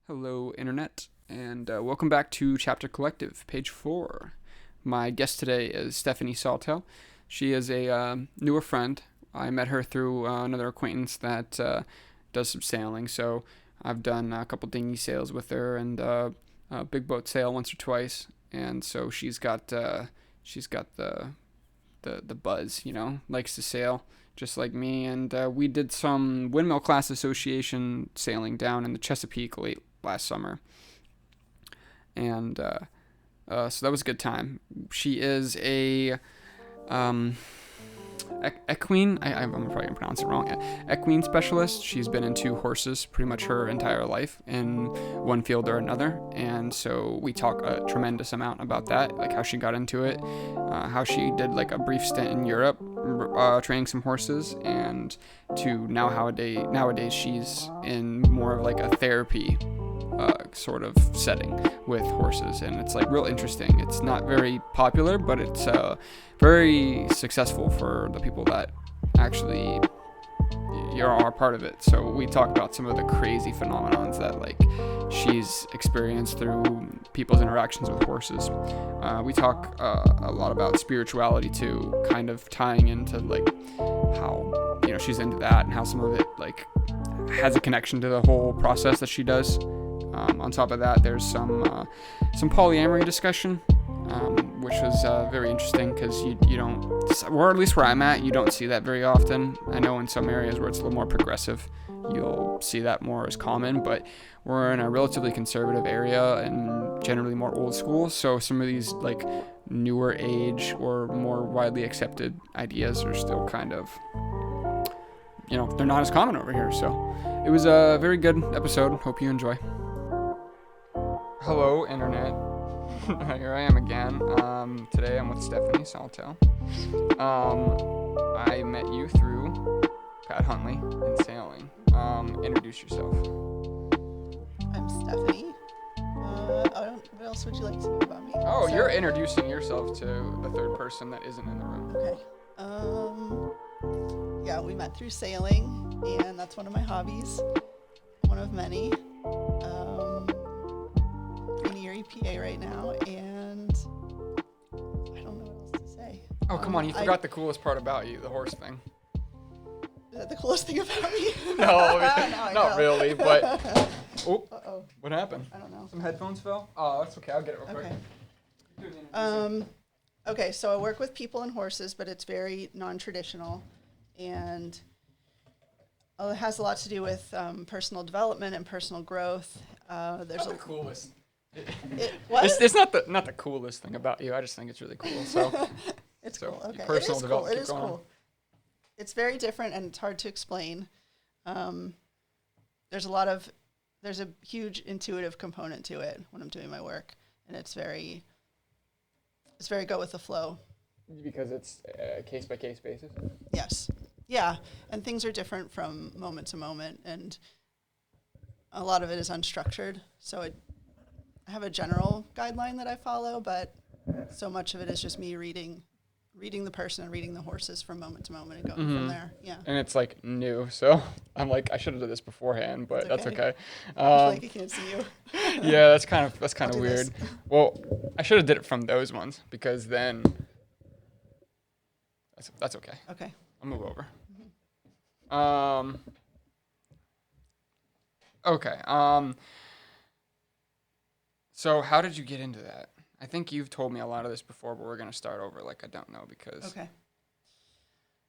Hello, Internet, and welcome back to Chapter Collective, page 4. My guest today is Stephanie Sawtelle. She is a newer friend. I met her through another acquaintance that does some sailing, so I've done a couple dinghy sails with her and a big boat sail once or twice, and so she's got the buzz, likes to sail just like me, and we did some Windmill Class Association sailing down in the Chesapeake late last summer, and so that was a good time. She is a equine. I'm probably gonna pronounce it wrong. Equine specialist. She's been into horses pretty much her entire life in one field or another, and so we talk a tremendous amount about that, like how she got into it, how she did like a brief stint in Europe training some horses, and to nowadays she's in more of like a therapy sort of setting with horses, and it's like real interesting. It's not very popular, but it's very successful for the people that actually are part of it. So we talk about some of the crazy phenomenons that like she's experienced through people's interactions with horses. We talk a lot about spirituality too, kind of tying into like how she's into that and how some of it like has a connection to the whole process that she does. On top of that, there's some polyamory discussion, which was very interesting because you don't, or at least where I'm at, you don't see that very often. I know in some areas where it's a little more progressive, you'll see that more as common, but we're in a relatively conservative area and generally more old school, so some of these like newer age or more widely accepted ideas are still kind of, they're not as common over here. So it was a very good episode. Hope you enjoy. Hello, Internet. Here I am again. Today I'm with Stephanie Sawtelle. I met you through Pat Huntley in sailing. Introduce yourself. I'm Stephanie. What else would you like to know about me? Oh, you're introducing yourself to the third person that isn't in the room. Okay. Yeah, we met through sailing, and that's one of my hobbies. One of many. In Erie, PA right now, and I don't know what else to say. Oh, come on, you forgot the coolest part about you, the horse thing. Is that the coolest thing about me? No, not really, but... Oh, Uh-oh. What happened? I don't know. Some headphones fell? Oh, that's okay, I'll get it real quick. Okay, so I work with people and horses, but it's very non-traditional, and it has a lot to do with personal development and personal growth. There's Not the coolest. What? It's not the coolest thing about you. I just think it's really cool. So it's cool. Okay, personal it is cool. development. It is cool. It's very different and it's hard to explain. There's a huge intuitive component to it when I'm doing my work, and it's very go with the flow. Because it's a case by case basis. Yes. Yeah, and things are different from moment to moment, and a lot of it is unstructured. So I have a general guideline that I follow, but so much of it is just me reading the person and reading the horses from moment to moment and going from there. Yeah. And it's like new, so I'm like I should have done this beforehand, but that's okay. I feel like I can't see you. Yeah, that's kind of weird. This. Well, I should have did it from those ones because then that's okay. Okay. I'll move over. Okay. So how did you get into that? I think you've told me a lot of this before, but we're going to start over like I don't know because... Okay.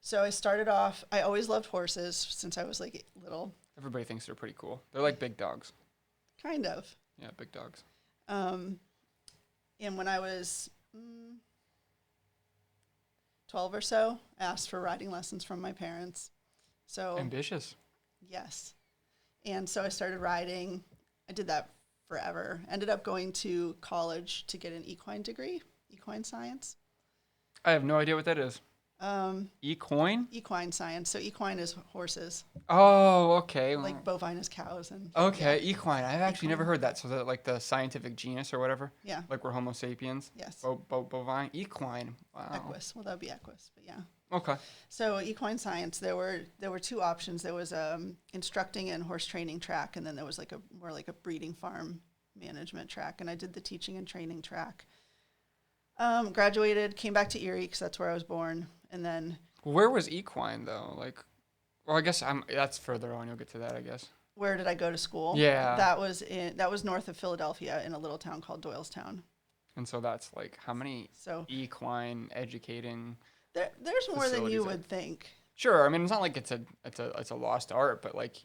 So I started off, I always loved horses since I was like little. Everybody thinks they're pretty cool. They're like big dogs. Kind of. Yeah, big dogs. And when I was 12 or so, I asked for riding lessons from my parents. So ambitious. Yes. And so I started riding. I did that forever. Ended up going to college to get an equine degree, equine science. I have no idea what that is. Equine? Equine science. So equine is horses. Oh, okay. Like bovine is cows. And okay, yeah. Equine. I've actually never heard that. So that like the scientific genus or whatever? Yeah. Like we're Homo sapiens? Yes. Bovine? Equine. Wow. Equus. Well, that would be equus, but yeah. Okay. So equine science, there were two options. There was instructing and horse training track, and then there was like a more like a breeding farm management track. And I did the teaching and training track. Graduated, came back to Erie because that's where I was born, and then Where was Equine though? Like, well, I guess that's further on. You'll get to that, I guess. where did I go to school? Yeah. That was north of Philadelphia in a little town called Doylestown. And so that's like how many So equine educating there's more than you facilities would think. Sure. I mean, it's not like it's a lost art, but like,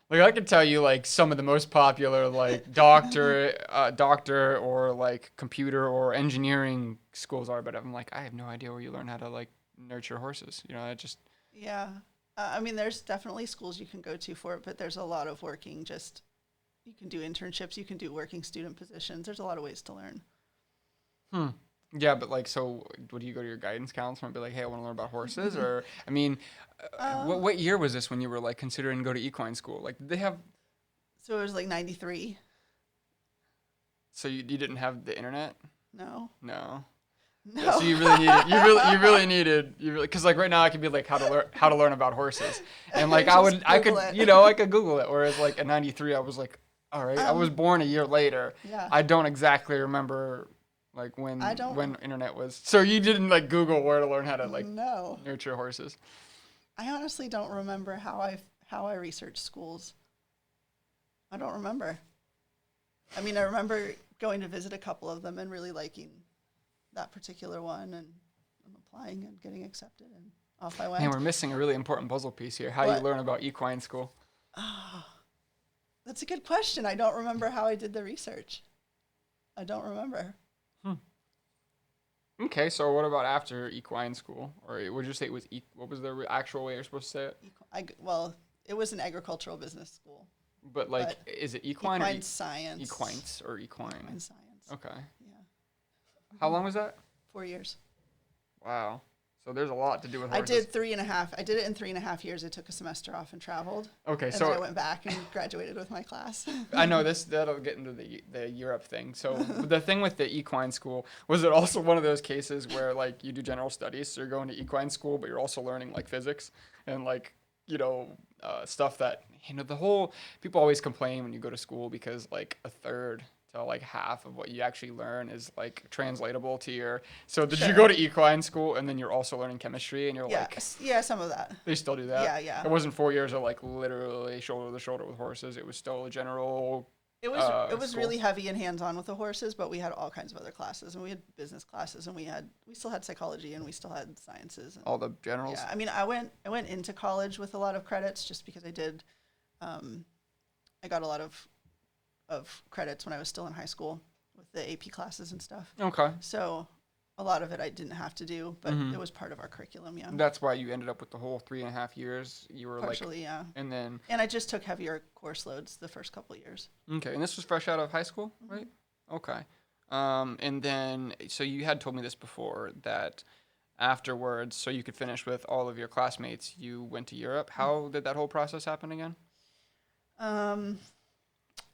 like I could tell you like some of the most popular like doctor or like computer or engineering schools are, but I'm like, I have no idea where you learn how to like nurture horses. I just. Yeah. I mean, there's definitely schools you can go to for it, but there's a lot of working you can do internships, you can do working student positions. There's a lot of ways to learn. Yeah, but like, so would you go to your guidance counselor and be like, hey, I want to learn about horses? Or, I mean, what year was this when you were like considering to go to equine school? Like, did they have. So it was like 93. So you didn't have the internet? No. No. No. Yeah, so you really because like right now I could be like how to learn about horses, and like I could Google it. Whereas like in '93 I was like, all right, I was born a year later. Yeah. I don't exactly remember like when internet was. So you didn't like Google where to learn how to like nurture horses. I honestly don't remember how I researched schools. I don't remember. I mean, I remember going to visit a couple of them and really liking that particular one and applying and getting accepted, and off I went. And we're missing a really important puzzle piece here. How you learn about equine school? Oh, that's a good question. I don't remember how I did the research. I don't remember. Okay, so what about after equine school? Or would you say it was what was the actual way you're supposed to say it? Well, it was an agricultural business school. But like, is it equine? Equine science. Equines or equine? Equine science. Okay. Yeah. How long was that? 4 years. Wow. So there's a lot to do with horses. I did 3.5. I did it in 3.5 years. I took a semester off and traveled. Okay, and then I went back and graduated with my class. I know that'll get into the Europe thing. So the thing with the equine school, was it also one of those cases where like you do general studies, so you're going to equine school, but you're also learning like physics and like stuff that the whole people always complain when you go to school because like a third to like half of what you actually learn is like translatable to your. So did you go to equine school and then you're also learning chemistry and you're some of that. They still do that? Yeah. It wasn't 4 years of like literally shoulder to shoulder with horses. It was still a general. It was really heavy and hands-on with the horses, but we had all kinds of other classes, and we had business classes, and we still had psychology, and we still had sciences. And, all the generals. Yeah, I mean, I went into college with a lot of credits just because I did. I got a lot of credits when I was still in high school with the AP classes and stuff. Okay. So a lot of it I didn't have to do, but it was part of our curriculum, yeah. That's why you ended up with the whole 3.5 years. You were partially, yeah. And I just took heavier course loads the first couple of years. Okay, and this was fresh out of high school, right? Okay. And then, so you had told me this before, that afterwards, so you could finish with all of your classmates, you went to Europe. How did that whole process happen again?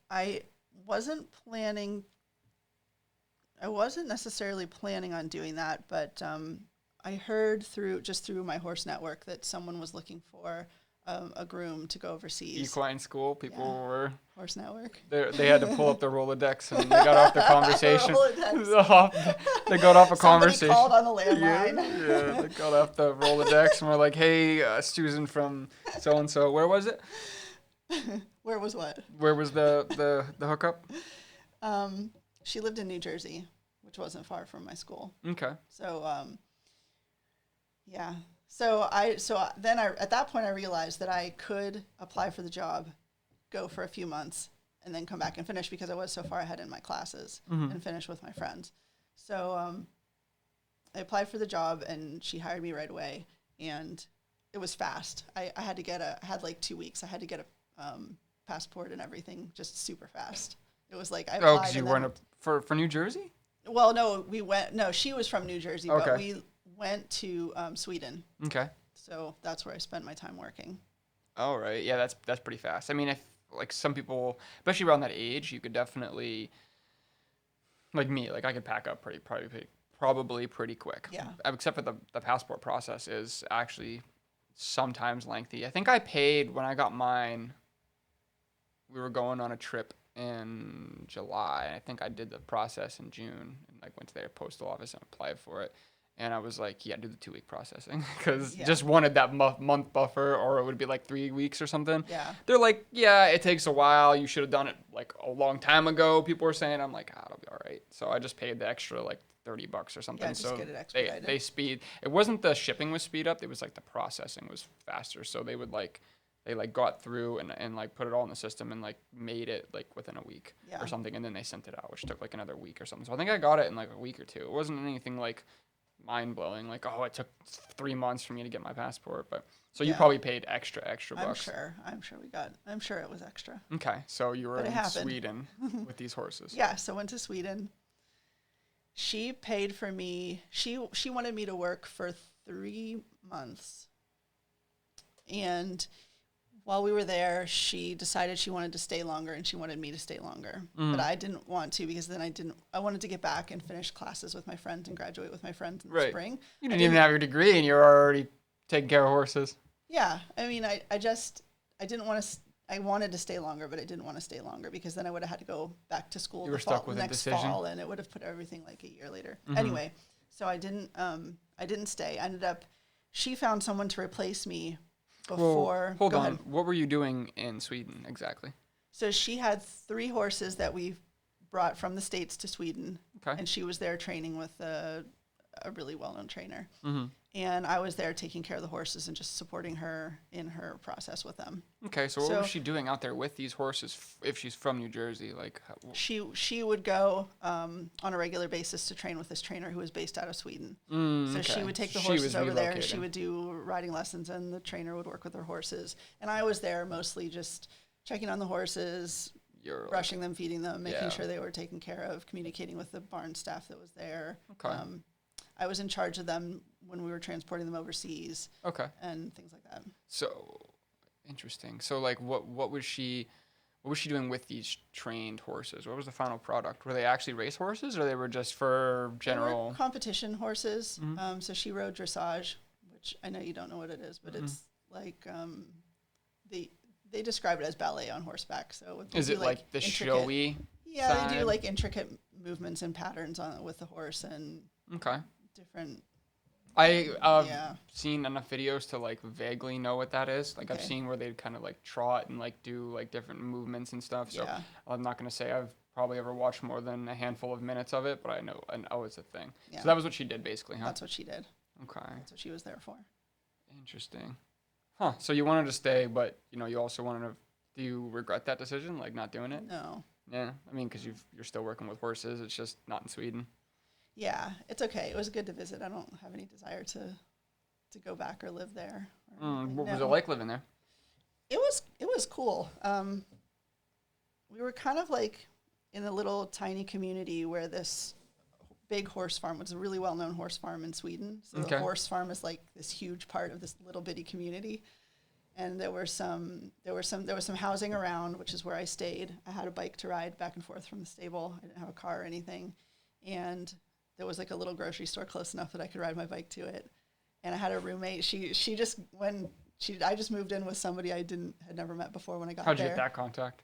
I wasn't necessarily planning on doing that, but I heard through my horse network that someone was looking for a groom to go overseas. Equine school, people were... Horse network. They had to pull up the Rolodex and they got off the conversation. They got off a conversation. Somebody called on the landline. Yeah, they got off the Rolodex and were like, hey, Susan from so-and-so. Where was it? Where was what? Where was the hookup? She lived in New Jersey, which wasn't far from my school. Okay. So, yeah. So then at that point I realized that I could apply for the job, go for a few months, and then come back and finish because I was so far ahead in my classes and finish with my friends. So I applied for the job and she hired me right away, and it was fast. I had like 2 weeks. I had to get a passport and everything just super fast. It was like I applied. Oh, because you weren't for New Jersey? Well, no, she was from New Jersey, but we went to Sweden. Okay. So that's where I spent my time working. All right. Yeah, that's pretty fast. I mean, if like some people, especially around that age, you could definitely, like me, like I could pack up probably probably pretty quick. Yeah. Except for the passport process is actually sometimes lengthy. I think I paid when I got mine. We were going on a trip in July. I think I did the process in June and like went to their postal office and applied for it. And I was like, yeah, do the 2-week processing because just wanted that month buffer, or it would be like 3 weeks or something. Yeah. They're like, yeah, it takes a while. You should have done it like a long time ago. People were saying, I'm like, it'll be all right. So I just paid the extra like $30 or something. Yeah, just so get it expedited. they speed. It wasn't the shipping was speed up. It was like the processing was faster. So they would like, they like got through and like put it all in the system and like made it like within a week or something. And then they sent it out, which took like another week or something. So I think I got it in like a week or two. It wasn't anything like mind blowing, like, oh, it took 3 months for me to get my passport. But so you probably paid extra bucks. I'm sure it was extra. Okay, so you were in Sweden with these horses. Yeah, so went to Sweden. She paid for me. She wanted me to work for 3 months, and while we were there, she decided she wanted to stay longer, and she wanted me to stay longer. But I didn't want to, because then I wanted to get back and finish classes with my friends and graduate with my friends in the spring. You didn't even have your degree, and you were already taking care of horses. Yeah. I mean, I didn't want to, I wanted to stay longer, but I didn't want to stay longer because then I would have had to go back to school next fall, and it would have put everything like a year later. Anyway, so I didn't stay. She found someone to replace me before. Hold on. What were you doing in Sweden exactly? So she had 3 horses that we brought from the States to Sweden. Okay. And she was there training with a really well-known trainer. And I was there taking care of the horses and just supporting her in her process with them. Okay, so what was she doing out there with these horses if she's from New Jersey? Like, she would go on a regular basis to train with this trainer who was based out of Sweden. So she would take the horses over there, and she would do riding lessons, and the trainer would work with her horses. And I was there mostly just checking on the horses, brushing them, feeding them, making sure they were taken care of, communicating with the barn staff that was there. Okay. I was in charge of them when we were transporting them overseas. Okay. And things like that. So interesting. So like what was she doing with these trained horses? What was the final product? Were they actually race horses, or they were just for general? They were competition horses. So she rode dressage, which I know you don't know what it is, but it's like they describe it as ballet on horseback. So is it like the showy? Yeah, side? They do like intricate movements and patterns on it with the horse and different. I've seen enough videos to like vaguely know what that is. Like I've seen where they kind of like trot and like do like different movements and stuff. So I'm not gonna say I've probably ever watched more than a handful of minutes of it, but I know it's a thing. Yeah. So that was what she did basically, huh? That's what she did. Okay. That's what she was there for. Interesting. Huh. So you wanted to stay, but you also wanted to. Do you regret that decision, like not doing it? No. Yeah. I mean, because you're still working with horses. It's just not in Sweden. Yeah, it's okay. It was good to visit. I don't have any desire to go back or live there. What was it like living there? It was cool. We were kind of like in a little tiny community where this big horse farm was a really well-known horse farm in Sweden. So the horse farm is like this huge part of this little bitty community. And there was some housing around, which is where I stayed. I had a bike to ride back and forth from the stable. I didn't have a car or anything. And there was like a little grocery store close enough that I could ride my bike to it. And I had a roommate. I just moved in with somebody I had never met before when I got there. How'd you get that contact?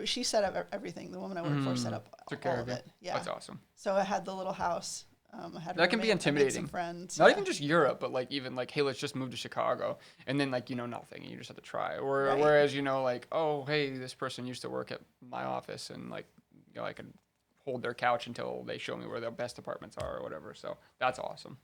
She set up everything. The woman I worked for set up all of it. Yeah. That's awesome. So I had the little house. I had that can be intimidating. Some friends. Not even just Europe, but like even like, hey, let's just move to Chicago, and then like nothing, and you just have to try. Or whereas like, oh, hey, this person used to work at my office, and like I could hold their couch until they show me where their best apartments are or whatever. So that's awesome.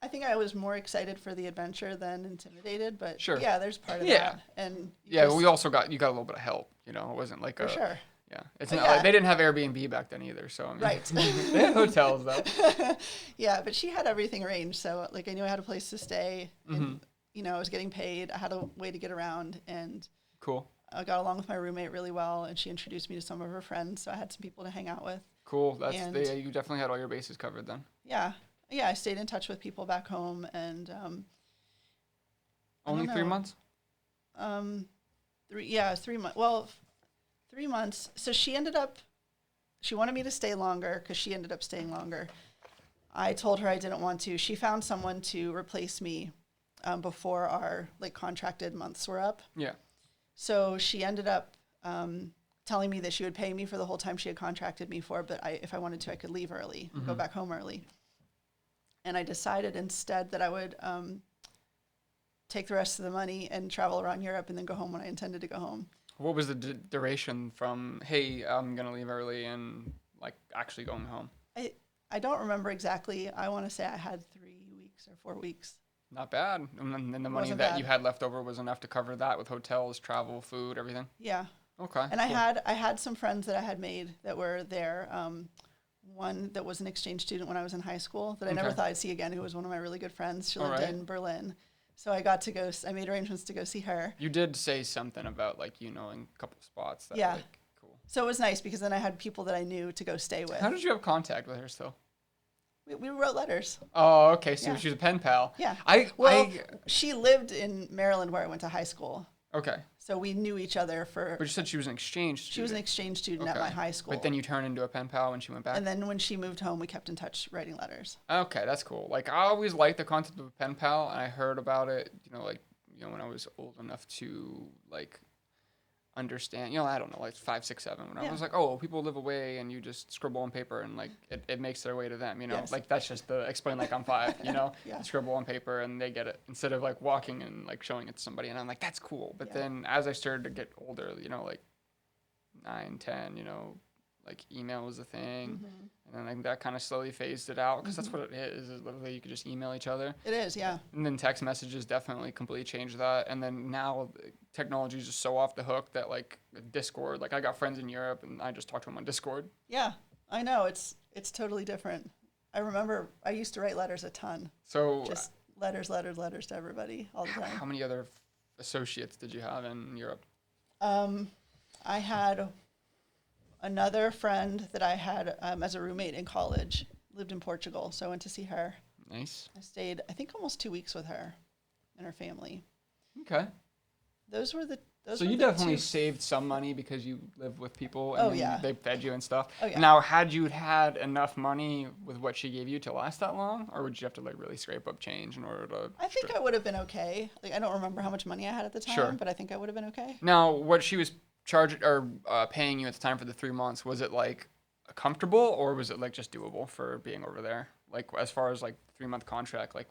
I think I was more excited for the adventure than intimidated, but sure. Yeah, there's part of that. And we also got a little bit of help. It wasn't like for sure. Yeah, it's not like they didn't have Airbnb back then either. So I mean, right, they had hotels though. Yeah, but she had everything arranged. So like I knew I had a place to stay, and I was getting paid. I had a way to get around, and cool. I got along with my roommate really well, and she introduced me to some of her friends, so I had some people to hang out with. Cool. You definitely had all your bases covered then. Yeah. I stayed in touch with people back home, and only 3 months. 3 months. Well, 3 months. So she wanted me to stay longer because she ended up staying longer. I told her I didn't want to. She found someone to replace me before our like contracted months were up. Yeah. So she ended up telling me that she would pay me for the whole time she had contracted me for, but if I wanted to, I could leave early, go back home early. And I decided instead that I would take the rest of the money and travel around Europe and then go home when I intended to go home. What was the duration from, hey, I'm going to leave early and like actually going home? I don't remember exactly. I want to say I had 3 weeks or 4 weeks. Not bad. And then the money Wasn't that bad. you had left over was enough to cover that with hotels, travel, food, everything? Yeah. Okay. And cool. I had some friends that I had made that were there. One that was an exchange student when I was in high school that I never thought I'd see again, who was one of my really good friends. She lived in Berlin. So I got to go, I made arrangements to go see her. You did say something about like, you know, in a couple of spots. That Yeah. Like, cool. So it was nice because then I had people that I knew to go stay with. How did you have contact with her still? We wrote letters. Oh, okay. So Yeah. she was a pen pal. Yeah. Well, she lived in Maryland where I went to high school. Okay. So we knew each other for... But you said she was an exchange student. She was an exchange student at my high school. But then you turned into a pen pal when she went back? And then when she moved home, we kept in touch writing letters. Okay, that's cool. Like, I always liked the concept of a pen pal, and I heard about it, when I was old enough to, like, understand, I don't know, like 5, 6, 7, when I was like, oh, people live away, and you just scribble on paper, and, like, it makes their way to them, Yes. Like, that's just explain like I'm 5, Yeah. Scribble on paper, and they get it, instead of, like, walking and, like, showing it to somebody, and I'm like, that's cool. But then, as I started to get older, like, 9, 10, like, email was a thing, and then, like, that kind of slowly phased it out, because that's what it is literally you could just email each other. It is, yeah. And then text messages definitely completely changed that. And then now technology is just so off the hook that like Discord, like I got friends in Europe and I just talk to them on Discord. Yeah, I know. It's totally different. I remember I used to write letters a ton. So just letters to everybody all the time. How many other associates did you have in Europe? I had another friend that I had as a roommate in college, lived in Portugal. So I went to see her. Nice. I stayed, I think, almost 2 weeks with her and her family. Okay. Those were the So you definitely saved some money because you live with people and they fed you and stuff. Oh, yeah. Now, had you had enough money with what she gave you to last that long, or would you have to like really scrape up change in order to... I think I would have been okay. Like, I don't remember how much money I had at the time, but I think I would have been okay. Now, what she was charging or paying you at the time for the 3 months, was it like comfortable or was it like just doable for being over there? Like as far as like 3-month contract, like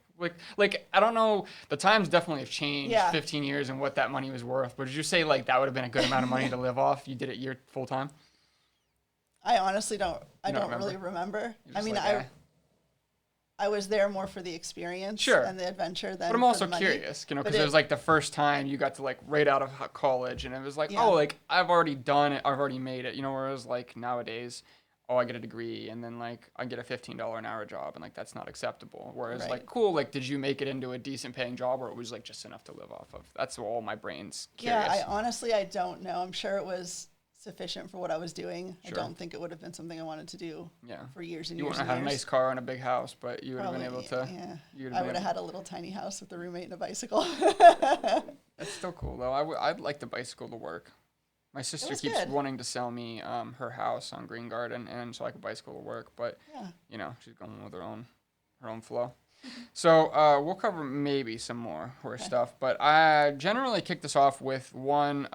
I don't know, the times definitely have changed 15 years and what that money was worth. But did you say like that would have been a good amount of money to live off? You did it year full time? I honestly don't really remember. I mean, like, I was there more for the experience and the adventure than But I'm also for the money. curious, because it was like the first time you got to like right out of college and it was like, oh, like I've already done it, I've already made it, whereas like nowadays, oh, I get a degree and then like I get a $15 an hour job and like that's not acceptable. Whereas like, cool, like did you make it into a decent paying job or it was like just enough to live off of? That's all my brain's curious. Yeah, I don't know. I'm sure it was sufficient for what I was doing. I don't think it would have been something I wanted to do for years and years. You wouldn't have had a nice car and a big house, but you would have been able to. Yeah. I would have had a little tiny house with a roommate and a bicycle. That's still cool though. I'd like the bicycle to work. My sister keeps wanting to sell me her house on Green Garden, and so I could bicycle to work. But she's going with her own flow. So we'll cover maybe some more horse stuff, but I generally kick this off with one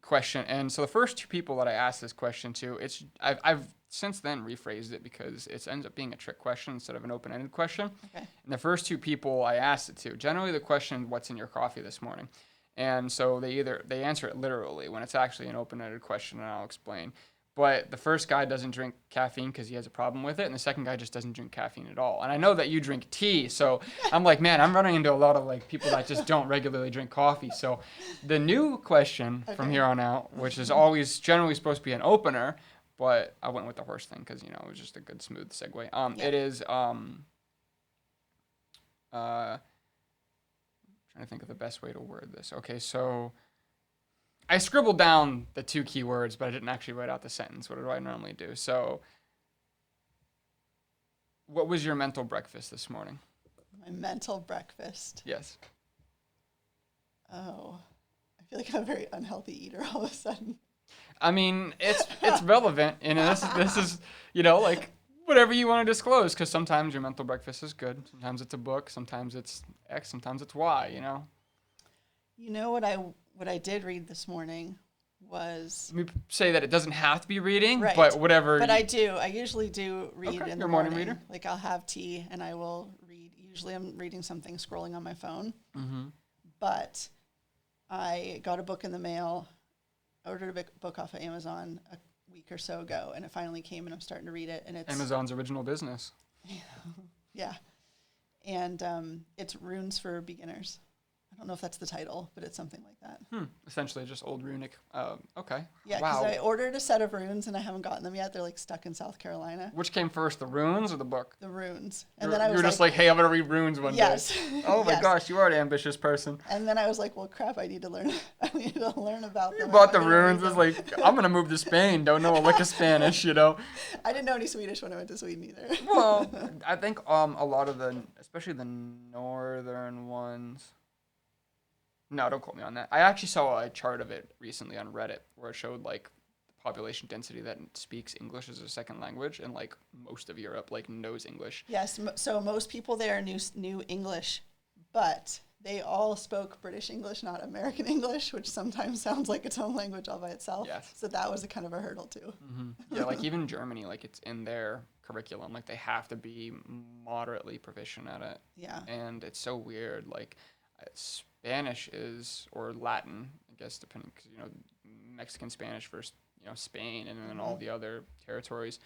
question. And so the first 2 people that I asked this question to, I've since then rephrased it because it ends up being a trick question instead of an open-ended question. Okay. And the first 2 people I asked it to, generally the question, "What's in your coffee this morning?" And so they answer it literally when it's actually an open-ended question, and I'll explain. But the first guy doesn't drink caffeine because he has a problem with it, and the second guy just doesn't drink caffeine at all. And I know that you drink tea, so I'm like, man, I'm running into a lot of like people that just don't regularly drink coffee. So the new question from here on out, which is always generally supposed to be an opener, but I went with the horse thing because it was just a good smooth segue. It is trying to think of the best way to word this. Okay, so I scribbled down the 2 keywords, but I didn't actually write out the sentence. What do I normally do? So, what was your mental breakfast this morning? My mental breakfast? Yes. Oh, I feel like I'm a very unhealthy eater all of a sudden. I mean, it's relevant, and this is like whatever you want to disclose, because sometimes your mental breakfast is good. Sometimes it's a book. Sometimes it's X. Sometimes it's Y. You know. You know what I did read this morning was. Let me say that it doesn't have to be reading, Right. but whatever. But I do. I usually do read Okay, in you're the a morning morning. reader? Like I'll have tea and I will read. Usually I'm reading something, scrolling on my phone. Mm-hmm. But I got a book in the mail, ordered a book off of Amazon a week or so ago, and it finally came, and I'm starting to read it. And it's Amazon's original business. yeah, and it's Runes for Beginners. I don't know if that's the title, but it's something like that. Essentially just old runic. Okay. Yeah, Wow. because I ordered a set of runes, and I haven't gotten them yet. They're like stuck in South Carolina. Which came first, the runes or the book? The runes. And then I was you were just like, hey, I'm going to read runes one yes. day. Oh my yes. gosh, you are an ambitious person. And then I was like, well, crap, I need to learn. I need to learn about them. You bought the runes. It's like, I'm going to move to Spain. Don't know a lick of Spanish, you know? I didn't know any Swedish when I went to Sweden either. Well, I think a lot of especially the northern ones. No, don't quote me on that. I actually saw a chart of it recently on Reddit where it showed like the population density that speaks English as a second language, and like most of Europe like knows English. Yes, so most people there knew English, but they all spoke British English, not American English, which sometimes sounds like its own language all by itself. Yes. So that was a kind of a hurdle too. Mm-hmm. Yeah, like even Germany, like it's in their curriculum, like they have to be moderately proficient at it. Yeah. And it's so weird, like Spanish or Latin, I guess, depending, because, you know, Mexican Spanish versus, you know, Spain, and then all the other territories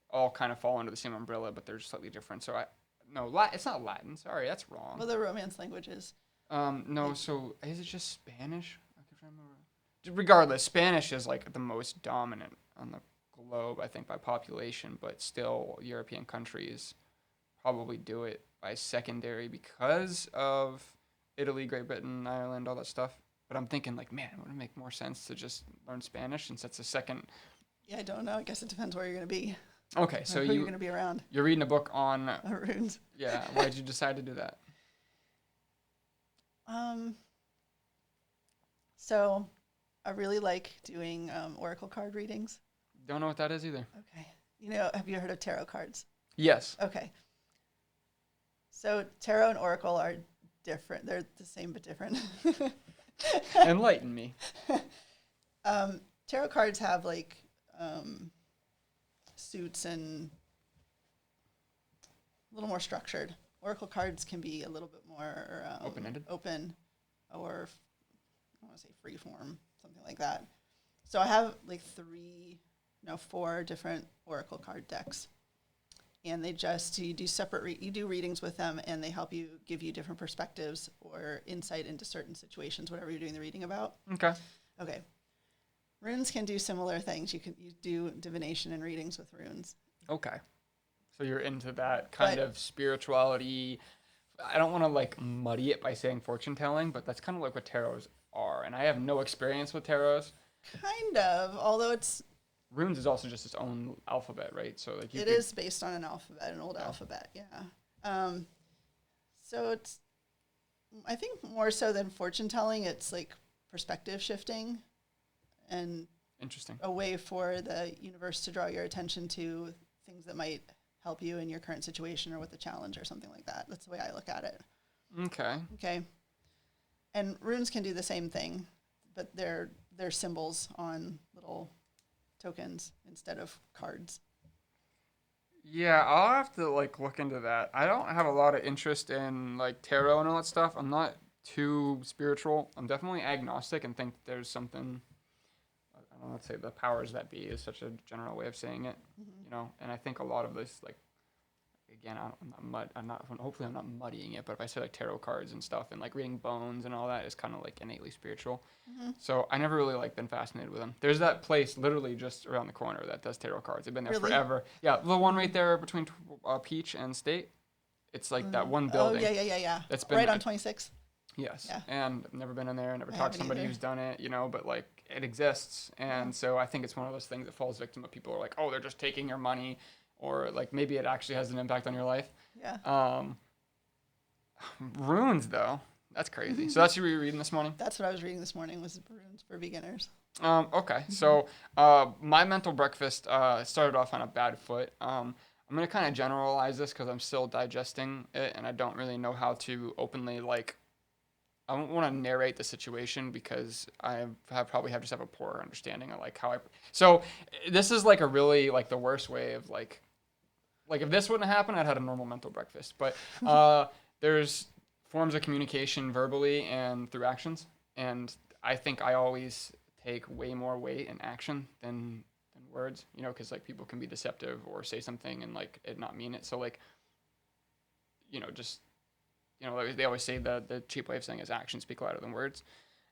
all kind of fall under the same umbrella, but they're slightly different. So it's not Latin. Sorry, that's wrong. Well, the Romance languages. No, so is it just Spanish? I can't remember. Regardless, Spanish is like the most dominant on the globe, I think, by population, but still European countries probably do it by secondary because of Italy, Great Britain, Ireland, all that stuff. But I'm thinking, like, man, would it make more sense to just learn Spanish since that's the second? Yeah, I don't know. I guess it depends where you're going to be. Okay, so who you're going to be around. You're reading a book on runes. Yeah, why did you decide to do that? So I really like doing oracle card readings. Don't know what that is either. Okay. You know, have you heard of tarot cards? Yes. Okay. So tarot and oracle are different. They're the same but different. Enlighten me. Tarot cards have like suits and a little more structured. Oracle cards can be a little bit more open-ended, or I want to say free form, something like that. So I have like 4 different oracle card decks. And they you do you do readings with them, and they help you give you different perspectives or insight into certain situations, whatever you're doing the reading about. Okay. Runes can do similar things. You do divination and readings with runes. Okay. So you're into that kind of spirituality. I don't want to like muddy it by saying fortune telling, but that's kind of like what tarots are. And I have no experience with tarots. Kind of, although it's... Runes is also just its own alphabet, right? So like it is based on an alphabet, an old alphabet, yeah. So it's, I think more so than fortune telling, it's like perspective shifting, and interesting, a way for the universe to draw your attention to things that might help you in your current situation or with a challenge or something like that. That's the way I look at it. Okay. And runes can do the same thing, but they're symbols on little tokens instead of cards. Yeah, I'll have to like look into that. I don't have a lot of interest in like tarot and all that stuff. I'm not too spiritual. I'm definitely agnostic and think there's something, I don't know, let's say the powers that be is such a general way of saying it, you know. And I think a lot of this, like, again, hopefully I'm not muddying it, but if I say like tarot cards and stuff and like reading bones and all that is kind of like innately spiritual. So I never really like been fascinated with them. There's that place literally just around the corner that does tarot cards. They've been there forever. Yeah, the one right there between Peach and State. It's like that one building. Oh, yeah. That's been right on 26. Yes. Yeah. And I've never been in there, never talked to somebody who's done it, you know, but like it exists. And so I think it's one of those things that falls victim of people who are like, oh, they're just taking your money, or like maybe it actually has an impact on your life. Yeah. Runes though, that's crazy. So that's what you were reading this morning? That's what I was reading this morning, was Runes for Beginners. Okay. So my mental breakfast started off on a bad foot. I'm going to kind of generalize this because I'm still digesting it and I don't really know how to openly, like, I don't want to narrate the situation because probably just have a poor understanding of like how so this is like a really like the worst way of like if this wouldn't have happened, I'd had a normal mental breakfast. But there's forms of communication verbally and through actions. And I think I always take way more weight in action than words, you know, because like people can be deceptive or say something and like it not mean it. So like, you know, just, you know, they always say the cheap way of saying is actions speak louder than words.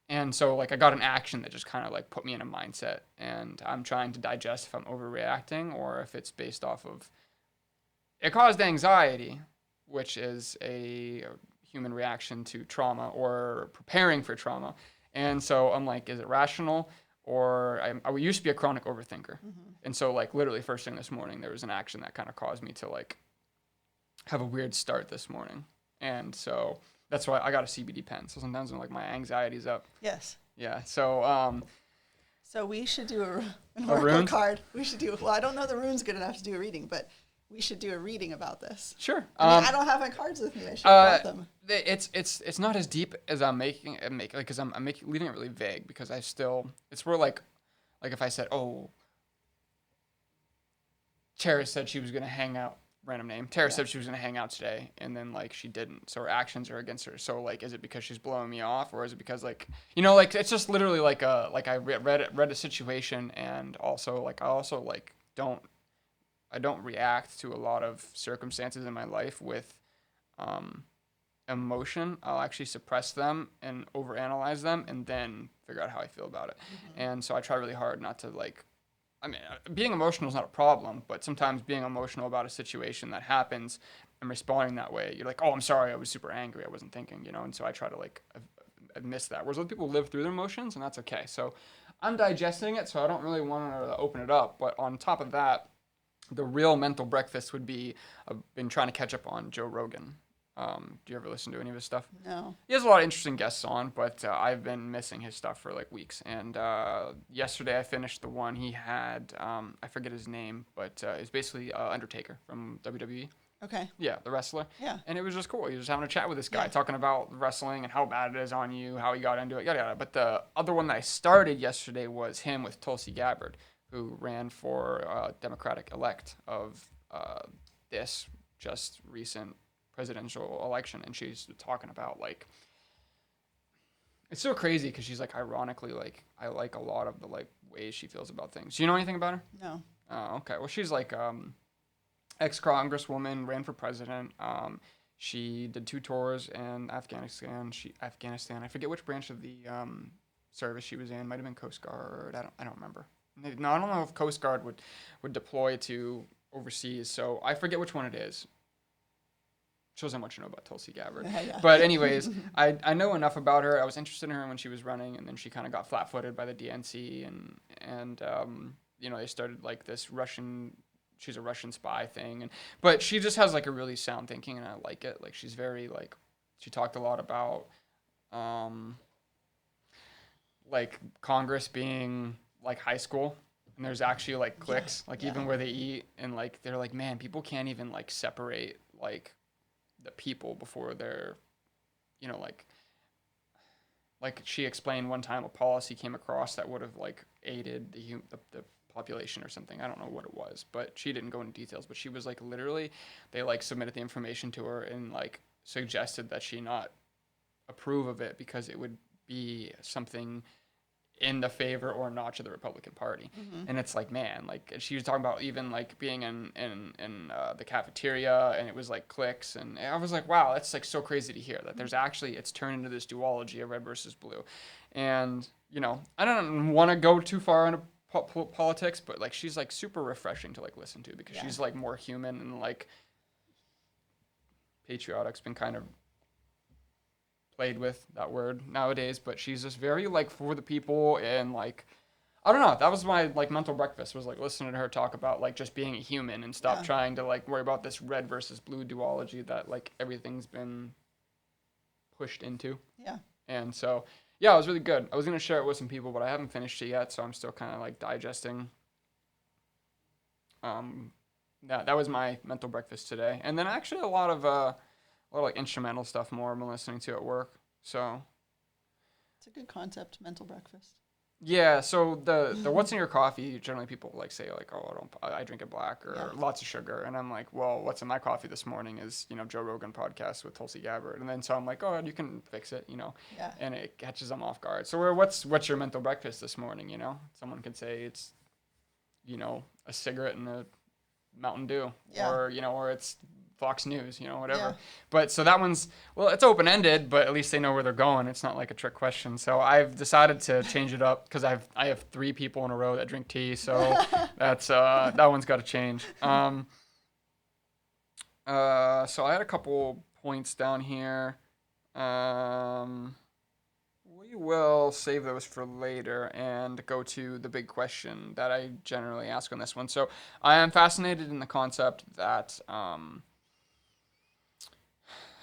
And so like I got an action that just kind of like put me in a mindset and I'm trying to digest if I'm overreacting or if it's based off of it caused anxiety, which is a human reaction to trauma or preparing for trauma. And so I'm like, is it rational? Or I used to be a chronic overthinker. Mm-hmm. And so like literally first thing this morning, there was an action that kind of caused me to like have a weird start this morning. And so that's why I got a CBD pen. So sometimes when like my anxiety's up. Yes. Yeah. So so we should do an oracle card. We should do, well, I don't know the rune's good enough to do a reading, but we should do a reading about this. Sure. I mean, I don't have my cards with me. I should have brought them. It's not as deep as I'm making it because I'm leaving it really vague because it's more like if I said, oh, Tara said she was gonna hang out. Random name. Tara said she was gonna hang out today, and then like she didn't. So her actions are against her. So like, is it because she's blowing me off, or is it because like, you know, like it's just literally like I read a situation, and also like I don't react to a lot of circumstances in my life with emotion. I'll actually suppress them and overanalyze them, and then figure out how I feel about it. Mm-hmm. And so I try really hard not to like. I mean, being emotional is not a problem, but sometimes being emotional about a situation that happens and responding that way, you're like, oh, I'm sorry, I was super angry, I wasn't thinking, you know, and so I try to like miss that. Whereas other people live through their emotions, and that's okay. So I'm digesting it, so I don't really want to open it up. But on top of that, the real mental breakfast would be I've been trying to catch up on Joe Rogan. Do you ever listen to any of his stuff? No. He has a lot of interesting guests on, but I've been missing his stuff for like weeks. And yesterday I finished the one he had. I forget his name, but it's basically Undertaker from WWE. Okay. Yeah, the wrestler. Yeah. And it was just cool. He was just having a chat with this guy, talking about wrestling and how bad it is on you, how he got into it, yada yada. But the other one that I started yesterday was him with Tulsi Gabbard, who ran for Democratic elect of this just recent presidential election, and she's talking about like it's so crazy because she's like ironically like I like a lot of the like ways she feels about things. Do you know anything about her? No. Oh, okay. Well, she's like ex-congresswoman, ran for president. She did 2 tours in Afghanistan. I forget which branch of the service she was in. Might have been Coast Guard. I don't remember. No, I don't know if Coast Guard would deploy to overseas. So I forget which one it is. Shows how much you know about Tulsi Gabbard. Yeah. But anyways, I know enough about her. I was interested in her when she was running, and then she kind of got flat-footed by the DNC, and you know, they started like this she's a Russian spy thing, but she just has like a really sound thinking, and I like it. Like she's very like, she talked a lot about like Congress being like high school, and there's actually like cliques, even where they eat, and like they're like, man, people can't even like separate like the people before they're, you know, like she explained one time a policy came across that would have like aided the population or something. I don't know what it was, but she didn't go into details, but she was like literally they like submitted the information to her and like suggested that she not approve of it because it would be something in the favor or notch of the Republican Party. Mm-hmm. And it's like, man, like she was talking about even like being in the cafeteria, and it was like cliques, and I was like, wow, that's like so crazy to hear that there's actually, it's turned into this duology of red versus blue. And, you know, I don't want to go too far into politics, but like she's like super refreshing to like listen to because she's like more human, and like patriotic's been kind of played with that word nowadays, but she's just very like for the people, and like I don't know, that was my like mental breakfast, was like listening to her talk about like just being a human and stop trying to like worry about this red versus blue duology that like everything's been pushed into. Yeah. And so yeah, it was really good. I was gonna share it with some people, but I haven't finished it yet, so I'm still kind of like digesting that was my mental breakfast today. And then actually a lot of like instrumental stuff more I'm listening to at work. So It's a good concept, mental breakfast. yeah, so the what's in your coffee, generally people like say like, oh, I drink it black or Yeah. lots of sugar. And I'm like, well, what's in my coffee this morning is, Joe Rogan podcast with Tulsi Gabbard. And then so I'm like, oh, you can fix it, Yeah. and it catches them off guard. So what's your mental breakfast this morning, Someone could say it's, a cigarette and a Mountain Dew, Yeah. or it's Fox News, whatever. Yeah. But so that one's, well, it's open-ended, but at least they know where they're going. It's not like a trick question. So I've decided to change it up because I have 3 people in a row that drink tea. So that's, that one's got to change. So I had a couple points down here. We will save those for later and go to the big question that I generally ask on this one. So I am fascinated in the concept that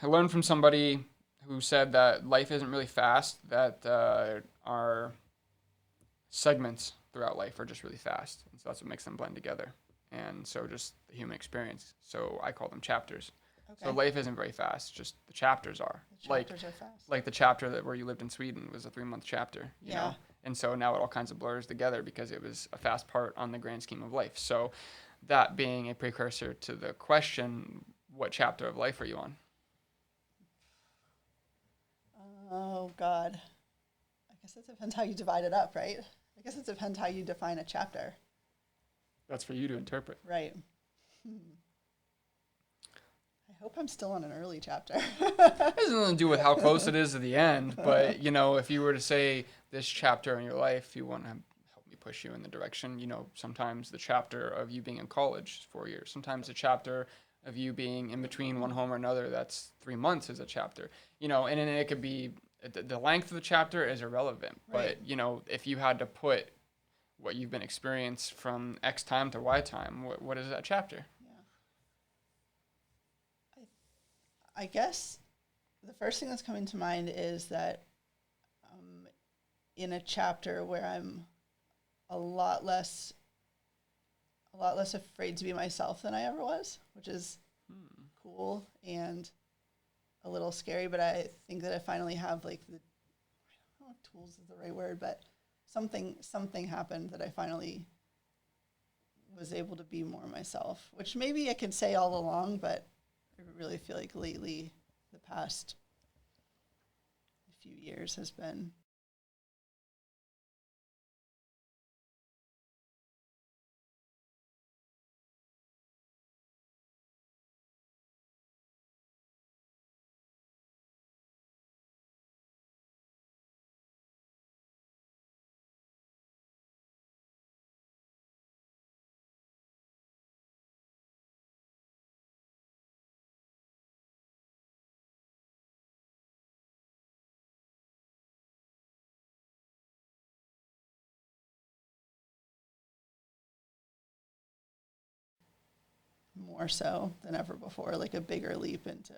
I learned from somebody who said that life isn't really fast, that our segments throughout life are just really fast. And so that's what makes them blend together. And so just the human experience. So I call them chapters. Okay. So life isn't very fast, just the chapters are. The chapters are fast. Like the chapter where you lived in Sweden was a 3-month chapter, you Yeah. know? And so now it all kinds of blurs together because it was a fast part on the grand scheme of life. So that being a precursor to the question, what chapter of life are you on? Oh, God. I guess it depends how you divide it up, right? I guess it depends how you define a chapter. That's for you to interpret. Right. I hope I'm still on an early chapter. It has nothing to do with how close it is to the end, but, if you were to say this chapter in your life, you want to help me push you in the direction, sometimes the chapter of you being in college is 4 years. Sometimes the chapter of you being in between one home or another, that's 3 months is a chapter. And then it could be, the length of the chapter is irrelevant. Right. But, if you had to put what you've been experienced from X time to Y time, what is that chapter? I guess the first thing that's coming to mind is that in a chapter where I'm a lot less afraid to be myself than I ever was, which is cool and a little scary, but I think that I finally have like I don't know if tools is the right word, but something happened that I finally was able to be more myself, which maybe I can say all along, but I really feel like lately, the past few years has been. More so than ever before, like a bigger leap into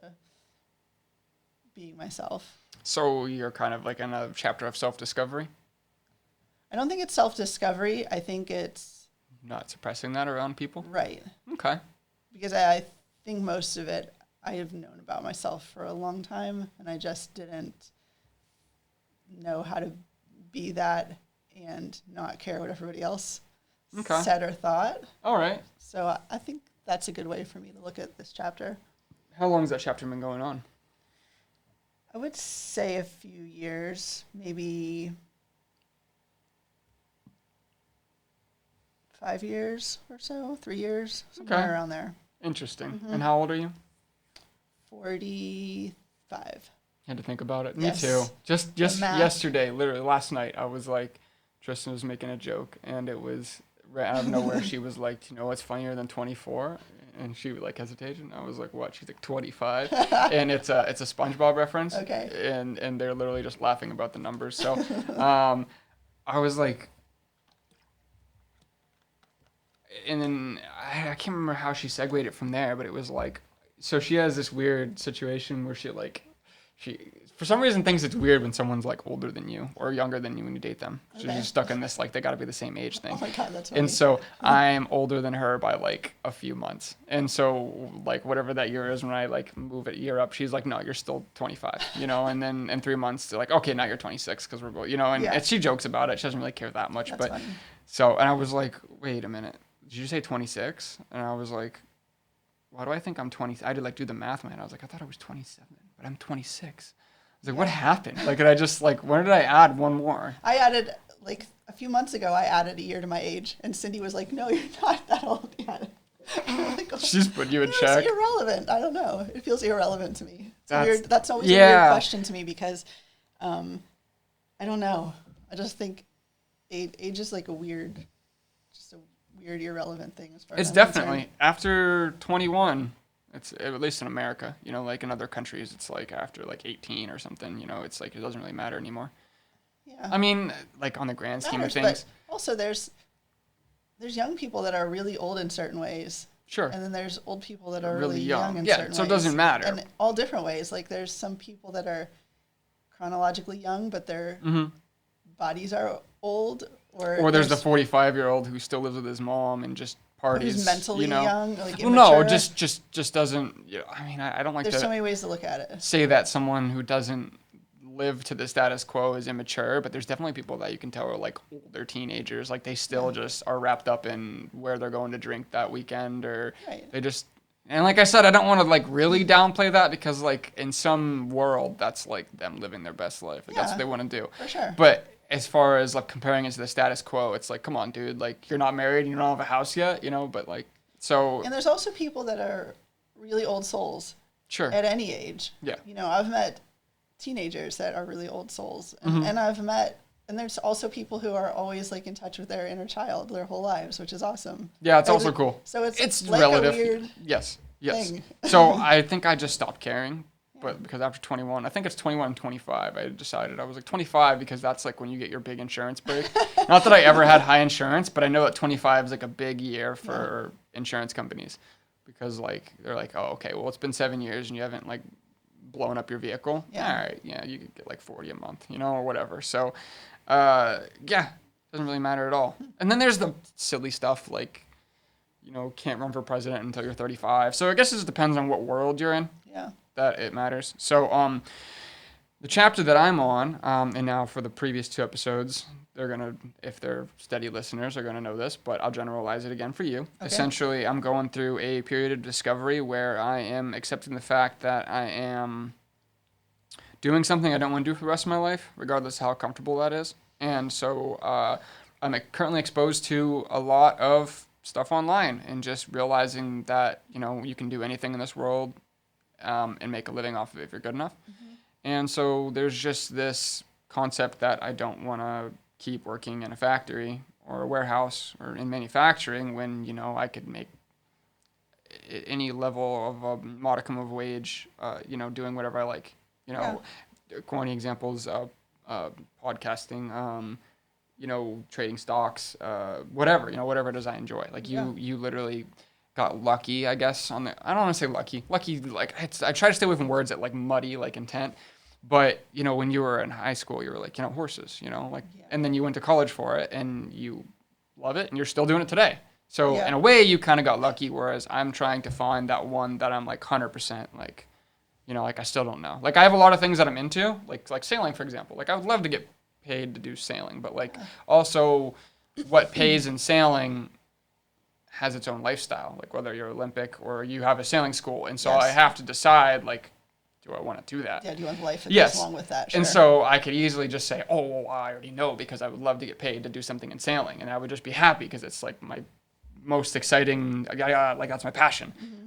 being myself. So you're kind of like in a chapter of self-discovery? I don't think it's self-discovery. I think it's... Not suppressing that around people? Right. Okay. Because I think most of it I have known about myself for a long time, and I just didn't know how to be that and not care what everybody else said or thought. All right. So I think that's a good way for me to look at this chapter. How long has that chapter been going on? I would say a few years, maybe 5 years or so, 3 years, somewhere around there. Interesting. Mm-hmm. And how old are you? 45. Had to think about it. Yes. Me too. Just yesterday, literally last night, I was like, Tristan was making a joke, and it was right out of nowhere. She was like, what's funnier than 24? And she like hesitated, and I was like, what? She's like 25, and it's a SpongeBob reference. Okay. And they're literally just laughing about the numbers. So, I was like, and then I can't remember how she segued it from there, but it was like, so she has this weird situation where she's for some reason thinks it's weird when someone's like older than you or younger than you when you date them. So Okay. she's stuck in this like they got to be the same age thing. Oh my God, that's funny. And so I'm older than her by like a few months. And so like whatever that year is when I like move a year up, she's like, no, you're still 25, you know? And then in 3 months they're like, okay, now you're 26 because we're both, you know, and, Yeah. and she jokes about it. She doesn't really care that much. That's But funny. so, and I was like, wait a minute, did you say 26? And I was like, why do I think I'm 20? I had to like do the math in my head. I was like, I thought I was 27, but I'm 26. I was like, what happened? Like, did I just like, when did I add one more? I added, like, a few months ago, I added a year to my age, and Cindy was like, no, you're not that old yet. Like, She's put you in it's check. irrelevant. I don't know. It feels irrelevant to me. It's That's- weird. That's always yeah. a weird question to me because I don't know. I just think age is like a weird, irrelevant thing as far It's as I'm definitely concerned. after 21. It's at least in America, you know, like in other countries, it's like after like 18 or something, you know, it's like it doesn't really matter anymore. Yeah. I mean, like on the grand scheme of Matters, things. but also there's young people that are really old in certain ways. Sure. And then there's old people that are Really really young. young in Yeah, certain ways. so it doesn't matter. And all different ways. Like there's some people that are chronologically young, but their bodies are old. Or there's the 45-year-old who still lives with his mom and just parties. who's mentally you know? young, like Well, no, immature. just doesn't. You know, I mean, I don't like There's to so many ways to look at it. say that someone who doesn't live to the status quo is immature, but there's definitely people that you can tell are like older teenagers, like they still just are wrapped up in where they're going to drink that weekend, or Right. they just. And like I said, I don't want to like really downplay that because like in some world that's like them living their best life. Like, that's what Yeah, they want to do. for sure. But as far as like comparing it to the status quo, it's like, come on, dude, like you're not married and you don't have a house yet, you know, but like, so And there's also people that are really old souls sure. at any age. Yeah. You know, I've met teenagers that are really old souls. Mm-hmm. And there's also people who are always like in touch with their inner child their whole lives, which is awesome. Yeah, it's There's also a- cool. So it's like relative. a weird Yes. thing. So I think I just stopped caring, but because after 21, I think it's 21 and 25, I decided I was like 25 because that's like when you get your big insurance break. Not that I ever had high insurance, but I know that 25 is like a big year for insurance companies because like they're like, oh, okay, well it's been 7 years and you haven't like blown up your vehicle. Yeah. All right, yeah, you could get like 40 a month, you know, or whatever. So, yeah, doesn't really matter at all. And then there's the silly stuff like, you know, can't run for president until you're 35. So I guess it just depends on what world you're in Yeah. that it matters. So the chapter that I'm on, and now for the previous 2 episodes, they're going to, if they're steady listeners, are going to know this, but I'll generalize it again for you. Okay. Essentially, I'm going through a period of discovery where I am accepting the fact that I am doing something I don't want to do for the rest of my life, regardless of how comfortable that is. And so I'm currently exposed to a lot of stuff online and just realizing that, you know, you can do anything in this world and make a living off of it if you're good enough. Mm-hmm. And so there's just this concept that I don't want to keep working in a factory or a warehouse or in manufacturing when, you know, I could make any level of a modicum of wage, you know, doing whatever I like. You know, corny examples, podcasting, you know, trading stocks, whatever it is I enjoy. Like you literally got lucky, I guess, on the, I don't want to say lucky, like I try to stay away from words that like muddy, like intent. But, you know, when you were in high school, you were like, you know, horses, you know, like, and then you went to college for it and you love it and you're still doing it today. So in a way you kind of got lucky. Whereas I'm trying to find that one that I'm like 100% like, you know, like I still don't know. Like I have a lot of things that I'm into, like sailing, for example. Like I would love to get paid to do sailing, but like also what pays in sailing has its own lifestyle, like whether you're Olympic or you have a sailing school. And so I have to decide, like, do I want to do that? Yeah, do you want life that Yes. goes along with that? Sure. And so I could easily just say, oh, well, I already know because I would love to get paid to do something in sailing. And I would just be happy because it's like my most exciting, like that's my passion. Mm-hmm.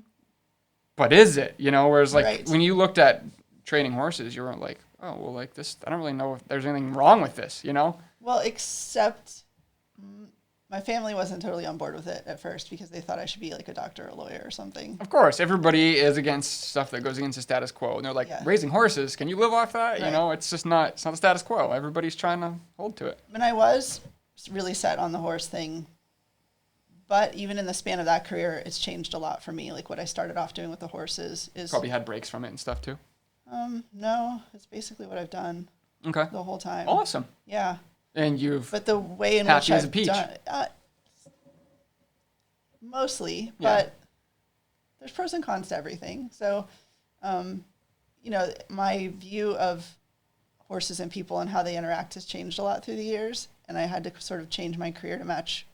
But is it, you know, whereas like when you looked at training horses, you weren't like, oh, well, like this, I don't really know if there's anything wrong with this, you know? Well, except my family wasn't totally on board with it at first because they thought I should be like a doctor or a lawyer or something. Of course, everybody is against stuff that goes against the status quo. And they're like, raising horses, can you live off that? Right. You know, it's just not, it's not the status quo. Everybody's trying to hold to it. And I was really set on the horse thing. But even in the span of that career, it's changed a lot for me. Like what I started off doing with the horses is... Probably had breaks from it and stuff too. No, it's basically what I've done Okay. the whole time. Awesome. Yeah. And you've But the way in happy which as a I've peach. done mostly, Yeah. but there's pros and cons to everything. So, my view of horses and people and how they interact has changed a lot through the years. And I had to sort of change my career to match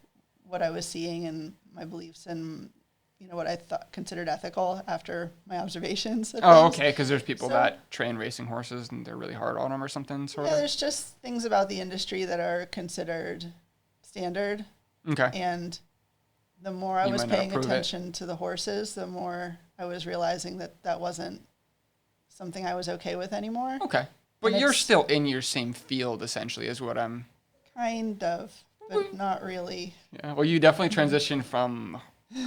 what I was seeing and my beliefs and, what I thought considered ethical after my observations. Oh, things. okay, because there's people So- that train racing horses and they're really hard on them or something, sort Yeah, of. there's just things about the industry that are considered standard. Okay. And the more I You was might not paying approve it. attention to the horses, the more I was realizing that wasn't something I was okay with anymore. Okay. But And you're it's- still in your same field, essentially, is what I'm... Kind of, but not really. Yeah. Well, you definitely transitioned from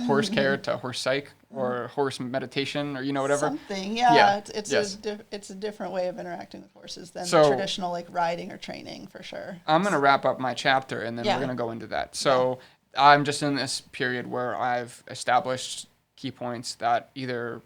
horse care to horse psych or horse meditation or, whatever. Something, yeah. Yeah, It's yes. it's a different way of interacting with horses than So- traditional like riding or training for sure. I'm going to wrap up my chapter and then Yeah. we're going to go into that. So I'm just in this period where I've established key points that either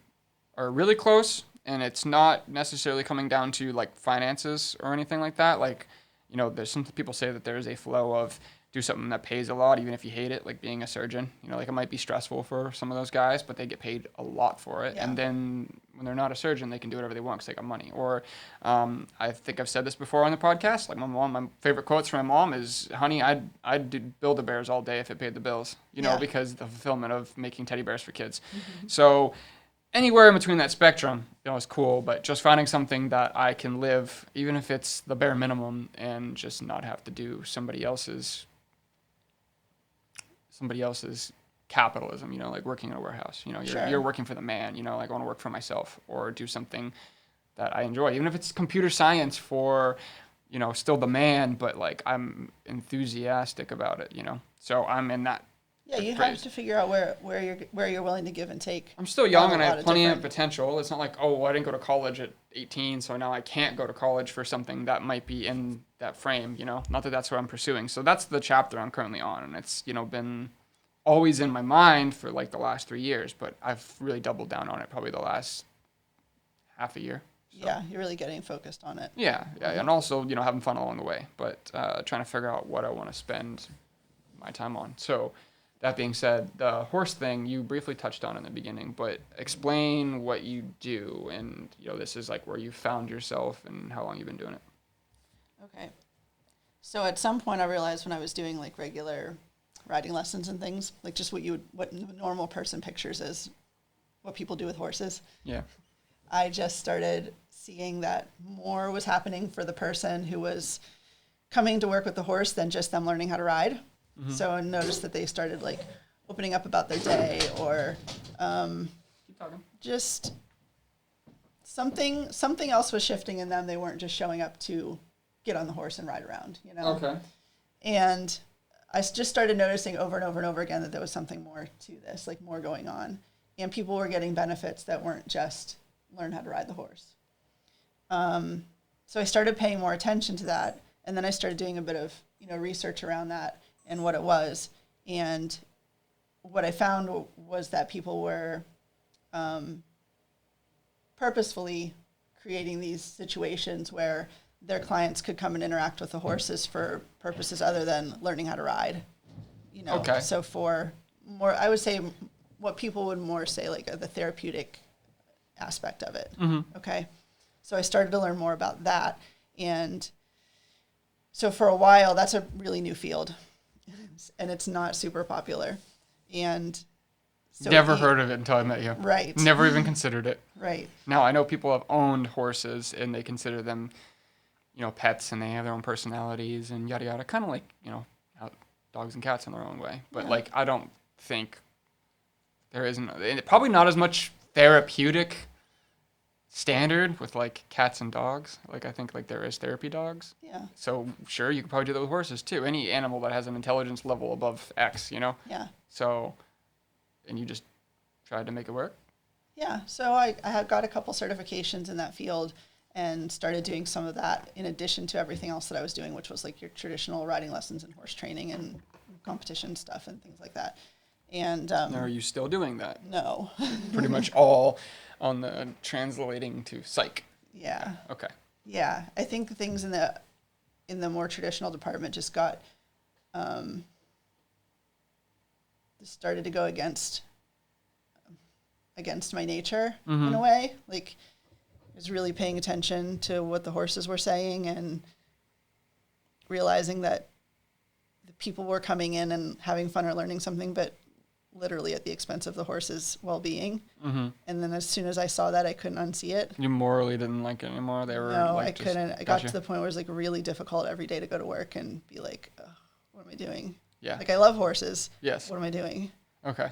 are really close and it's not necessarily coming down to like finances or anything like that. Like, there's some people say that there's a flow of do something that pays a lot, even if you hate it, like being a surgeon. Like it might be stressful for some of those guys, but they get paid a lot for it. Yeah. And then when they're not a surgeon, they can do whatever they want because they got money. Or I think I've said this before on the podcast. Like my favorite quotes from my mom is, "Honey, I'd do Build-A-Bears all day if it paid the bills." Yeah. Because the fulfillment of making teddy bears for kids. So anywhere in between that spectrum, is cool. But just finding something that I can live, even if it's the bare minimum, and just not have to do somebody else's capitalism, like working in a warehouse. Sure. You're working for the man. Like I want to work for myself or do something that I enjoy, even if it's computer science for, still the man, but like I'm enthusiastic about it. So I'm in that. Yeah, you phase. have to figure out where you're willing to give and take. I'm still young on a and I lot have of plenty of different- potential. It's not like, oh, I didn't go to college at 18, so now I can't go to college for something that might be in that frame, Not that that's what I'm pursuing. So that's the chapter I'm currently on, and it's, been always in my mind for like the last 3 years, but I've really doubled down on it probably the last half a year. So. Yeah, you're really getting focused on it. Yeah, and also, having fun along the way, but trying to figure out what I want to spend my time on. So that being said, the horse thing you briefly touched on in the beginning, but explain what you do and, this is like where you found yourself and how long you've been doing it. Okay. So at some point I realized when I was doing like regular riding lessons and things, like just what a normal person pictures as what people do with horses. Yeah. I just started seeing that more was happening for the person who was coming to work with the horse than just them learning how to ride. Mm-hmm. So I noticed that they started like opening up about their day or Keep talking. just something else was shifting in them. They weren't just showing up to get on the horse and ride around, Okay. And I just started noticing over and over and over again that there was something more to this, like more going on. And people were getting benefits that weren't just learn how to ride the horse. So I started paying more attention to that. And then I started doing a bit of, research around that and what it was. And what I found was that people were purposefully creating these situations where their clients could come and interact with the horses for purposes other than learning how to ride. Okay. So for more, I would say what people would more say like the therapeutic aspect of it. Mm-hmm. Okay. So I started to learn more about that. And so for a while, that's a really new field and it's not super popular. And so Never heard of it until I met you. Right. Never even considered it. Right. Now, I know people have owned horses and they consider them, pets and they have their own personalities and yada yada. Kind of like, how dogs and cats in their own way. But, Yeah. I don't think there isn't, probably not as much therapeutic standard with, cats and dogs. I think, there is therapy dogs. Yeah. So, sure, you could probably do that with horses, too. Any animal that has an intelligence level above X, Yeah. So, and you just tried to make it work? Yeah. So I had got a couple certifications in that field and started doing some of that in addition to everything else that I was doing, which was like your traditional riding lessons and horse training and competition stuff and things like that. And Now, are you still doing that? no. Pretty much all on the translating to psych. Yeah. Okay. Yeah. I think things in the more traditional department just got started to go against my nature in a way. Like, I was really paying attention to what the horses were saying and realizing that the people were coming in and having fun or learning something, but literally at the expense of the horses' well-being. And then as soon as I saw that, I couldn't unsee it. You morally didn't like it anymore? They were No, like, I just, couldn't. I got to the point where it was like really difficult every day to go to work and be like, ugh, what am I doing? Yeah. Like, I love horses. Yes. What am I doing? Okay.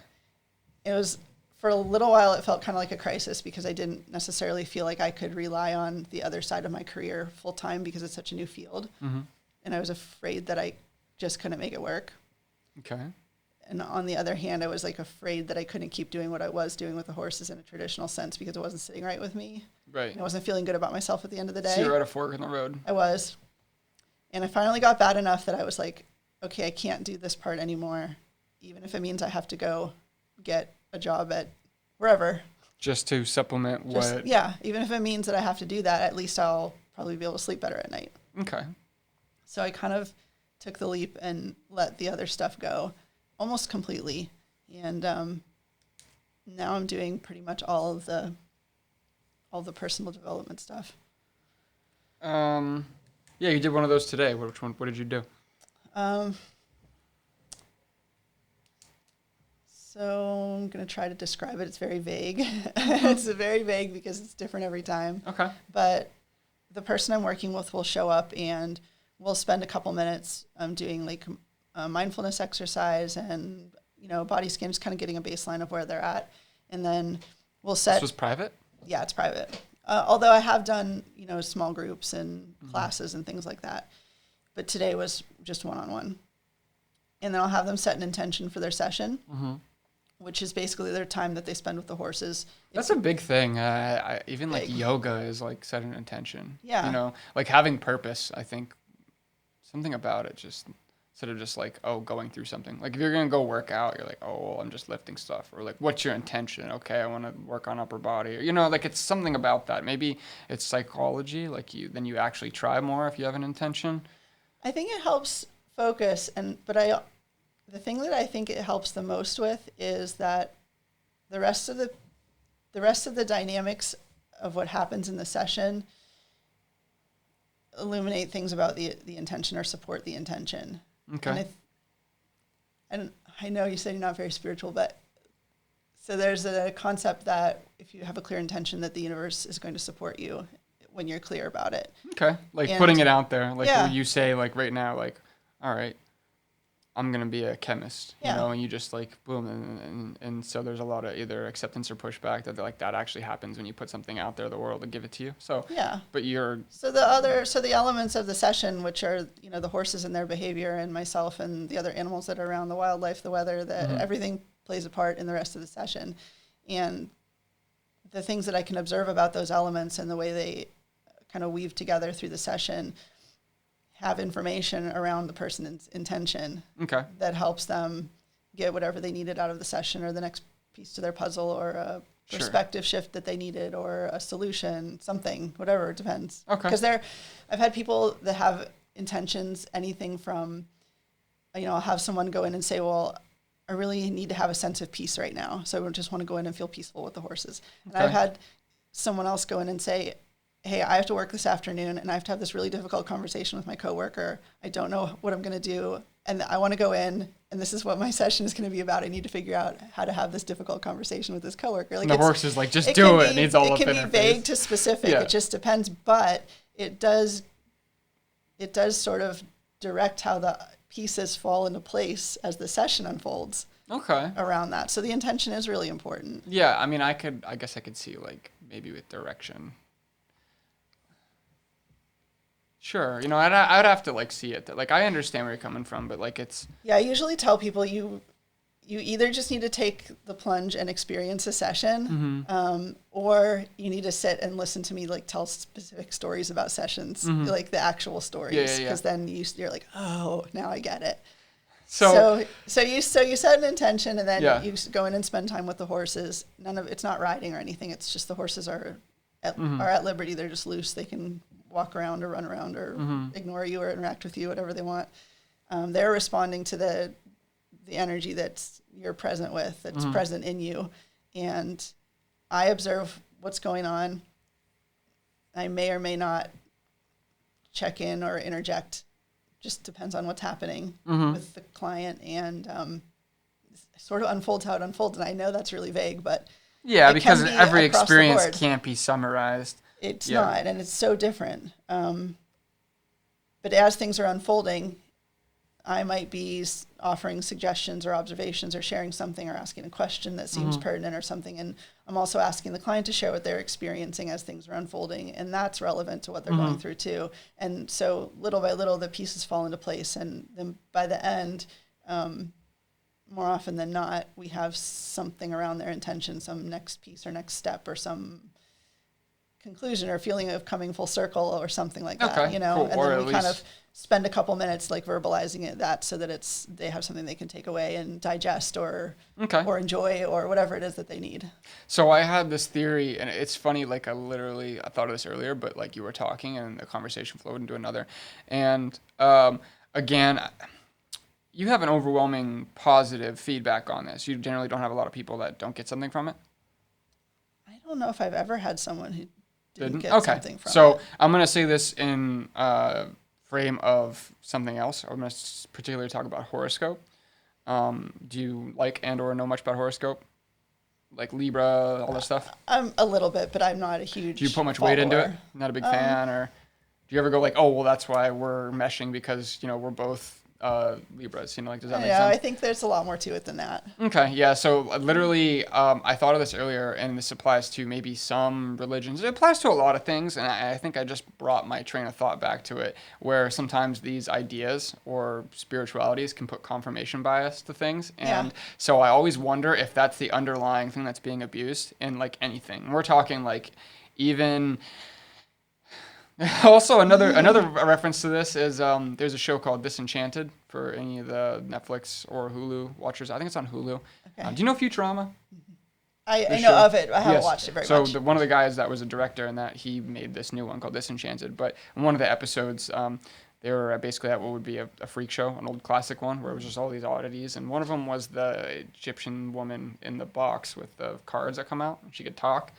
It was, for a little while, it felt kind of like a crisis because I didn't necessarily feel like I could rely on the other side of my career full time because it's such a new field. And I was afraid that I just couldn't make it work. Okay. And on the other hand, I was like afraid that I couldn't keep doing what I was doing with the horses in a traditional sense because it wasn't sitting right with me. Right. And I wasn't feeling good about myself at the end of the day. So you were at a fork in the road. I was. And I finally got bad enough that I was like, okay, I can't do this part anymore, even if it means I have to go get a job at wherever. Just to supplement what... Yeah, even if it means that I have to do that, at least I'll probably be able to sleep better at night. Okay. So I kind of took the leap and let the other stuff go almost completely. And now I'm doing pretty much all the personal development stuff. Yeah, you did one of those today. Which one? What did you do? So I'm going to try to describe it. It's very vague. It's very vague because it's different every time. Okay. But the person I'm working with will show up and we'll spend a couple minutes doing like a mindfulness exercise and, body scans, kind of getting a baseline of where they're at. And then we'll set... This was private? Yeah, it's private. Although I have done, small groups and classes and things like that. But today was just one-on-one. And then I'll have them set an intention for their session, which is basically their time that they spend with the horses. That's a big thing. Even like yoga is like setting an intention. Yeah. Like having purpose, I think something about it just... Instead of just like, going through something. Like if you're going to go work out, you're like, I'm just lifting stuff. Or like, what's your intention? Okay, I want to work on upper body. Or, like it's something about that. Maybe it's psychology. Like then you actually try more if you have an intention. I think it helps focus. But the thing that I think it helps the most with is that the rest of the dynamics of what happens in the session illuminate things about the intention or support the intention. Okay. And I know you said you're not very spiritual, but so there's a concept that if you have a clear intention that the universe is going to support you when you're clear about it. Okay. Like putting it out there. Like you say like right now, like, all right, I'm going to be a chemist, and you just like, boom. And so there's a lot of either acceptance or pushback that like that actually happens when you put something out there, the world will give it to you. So, but so the elements of the session, which are, the horses and their behavior and myself and the other animals that are around, the wildlife, the weather, everything plays a part in the rest of the session. And the things that I can observe about those elements and the way they kind of weave together through the session have information around the person's intention that helps them get whatever they needed out of the session or the next piece to their puzzle or a perspective shift that they needed or a solution, something, whatever, it depends. Because I've had people that have intentions, anything from, I'll have someone go in and say, well, I really need to have a sense of peace right now. So I just want to go in and feel peaceful with the horses. And I've had someone else go in and say, hey, I have to work this afternoon and I have to have this really difficult conversation with my coworker. I don't know what I'm going to do. And I want to go in and this is what my session is going to be about. I need to figure out how to have this difficult conversation with this coworker. Like, and the horse is like, just do it. It needs all up in her face. It can be vague to specific. It just depends. But it does sort of direct how the pieces fall into place as the session unfolds. Around that. So the intention is really important. Yeah. I mean, I guess I could see like maybe with direction. Sure. I'd have to like see it. Like I understand where you're coming from, but like it's... Yeah, I usually tell people you either just need to take the plunge and experience a session, or you need to sit and listen to me like tell specific stories about sessions, like the actual stories, because then you're like, oh, now I get it. So you set an intention and then you go in and spend time with the horses. It's not riding or anything. It's just the horses are are at liberty. They're just loose. They can walk around or run around or ignore you or interact with you, whatever they want. They're responding to the energy that's you're present with, that's present in you. And I observe what's going on. I may or may not check in or interject. Just depends on what's happening with the client, and sort of unfolds how it unfolds. And I know that's really vague, but yeah, because every experience board. Can't be summarized. It's not, and it's so different. But as things are unfolding, I might be offering suggestions or observations or sharing something or asking a question that seems pertinent or something. And I'm also asking the client to share what they're experiencing as things are unfolding. And that's relevant to what they're going through too. And so little by little, the pieces fall into place. And then by the end, more often than not, we have something around their intention, some next piece or next step or some conclusion or feeling of coming full circle or something like that, cool. And then we kind of spend a couple minutes like verbalizing it so that they have something they can take away and digest or enjoy or whatever it is that they need. So I had this theory, and it's funny, like I thought of this earlier, but like you were talking and the conversation flowed into another. And again, you have an overwhelming positive feedback on this. You generally don't have a lot of people that don't get something from it. I don't know if I've ever had someone who didn't get something from it. So I'm going to say this in frame of something else. I'm going to particularly talk about horoscope. Do you like and or know much about horoscope? Like Libra, all this stuff? A little bit, but I'm not a huge Do you put much weight into it? Not a big fan? Or do you ever go like, oh, well, that's why we're meshing because, we're both Libras, like, does that make sense? Yeah, I think there's a lot more to it than that. Okay, yeah, so literally, I thought of this earlier, and this applies to maybe some religions. It applies to a lot of things, and I think I just brought my train of thought back to it, where sometimes these ideas or spiritualities can put confirmation bias to things, and so I always wonder if that's the underlying thing that's being abused in, like, anything. We're talking, like, even... Also, another reference to this is there's a show called Disenchanted for any of the Netflix or Hulu watchers. I think it's on Hulu. Okay. Do you know Futurama? I know of it. I haven't watched it very much. So one of the guys that was a director in that, he made this new one called Disenchanted. But in one of the episodes, they were basically at what would be a freak show, an old classic one, where it was just all these oddities. And one of them was the Egyptian woman in the box with the cards that come out. And she could talk.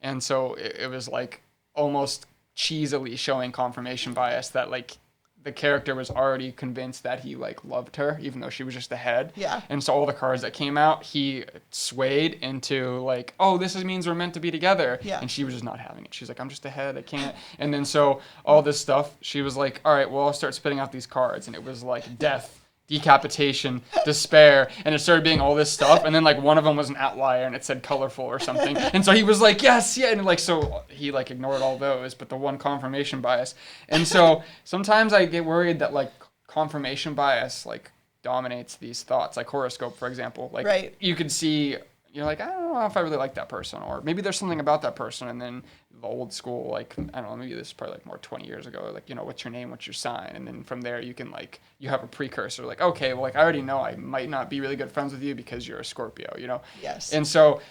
And so it was like almost... cheesily showing confirmation bias that like the character was already convinced that he like loved her even though she was just the head. Yeah. And so all the cards that came out, he swayed into like, oh, this means we're meant to be together. Yeah. And she was just not having it. She's like, I'm just a head, I can't. And then so all this stuff, she was like, all right, well, I'll start spitting out these cards. And it was like death, decapitation, despair, and it started being all this stuff, and then like one of them was an outlier and it said colorful or something, and so he was like, yes, yeah, and like so he like ignored all those, but the one confirmation bias. And so sometimes I get worried that like confirmation bias like dominates these thoughts, like horoscope, for example. Like you could see, you're like, I don't know if I really like that person, or maybe there's something about that person, and then the old school, like, I don't know, maybe this is probably like more 20 years ago, like, what's your name, what's your sign, and then from there you can like, you have a precursor, like, okay, well, like, I already know I might not be really good friends with you because you're a Scorpio, Yes. And so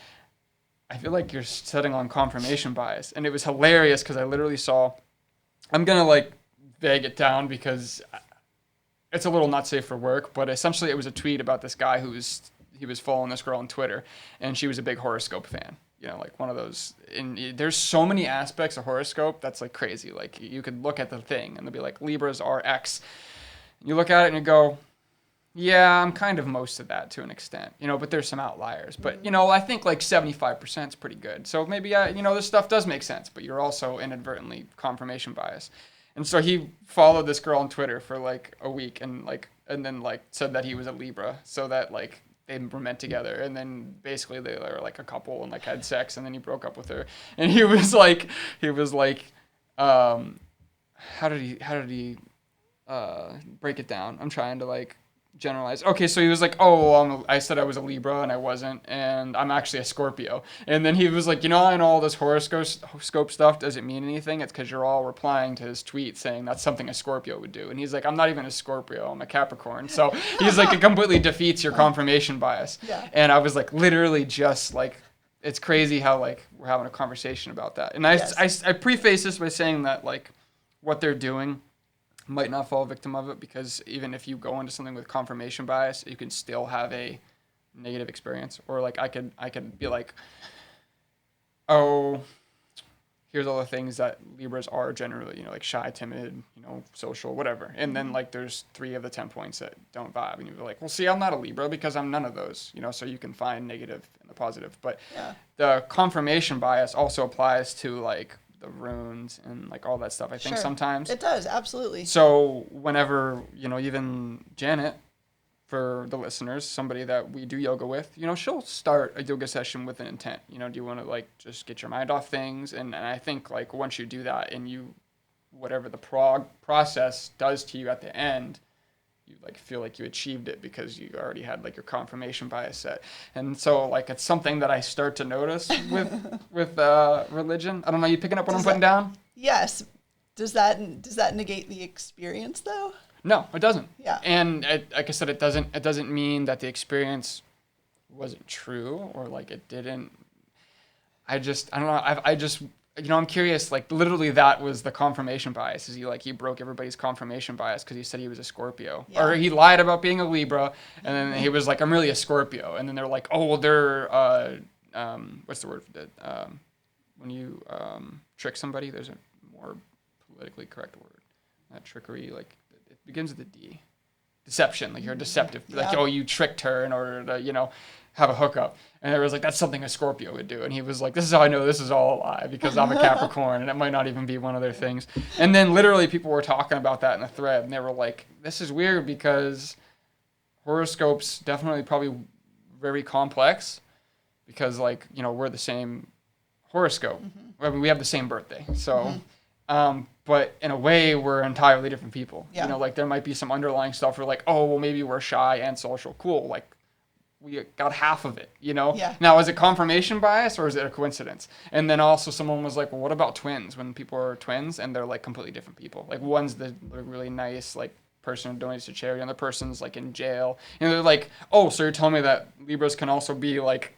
I feel like you're setting on confirmation bias, and it was hilarious because I literally saw, I'm gonna like vague it down because it's a little not safe for work, but essentially it was a tweet about this guy he was following this girl on Twitter, and she was a big horoscope fan. Like one of those, and there's so many aspects of horoscope that's like crazy. Like you could look at the thing and they'll be like, Libras are X. You look at it and you go, yeah, I'm kind of most of that to an extent, but there's some outliers. But, I think like 75% is pretty good. So maybe, this stuff does make sense, but you're also inadvertently confirmation bias. And so he followed this girl on Twitter for like a week and then said that he was a Libra, so that like, they were meant together, and then basically they were like a couple and like had sex, and then he broke up with her, and he was like, how did he break it down? I'm trying to like generalize. Okay, so he was like, oh, I said I was a Libra and I wasn't, and I'm actually a Scorpio. And then he was like, I know all this horoscope stuff doesn't mean anything. It's because you're all replying to his tweet saying that's something a Scorpio would do. And he's like, I'm not even a Scorpio, I'm a Capricorn. So he's like, it completely defeats your confirmation bias. Yeah. And I was like, literally just like, it's crazy how like we're having a conversation about that. And Yes. I preface this by saying that like what they're doing might not fall victim of it, because even if you go into something with confirmation bias, you can still have a negative experience. Or like I could be like, oh, here's all the things that Libras are generally, like shy, timid, social, whatever. And then like there's 3 of the 10 points that don't vibe, and you're like, well, see, I'm not a Libra because I'm none of those, so you can find negative and the positive. But Yeah. the confirmation bias also applies to like the runes and like all that stuff, I think. Sure. Sometimes It does, absolutely. so whenever, even Janet, for the listeners, somebody that we do yoga with, she'll start a yoga session with an intent. Do you want to like just get your mind off things? And I think like once you do that and whatever the process does to you at the end, you like feel like you achieved it because you already had like your confirmation bias set. And so like it's something that I start to notice with religion. I don't know, you picking up what I'm putting down? Yes. Does that negate the experience though? No, it doesn't. Yeah. And like I said, it doesn't mean that the experience wasn't true or like it didn't. I don't know. I'm curious, like literally that was the confirmation bias. Is he broke everybody's confirmation bias because he said he was a Scorpio. Yeah. Or he lied about being a Libra, and then he was like, I'm really a Scorpio. And then they're like, oh, well, they're, what's the word for that? When you trick somebody, there's a more politically correct word. Not trickery, like it begins with a D. Deception, like you're deceptive. Yeah. Like, oh, you tricked her in order to, have a hookup. And it was like, that's something a Scorpio would do. And he was like, this is how I know this is all a lie, because I'm a Capricorn and it might not even be one of their things. And then literally people were talking about that in the thread, and they were like, this is weird because horoscopes definitely probably very complex, because like, we're the same horoscope. Mm-hmm. I mean, we have the same birthday. So, but in a way we're entirely different people. Yeah. Like there might be some underlying stuff where like, oh, well, maybe we're shy and social. Cool. Like, we got half of it, Yeah. Now, is it confirmation bias or is it a coincidence? And then also someone was like, well, what about twins? When people are twins and they're like completely different people. Like one's the really nice like person who donates to charity, and the person's like in jail. And they're like, oh, so you're telling me that Libras can also be like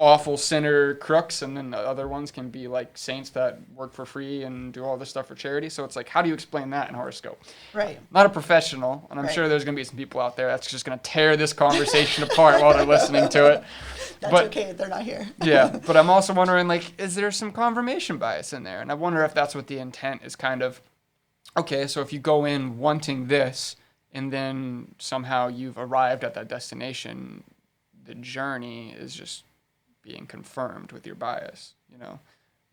awful sinner crooks, and then the other ones can be like saints that work for free and do all this stuff for charity. So it's like, how do you explain that in horoscope? Right. Not a professional, and I'm sure there's going to be some people out there that's just going to tear this conversation apart while they're listening to it. That's okay, they're not here. Yeah, but I'm also wondering, like, is there some confirmation bias in there? And I wonder if that's what the intent is, kind of, okay, so if you go in wanting this and then somehow you've arrived at that destination, the journey is just being confirmed with your bias,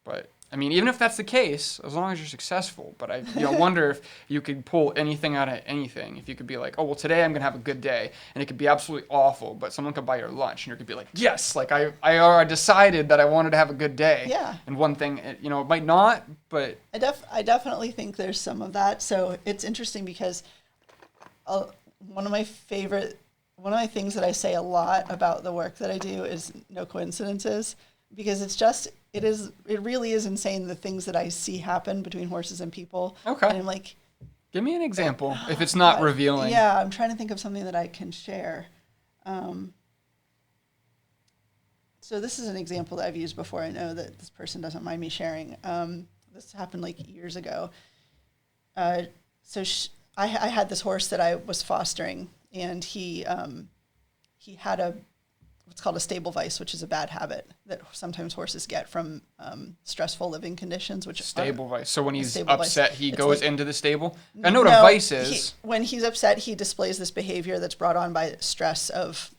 But I mean, even if that's the case, as long as you're successful. But I wonder if you could pull anything out of anything. If you could be like, oh, well, today I'm going to have a good day. And it could be absolutely awful, but someone could buy your lunch. And you could be like, yes, like I already decided that I wanted to have a good day. Yeah. And one thing, it might not, but. I definitely think there's some of that. So it's interesting because one of my things that I say a lot about the work that I do is no coincidences, because it really is insane the things that I see happen between horses and people. Okay. And I'm like, give me an example if it's not revealing. Yeah, I'm trying to think of something that I can share. So this is an example that I've used before. I know that this person doesn't mind me sharing. This happened like years ago. So I had this horse that I was fostering, and he had what's called a stable vice, which is a bad habit that sometimes horses get from stressful living conditions. Which Stable vice. So when he's vice. upset, he goes into the stable? I know No, what a vice is. When he's upset, he displays this behavior that's brought on by stress of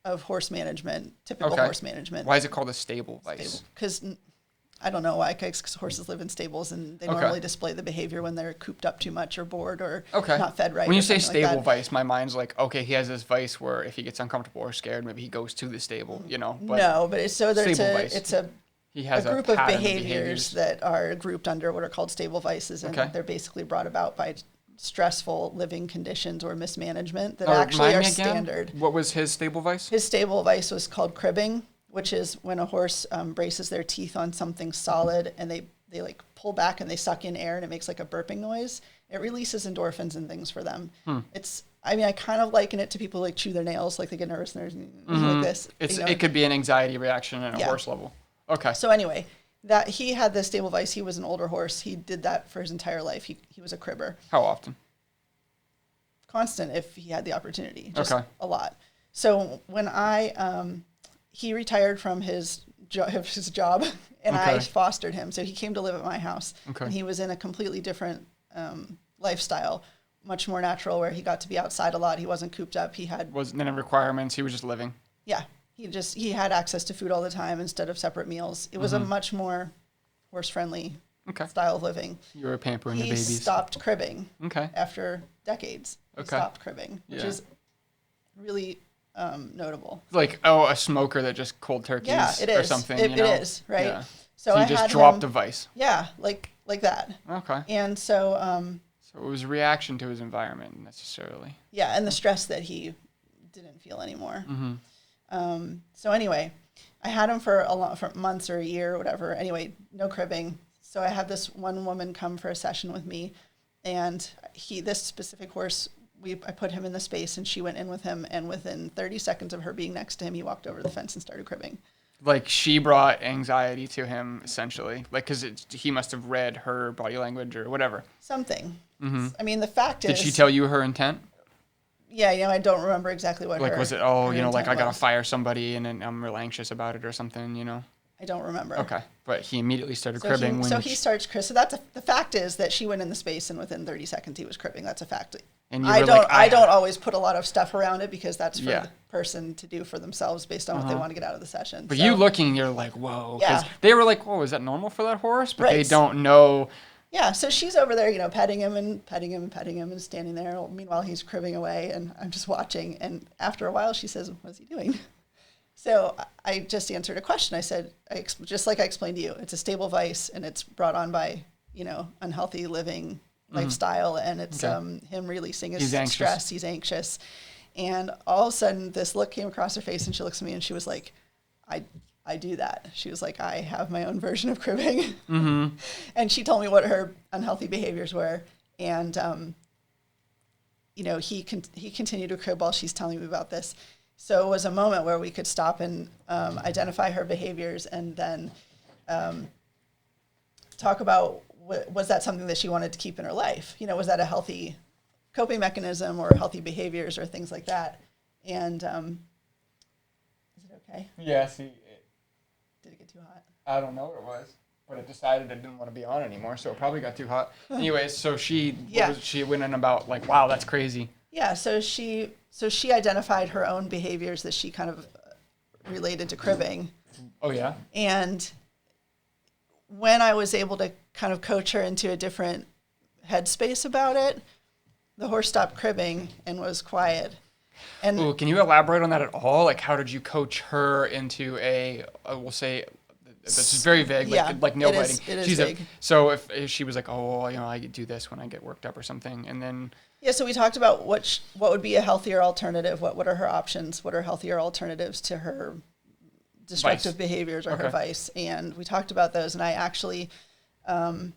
horse management, typical horse management. Why is it called a stable vice? Because I don't know why, because horses live in stables and they normally display the behavior when they're cooped up too much or bored or not fed right. When you say stable vice, my mind's like, okay, he has this vice where if he gets uncomfortable or scared, maybe he goes to the stable, But no, but it's a group of pattern behaviors that are grouped under what are called stable vices, and they're basically brought about by stressful living conditions or mismanagement that actually are standard. What was his stable vice? His stable vice was called cribbing, which is when a horse braces their teeth on something solid and they like pull back and they suck in air and it makes like a burping noise. It releases endorphins and things for them. It's I mean, I kind of liken it to people like chew their nails, like they get nervous and like this. It could be an anxiety reaction at a horse level. Okay. So anyway, that he had this stable vice. He was an older horse. He did that for his entire life. He was a cribber. How often? Constant if he had the opportunity. Just a lot. So when he retired from his job and I fostered him. So he came to live at my house. And he was in a completely different lifestyle, much more natural, where he got to be outside a lot. He wasn't cooped up. He had wasn't any requirements. He was just living. Yeah. He had access to food all the time instead of separate meals. It was a much more horse-friendly style of living. You were pampering the babies. He stopped cribbing after decades. He Okay. stopped cribbing, which is really notable. Like, a smoker that just cold turkeys or something. It is, right? Yeah. So he just dropped the vice. Yeah, like that. Okay. And so... so it was a reaction to his environment, necessarily. Yeah, and the stress that he didn't feel anymore. So anyway, I had him for months or a year or whatever. Anyway, no cribbing. So I had this one woman come for a session with me, and this specific horse, I put him in the space, and she went in with him, and within 30 seconds of her being next to him, he walked over the fence and started cribbing. Like, she brought anxiety to him, essentially. Like, because he must have read her body language or whatever. Something. I mean, the fact is... Did she tell you her intent? Yeah, I don't remember exactly what was it, like, I got to fire somebody and then I'm real anxious about it or something, I don't remember. Okay. But he immediately started cribbing. He starts cribbing. So the fact is that she went in the space and within 30 seconds he was cribbing. That's a fact. And I don't always put a lot of stuff around it because that's for the person to do for themselves based on what they want to get out of the session. But you looking, you're like, whoa. Yeah. They were like, whoa, is that normal for that horse? But they don't know. Yeah, so she's over there, petting him and standing there. Meanwhile, he's cribbing away, and I'm just watching. And after a while, she says, "What's he doing?" So I just answered a question. I said, just like I explained to you, it's a stable vice, and it's brought on by, unhealthy living lifestyle, and it's him releasing his stress. He's anxious. And all of a sudden, this look came across her face, and she looks at me, and she was like, I do that. She was like, I have my own version of cribbing. And she told me what her unhealthy behaviors were. And, he continued to crib while she's telling me about this. So it was a moment where we could stop and identify her behaviors and then talk about, was that something that she wanted to keep in her life? Was that a healthy coping mechanism or healthy behaviors or things like that? And is it okay? Yeah, see. Did it get too hot? I don't know what it was, but it decided it didn't want to be on anymore, so it probably got too hot. Anyways, so she went in about like, wow, that's crazy. Yeah, so she identified her own behaviors that she kind of related to cribbing. Oh yeah. And when I was able to kind of coach her into a different headspace about it, the horse stopped cribbing and was quiet. And can you elaborate on that at all? Like, how did you coach her into we'll say, this is very vague, like nail biting. It is vague. So if she was like, I do this when I get worked up or something, and then... Yeah, so we talked about what would be a healthier alternative, what are her options, what are healthier alternatives to her destructive behaviors or her vice, and we talked about those, and I actually, the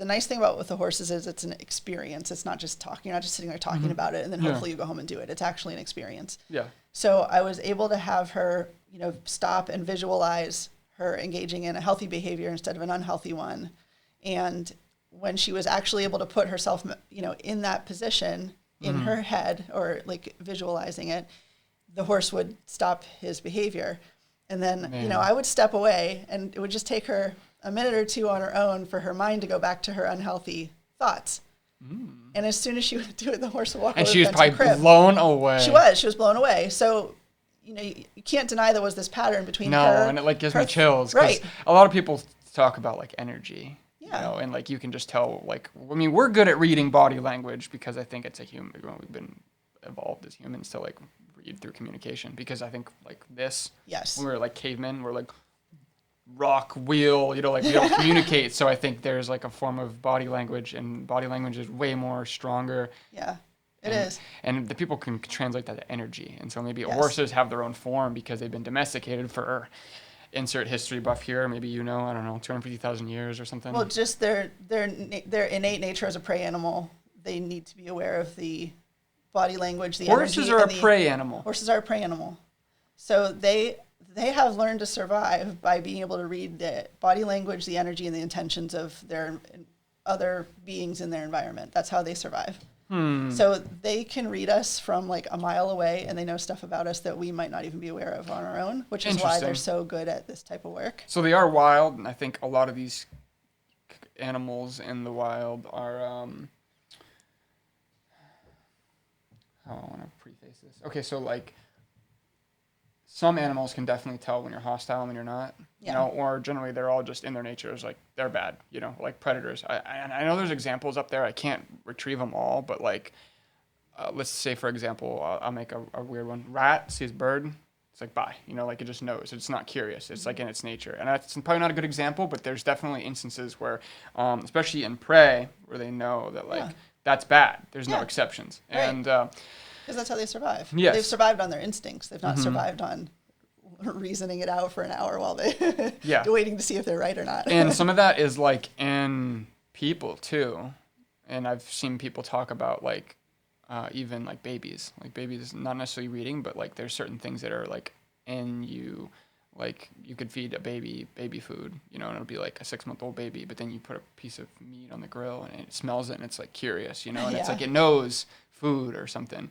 nice thing about with the horses is it's an experience. It's not just talking. You're not just sitting there talking about it and then hopefully you go home and do it. It's actually an experience. Yeah. So I was able to have her, stop and visualize her engaging in a healthy behavior instead of an unhealthy one. And when she was actually able to put herself, in that position in her head or like visualizing it, the horse would stop his behavior. And then, I would step away and it would just take her a minute or two on her own for her mind to go back to her unhealthy thoughts. And as soon as she would do it, the horse would walk away. And she was probably blown away. She was blown away. So, you can't deny there was this pattern between her. No, and it gives me chills. Right. A lot of people talk about energy. Yeah. And you can just tell, we're good at reading body language because I think it's a human. We've been evolved as humans to read through communication because I think this. Yes. When we were cavemen, we're rock, wheel, we don't communicate. So I think there's a form of body language, and body language is way more stronger. Yeah, it is. And the people can translate that to energy. And so maybe horses have their own form because they've been domesticated for insert history buff here. Maybe I don't know, 250,000 years or something. Well, just their innate nature as a prey animal. they need to be aware of the body language, the Horses energy. are a prey animal. Horses are a prey animal. So they have learned to survive by being able to read the body language, the energy, and the intentions of their other beings in their environment. That's how they survive. So they can read us from like a mile away, and they know stuff about us that we might not even be aware of on our own, which is why they're so good at this type of work. So they are wild, and I think a lot of these animals in the wild are, how I want to preface this. Okay, so like some animals can definitely tell when you're hostile and when you're not, you know, or generally they're all just in their nature is like they're bad, you know, like predators. I know there's examples up there. I can't retrieve them all, but like, let's say for example, I'll make a weird one. Rat sees bird, it's like bye, you know, like it just knows. It's not curious. It's like in its nature, and that's probably not a good example, but there's definitely instances where, especially in prey, where they know that like that's bad. There's no exceptions, and. Because that's how they survive. Yes. They've survived on their instincts. They've not survived on reasoning it out for an hour while they're waiting to see if they're right or not. And some of that is like in people too. And I've seen people talk about like even like babies. Like babies not necessarily reading, but like there's certain things that are like in you. Like you could feed a baby food, you know, and it'll be like a 6-month-old baby, but then you put a piece of meat on the grill and it smells it and it's like curious, you know, and it's like it knows food or something.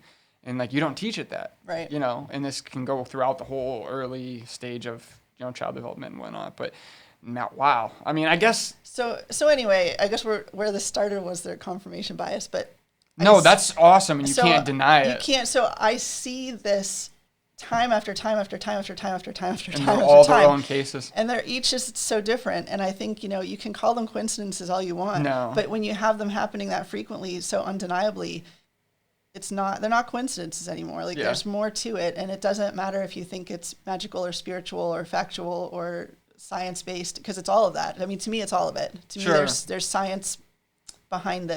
And like you don't teach it that, right? You know, and this can go throughout the whole early stage of, you know, child development and whatnot. But now, wow, I mean, I guess. So anyway, I guess where this started was their confirmation bias, but no, that's awesome, and you can't deny it. You can't. So I see this time after time after time after time after time after time. And they're all their own cases. And they're each just so different. And I think, you know, you can call them coincidences all you want. No. But when you have them happening that frequently, so undeniably, they're not coincidences anymore. Like there's more to it. And it doesn't matter if you think it's magical or spiritual or factual or science-based, because it's all of that. I mean, to me, it's all of it. To me, there's science behind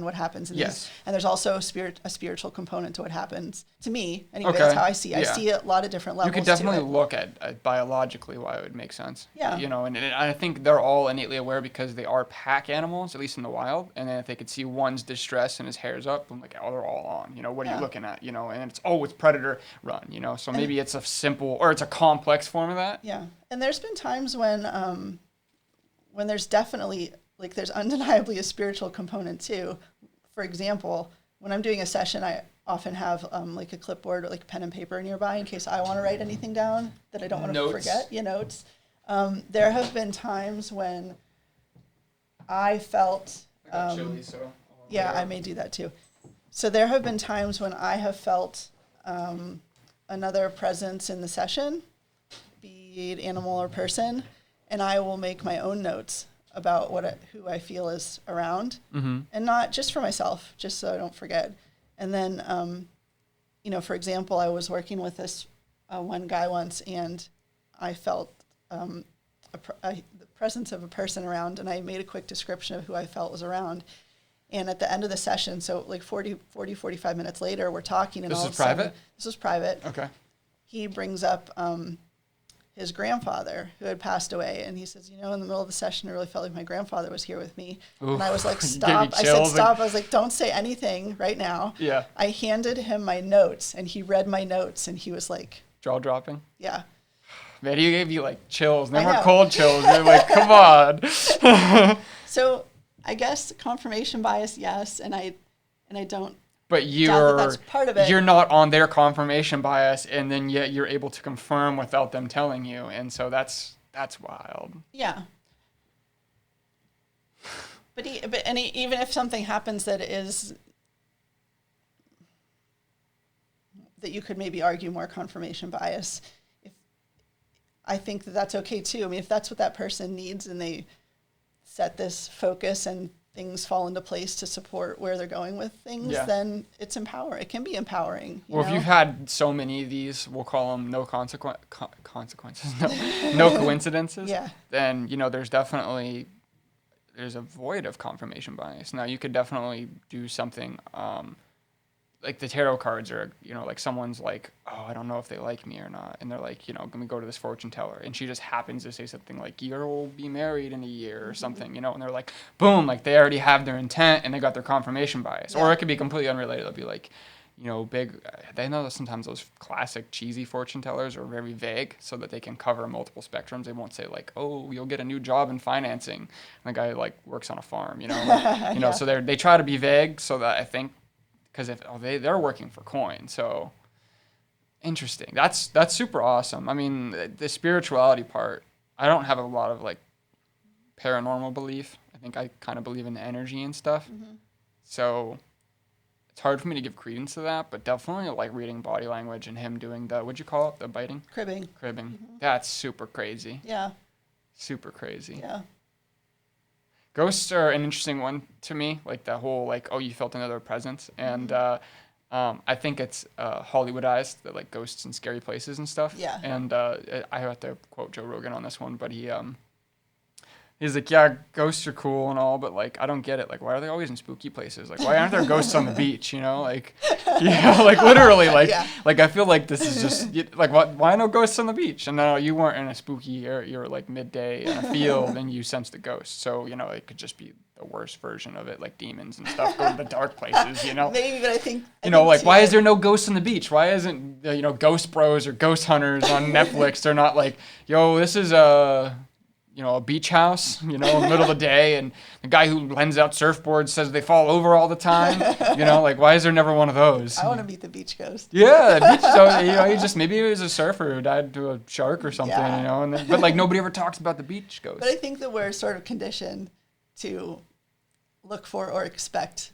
what happens in these. And there's also a spiritual component to what happens. To me, anyway, that's how I see it. I see a lot of different levels. You could definitely look at biologically why it would make sense. Yeah. You know, and I think they're all innately aware because they are pack animals, at least in the wild. And then if they could see one's distress and his hair's up, I'm like, oh, they're all on. You know, what are you looking at? You know, and it's predator run, you know. So maybe it's a simple or it's a complex form of that. Yeah. And there's been times when there's definitely, like, there's undeniably a spiritual component too. For example, when I'm doing a session, I often have like a clipboard or like pen and paper nearby in case I want to write anything down that I don't want to forget. Notes. There have been times when I felt. I got chili, so I may do that too. So there have been times when I have felt another presence in the session, be it animal or person, and I will make my own notes about who I feel is around, and not just for myself, just so I don't forget. And then, you know, for example, I was working with this one guy once, and I felt the presence of a person around, and I made a quick description of who I felt was around. And at the end of the session, so like 45 minutes later, we're talking, and this is private? This was private. Okay. He brings up his grandfather who had passed away, and he says, you know, in the middle of the session, I really felt like my grandfather was here with me. Oof. And I was like, stop. I said, stop. I was like, don't say anything right now. Yeah. I handed him my notes, and he read my notes, and he was like, jaw dropping. Yeah. Man, he gave you like chills. They weren't cold chills. You're like, come on. So I guess confirmation bias, yes, and I don't. But that's part of it. You're not on their confirmation bias, and then yet you're able to confirm without them telling you, and so that's wild. Yeah. But even if something happens that you could maybe argue more confirmation bias, I think that's okay too. I mean, if that's what that person needs, and they set this focus and things fall into place to support where they're going with things, then it's empowering. It can be empowering. Well, if you've had so many of these, we'll call them no consequences, no coincidences, then, you know, there's a void of confirmation bias. Now, you could definitely do something like the tarot cards are, like someone's like, oh, I don't know if they like me or not. And they're like, let me go to this fortune teller. And she just happens to say something like, you'll be married in a year or something, and they're like, boom, like they already have their intent and they got their confirmation bias. Yeah. Or it could be completely unrelated. They'll be like, they know that sometimes those classic cheesy fortune tellers are very vague so that they can cover multiple spectrums. They won't say like, oh, you'll get a new job in financing. And the guy like works on a farm, Yeah. So they try to be vague so that I think, because they're working for coin. So interesting. That's super awesome. I mean, the spirituality part, I don't have a lot of like paranormal belief. I think I kind of believe in energy and stuff. Mm-hmm. So it's hard for me to give credence to that, but definitely like reading body language and him doing what'd you call it? The biting? Cribbing. Mm-hmm. That's super crazy. Yeah. Super crazy. Yeah. Ghosts are an interesting one to me, like that whole like, oh, you felt another presence. And I think it's Hollywoodized, that like ghosts in scary places and stuff. Yeah. And I have to quote Joe Rogan on this one, but he's like, yeah, ghosts are cool and all, but like, I don't get it. Like, why are they always in spooky places? Like, why aren't there ghosts on the beach? Like, like literally, like, like I feel like this is just like, why no ghosts on the beach? And no, you weren't in a spooky area. You were like midday in a field and you sensed a ghost. So, it could just be the worst version of it, like demons and stuff, go to the dark places, Maybe, but I think, like, why is there no ghosts on the beach? Why isn't, Ghost Bros or Ghost Hunters on Netflix? They're not like, yo, this is a beach house, in the middle of the day, and the guy who lends out surfboards says they fall over all the time. Like, why is there never one of those? I want to meet the beach ghost. Yeah, beach. So maybe he was a surfer who died to a shark or something, but like nobody ever talks about the beach ghost. But I think that we're sort of conditioned to look for or expect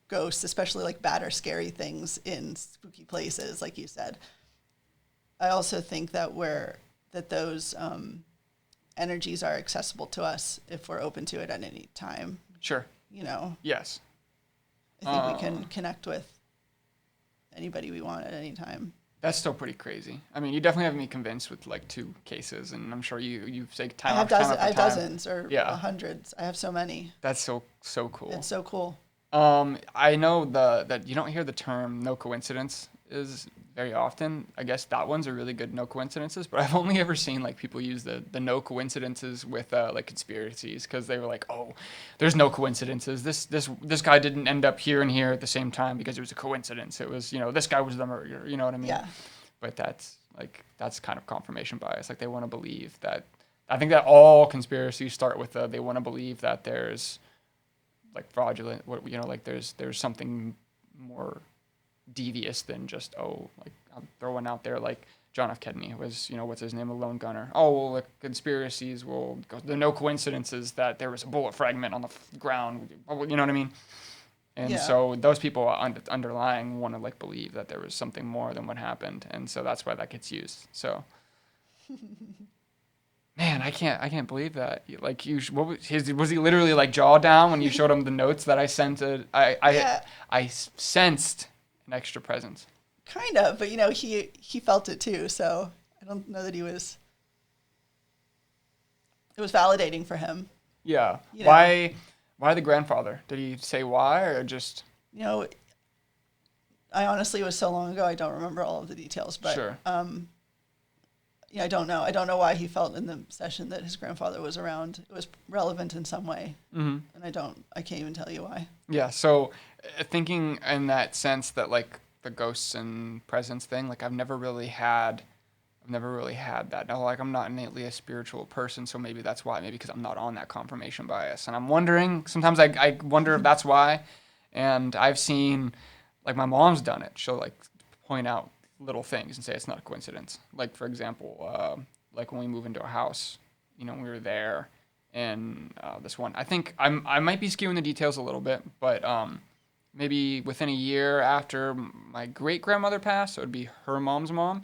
ghosts, especially like bad or scary things in spooky places, like you said. I also think that those energies are accessible to us if we're open to it at any time. Sure. Yes. I think we can connect with anybody we want at any time. That's still pretty crazy. I mean, you definitely have me convinced with like 2 cases, and I'm sure you say time I have after time. I have dozens or hundreds. I have so many. That's so cool. It's so cool. I know that you don't hear the term no coincidence is very often. I guess that one's a really good no coincidences, but I've only ever seen like people use the no coincidences with like conspiracies, because they were like, oh, there's no coincidences. This guy didn't end up here and here at the same time because it was a coincidence. It was, this guy was the murderer, you know what I mean? Yeah. But that's kind of confirmation bias. Like they want to believe that. I think that all conspiracies start with they want to believe that there's like fraudulent, like there's something more devious than just, oh, like I'm throwing out there like John F. Kennedy was, what's his name, a lone gunner. Oh, well, the conspiracies will go, the no coincidences that there was a bullet fragment on the ground, you know what I mean? And so those people underlying want to like believe that there was something more than what happened, and so that's why that gets used. So man, I can't believe that. Like was he literally like jaw down when you showed him the notes that I sent? I sensed an extra presence. Kind of, but he felt it too. So I don't know that it was validating for him. Yeah. Why the grandfather? Did he say why, or just? I honestly, it was so long ago, I don't remember all of the details. But sure. I don't know. I don't know why he felt in the session that his grandfather was around. It was relevant in some way, and I can't even tell you why. Yeah. So, thinking in that sense that like the ghosts and presence thing, like I've never really had that. No, like I'm not innately a spiritual person, so maybe that's why. Maybe because I'm not on that confirmation bias, and I'm wondering. Sometimes I wonder if that's why. And I've seen, like my mom's done it. She'll like point out little things and say it's not a coincidence. Like for example, like when we move into a house, we were there, and this one, I think I might be skewing the details a little bit, but maybe within a year after my great grandmother passed, so it would be her mom's mom.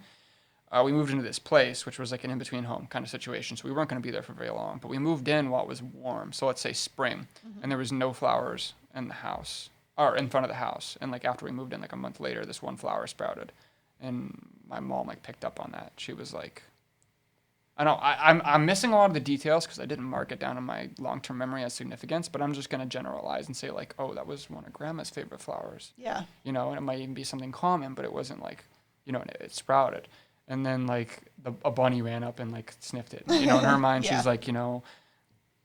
We moved into this place, which was like an in-between home kind of situation. So we weren't going to be there for very long, but we moved in while it was warm. So let's say spring, and there was no flowers in the house or in front of the house. And like after we moved in, like a month later, this one flower sprouted. And my mom like picked up on that. She was like, I'm missing a lot of the details because I didn't mark it down in my long-term memory as significance, but I'm just going to generalize and say like, oh, that was one of grandma's favorite flowers. Yeah. And it might even be something common, but it wasn't like, and it sprouted. And then like a bunny ran up and like sniffed it. In her mind, Yeah. she's like,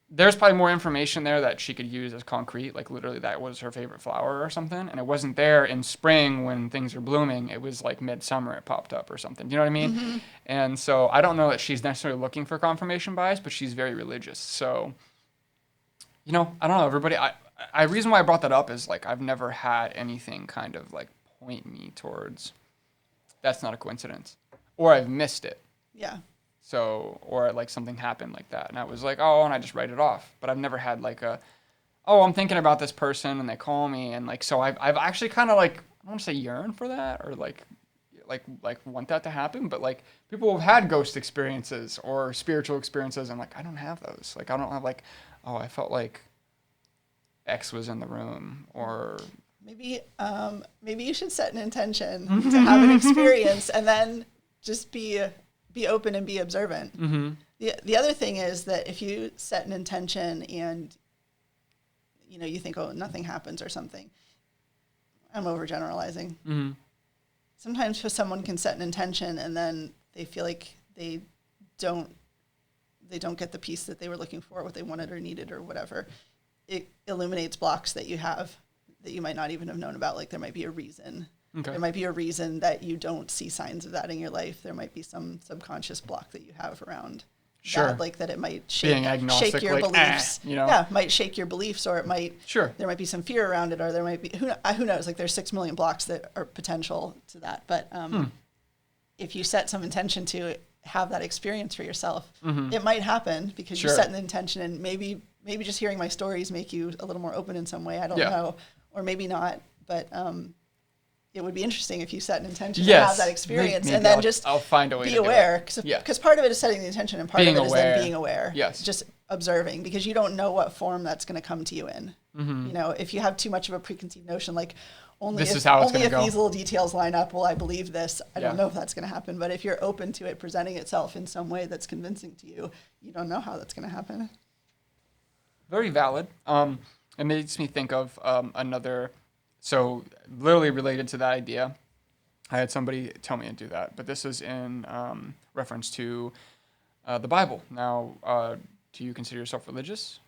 there's probably more information there that she could use as concrete, like literally that was her favorite flower or something. And it wasn't there in spring when things are blooming. It was like midsummer it popped up or something. Do you know what I mean? Mm-hmm. And so I don't know that she's necessarily looking for confirmation bias, but she's very religious. So, I don't know, everybody. I reason why I brought that up is like I've never had anything kind of like point me towards that's not a coincidence. Or I've missed it. Yeah. So, or like something happened like that. And I was like, oh, and I just write it off. But I've never had like I'm thinking about this person and they call me. And like, so I've actually kind of like, I want to say yearn for that or like want that to happen. But like people have had ghost experiences or spiritual experiences. And like, I don't have those. Like, I don't have like, oh, I felt like X was in the room or... Maybe you should set an intention to have an experience and then just be open and be observant. Mm-hmm. The other thing is that if you set an intention and you think, oh, nothing happens or something, I'm overgeneralizing. Mm-hmm. Sometimes someone can set an intention and then they feel like they don't get the piece that they were looking for, what they wanted or needed or whatever. It illuminates blocks that you have that you might not even have known about. Like there might be a reason. Okay. There might be a reason that you don't see signs of that in your life. There might be some subconscious block that you have around that, like that it might shake your like, beliefs. Might shake your beliefs, or it might. Sure. There might be some fear around it, or there might be who knows. Like there's 6 million blocks that are potential to that. But if you set some intention to have that experience for yourself, it might happen because you set an intention, and maybe just hearing my stories make you a little more open in some way. I don't know, or maybe not, but it would be interesting if you set an intention to have that experience, maybe and then I'll find a way be to aware. Because part of it is setting the intention, and part of it is then being aware. Yes. Just observing, because you don't know what form that's going to come to you in. If you have too much of a preconceived notion, like only if these little details line up, will I believe this? I don't know if that's going to happen. But if you're open to it presenting itself in some way that's convincing to you, you don't know how that's going to happen. Very valid. It makes me think of another, so literally related to that idea. I had somebody tell me to do that, but this is in reference to the Bible. Now, do you consider yourself religious?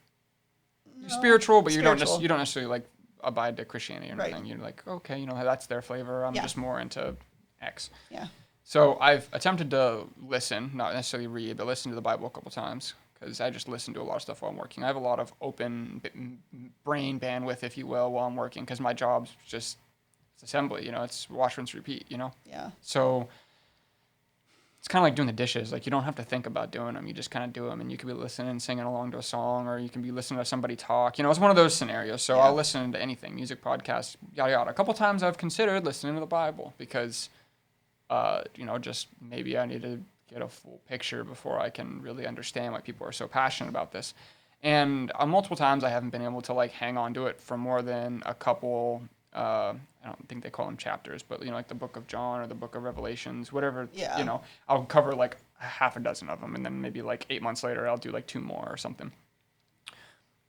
No, you're spiritual, but you don't necessarily like abide to Christianity or anything. You're like, okay, that's their flavor. I'm just more into X. Yeah. So I've attempted to listen, not necessarily read, but listen to the Bible a couple times, because I just listen to a lot of stuff while I'm working. I have a lot of open brain bandwidth, if you will, while I'm working, because my job's just assembly, it's wash, rinse, repeat, Yeah. So it's kind of like doing the dishes. Like, you don't have to think about doing them. You just kind of do them, and you could be listening and singing along to a song, or you can be listening to somebody talk. It's one of those scenarios. So I'll listen to anything, music, podcasts, yada, yada. A couple times I've considered listening to the Bible because, just maybe I need to get a full picture before I can really understand why people are so passionate about this. And multiple times I haven't been able to hang on to it for more than a couple, I don't think they call them chapters, but like the book of John or the book of Revelations, whatever, I'll cover half a dozen of them, and then maybe 8 months later I'll do 2 more or something.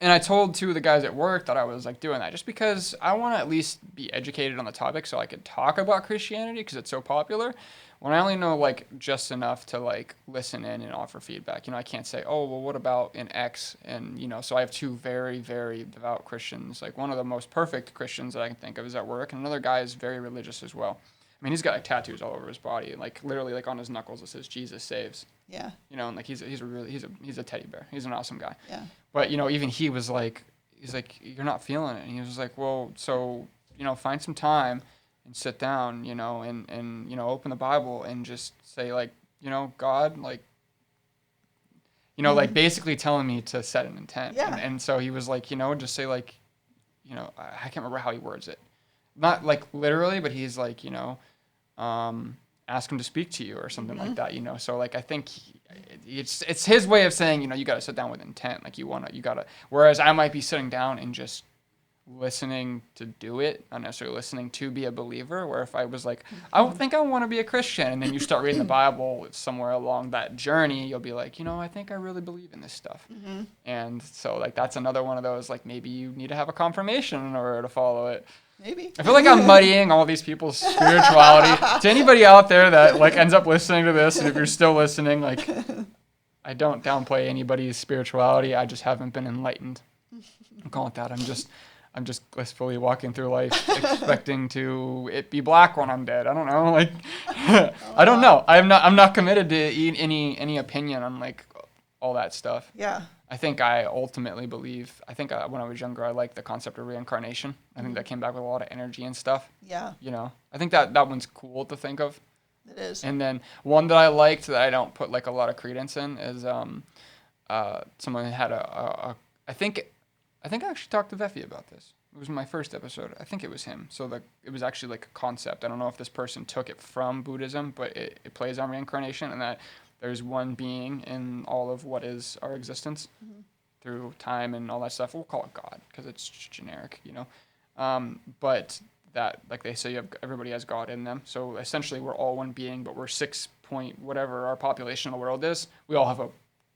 And I told 2 of the guys at work that I was doing that just because I want to at least be educated on the topic so I could talk about Christianity because it's so popular. When I only know just enough to listen in and offer feedback, I can't say, oh, well, what about in X? And, so I have 2 very, very devout Christians. One of the most perfect Christians that I can think of is at work, and another guy is very religious as well. I mean, he's got tattoos all over his body, literally on his knuckles it says Jesus saves. Yeah. And he's a teddy bear. He's an awesome guy. Yeah. But even he was he's you're not feeling it, and he was well, so find some time and sit down, and open the Bible and just say God, basically telling me to set an intent. Yeah. And so he was just say I can't remember how he words it. Not literally, but he's ask him to speak to you or something like that, So I think it's his way of saying, you got to sit down with intent. You gotta, whereas I might be sitting down and just listening to do it, not necessarily listening to be a believer, where if I was like, I don't think I want to be a Christian, and then you start reading the Bible somewhere along that journey, you'll be like, I think I really believe in this stuff. Mm-hmm. And so like that's another one of those, like maybe you need to have a confirmation in order to follow it. Maybe. I feel like I'm muddying all these people's spirituality. To anybody out there that like ends up listening to this, and if you're still listening, like I don't downplay anybody's spirituality. I just haven't been enlightened. I'll call it that. I'm just blissfully walking through life expecting it be black when I'm dead. I don't know. Like I don't know. I'm not committed to any opinion on like all that stuff. Yeah. I think I ultimately believe, when I was younger, I liked the concept of reincarnation. I think that came back with a lot of energy and stuff. Yeah. I think that one's cool to think of. It is. And then one that I liked that I don't put like a lot of credence in is someone had I think I actually talked to Veffy about this. It was my first episode. I think it was him. So it was actually like a concept. I don't know if this person took it from Buddhism, but it plays on reincarnation, and that there's one being in all of what is our existence through time and all that stuff. We'll call it God because it's generic, but that, like they say, everybody has God in them. So essentially we're all one being, but we're 6 point whatever our population in the world is. We all have a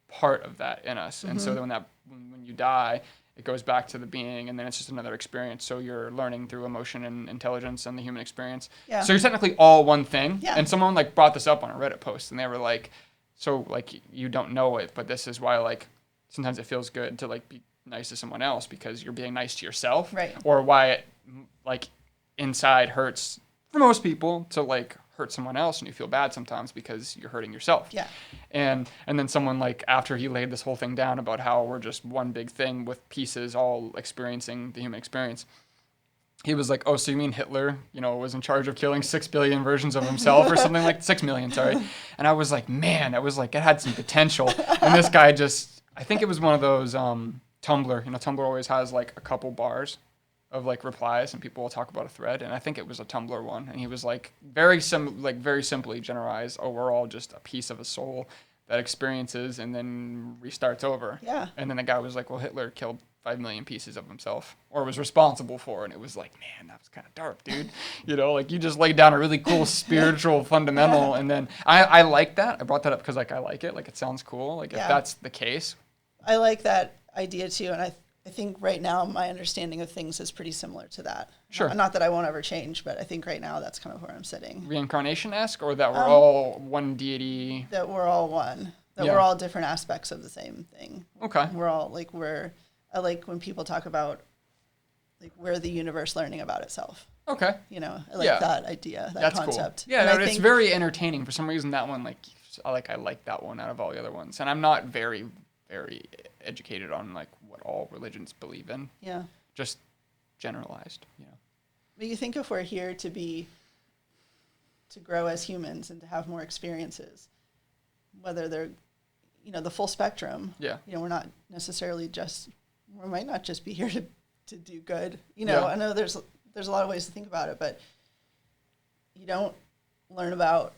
part of that in us. And so then when you die, it goes back to the being, and then it's just another experience. So you're learning through emotion and intelligence and the human experience. Yeah. So you're technically all one thing. Yeah. And someone like brought this up on a Reddit post, and they were like, so like you don't know it, but this is why like sometimes it feels good to like be nice to someone else because you're being nice to yourself. Right. Or why it like inside hurts for most people to like hurt someone else, and you feel bad sometimes because you're hurting yourself. Yeah. And then someone like, after he laid this whole thing down about how we're just one big thing with pieces all experiencing the human experience, he was like, oh, so you mean Hitler, was in charge of killing 6 billion versions of himself or something, like 6 million, sorry. And I was like, man, that was like, it had some potential. And this guy I think it was one of those Tumblr, Tumblr always has like a couple bars of like replies, and people will talk about a thread, and I think it was a Tumblr one, and he was like very simply generalized, oh, we're all just a piece of a soul that experiences and then restarts over. Yeah. And then the guy was like, well, Hitler killed 5 million pieces of himself, or was responsible for it. And it was like, man, that was kind of dark, dude. Like you just laid down a really cool spiritual fundamental. And then I like that. I brought that up because like I like it. Like it sounds cool. Like if that's the case. I like that idea too. And I think right now my understanding of things is pretty similar to that. Sure. Not that I won't ever change, but I think right now that's kind of where I'm sitting. Reincarnation-esque, or that we're all one deity? That we're all one. That we're all different aspects of the same thing. Okay. We're all like, I like when people talk about like we're the universe learning about itself. Okay. I like that idea, that's concept. Cool. Yeah, it's very entertaining. For some reason, that one, I like that one out of all the other ones. And I'm not very, very educated on like what all religions believe in. Yeah. Just generalized, But you think if we're here to grow as humans and to have more experiences, whether they're, the full spectrum. Yeah. We're not necessarily we might not just be here to do good. I know there's a lot of ways to think about it, but you don't learn about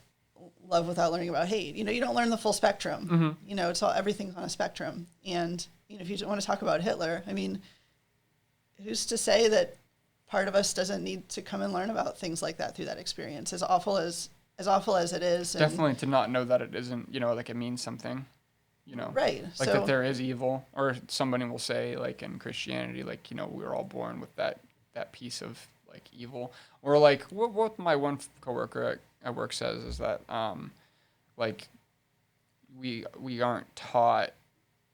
love without learning about hate. You don't learn the full spectrum. Mm-hmm. It's everything's on a spectrum. And, if you want to talk about Hitler, I mean, who's to say that part of us doesn't need to come and learn about things like that through that experience, as awful as it is. Definitely to not know that it isn't, like it means something, Right. Like that there is evil, or somebody will say like in Christianity, like, we're all born with that piece of like evil. Or like what my one coworker at work says is that like we aren't taught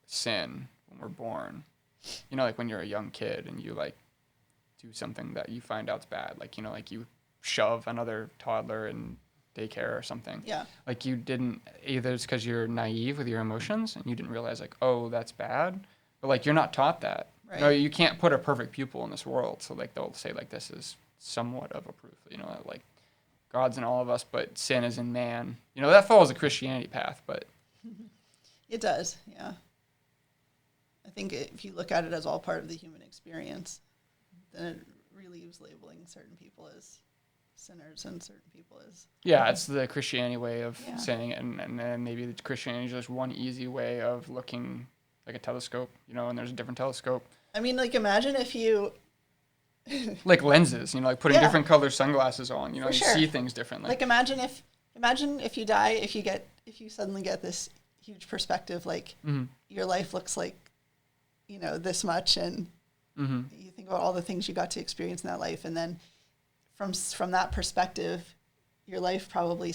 sin when we're born. Like when you're a young kid and you like do something that you find out's bad, like like you shove another toddler in daycare or something. Yeah. Like you didn't, either it's because you're naive with your emotions and you didn't realize like, oh, that's bad, but like you're not taught that. Right. No, you can't put a perfect pupil in this world. So like they'll say like this is somewhat of a proof, that like God's in all of us, but sin is in man. That follows the Christianity path, but it does. Yeah. I think if you look at it as all part of the human experience, then it relieves labeling certain people as sinners and certain people as... Yeah, it's the Christianity way of saying it, and then maybe the Christianity is just one easy way of looking like a telescope, and there's a different telescope. I mean, like, imagine if you like lenses, like putting Yeah. different color sunglasses on, For you sure. see things differently. Like imagine if you die, if you suddenly get this huge perspective, like your life looks like, this much, and you think about all the things you got to experience in that life, and then from that perspective, your life probably,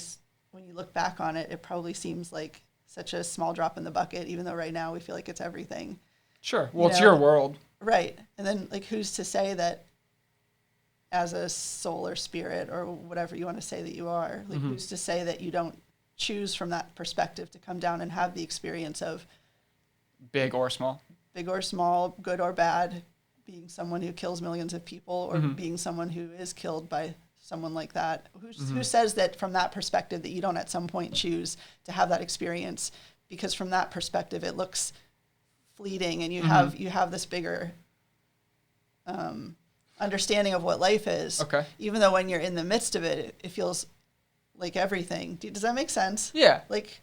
when you look back on it, it probably seems like such a small drop in the bucket, even though right now we feel like it's everything. Sure. Well, it's your world. Right. And then, like, who's to say that as a soul or spirit or whatever you want to say that you are, like, who's to say that you don't choose from that perspective to come down and have the experience of big or small, good or bad, being someone who kills millions of people or being someone who is killed by someone like that. Who says that from that perspective that you don't at some point choose to have that experience? Because from that perspective, it looks fleeting, and you have this bigger understanding of what life is. Okay. Even though when you're in the midst of it, it feels like everything. Does that make sense? Yeah. Like,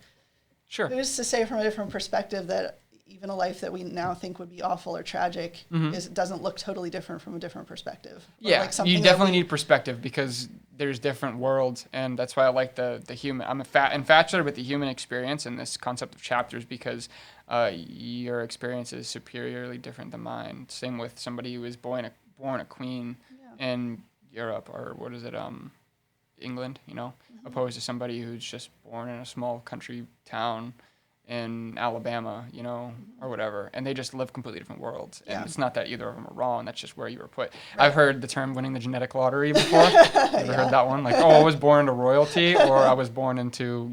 sure. Who's to say from a different perspective that even a life that we now think would be awful or tragic doesn't look totally different from a different perspective? Or Yeah, like you definitely need perspective, because there's different worlds, and that's why I like the human. I'm infatuated with the human experience and this concept of chapters, because your experience is superiorly different than mine. Same with somebody who was born a queen in Europe, or what is it, England, opposed to somebody who's just born in a small country town in Alabama, or whatever, and they just live completely different worlds. And it's not that either of them are wrong, that's just where you were put. Right. I've heard the term winning the genetic lottery before. Ever heard that one? Like, I was born into royalty, or I was born into,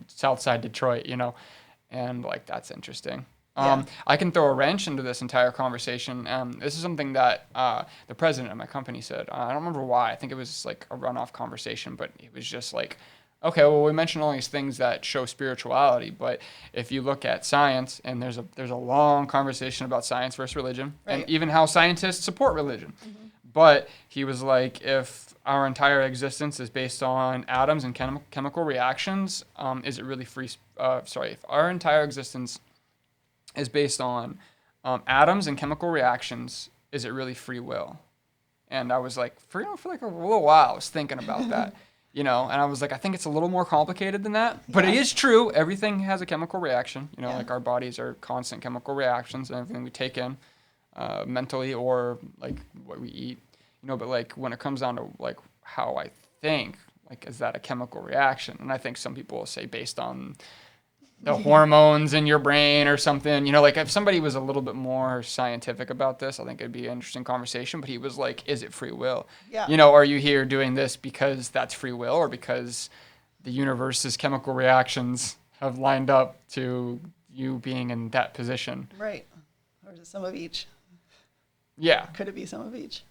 Southside Detroit, and like, that's interesting. I can throw a wrench into this entire conversation. This is something that the president of my company said. I don't remember why. I think it was like a runoff conversation, but it was just like, okay, well, we mentioned all these things that show spirituality, but if you look at science, and there's a long conversation about science versus religion, and even how scientists support religion. But he was like, if our entire existence is based on atoms and chemical reactions, is it really free? If our entire existence is based on atoms and chemical reactions, is it really free will? And I was like, for like a little while, I was thinking about that. And I was like, I think it's a little more complicated than that. But it is true. Everything has a chemical reaction. Like our bodies are constant chemical reactions, and everything we take in mentally, or like what we eat. But like when it comes down to like how I think, like, is that a chemical reaction? And I think some people will say based on the hormones in your brain or something. Like if somebody was a little bit more scientific about this, I think it'd be an interesting conversation. But he was like, is it free will? Yeah. Are you here doing this because that's free will, or because the universe's chemical reactions have lined up to you being in that position? Right. Or is it some of each? Yeah. Could it be some of each?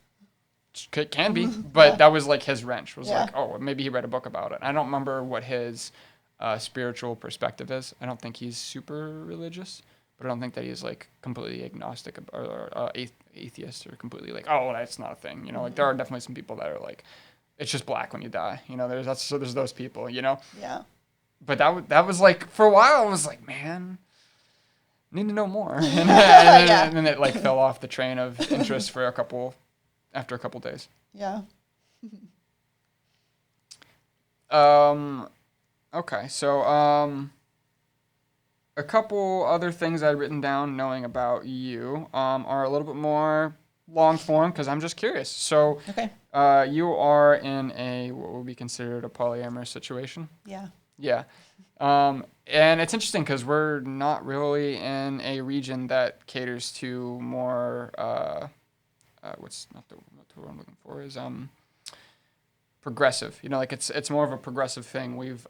It can be. But that was like his wrench. Was like, oh, maybe he read a book about it. I don't remember what his spiritual perspective is. I don't think he's super religious, but I don't think that he's like completely agnostic or atheist, or completely like, oh, that's not a thing. Like there are definitely some people that are like, it's just black when you die. There's those people. Yeah. But that was like, for a while I was like, man, need to know more, and then it like fell off the train of interest after a couple days. Yeah. Okay, so a couple other things I'd written down knowing about you are a little bit more long form, because I'm just curious. So you are in what would be considered a polyamorous situation? Yeah. Yeah. And it's interesting because we're not really in a region that caters to more, what's not the word I'm looking for is, progressive. Like it's more of a progressive thing. We've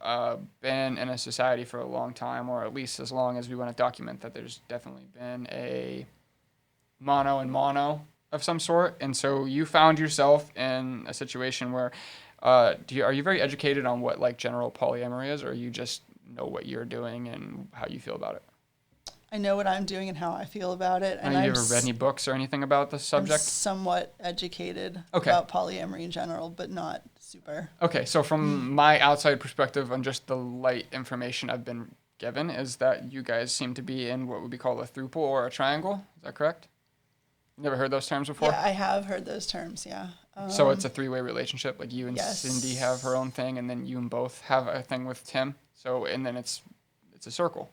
been in a society for a long time, or at least as long as we want to document that there's definitely been a mono and mono of some sort. And so you found yourself in a situation where, are you very educated on what like general polyamory is, or you just know what you're doing and how you feel about it? I know what I'm doing and how I feel about it. And have you ever read any books or anything about the subject? I'm somewhat educated about polyamory in general, but not super. Okay, so from my outside perspective on just the light information I've been given, is that you guys seem to be in what would be called a throuple or a triangle. Is that correct? Never heard those terms before? Yeah, I have heard those terms, yeah. So it's a three-way relationship, like you and Yes. Cindy have her own thing, and then you and both have a thing with Tim. So, and then it's a circle.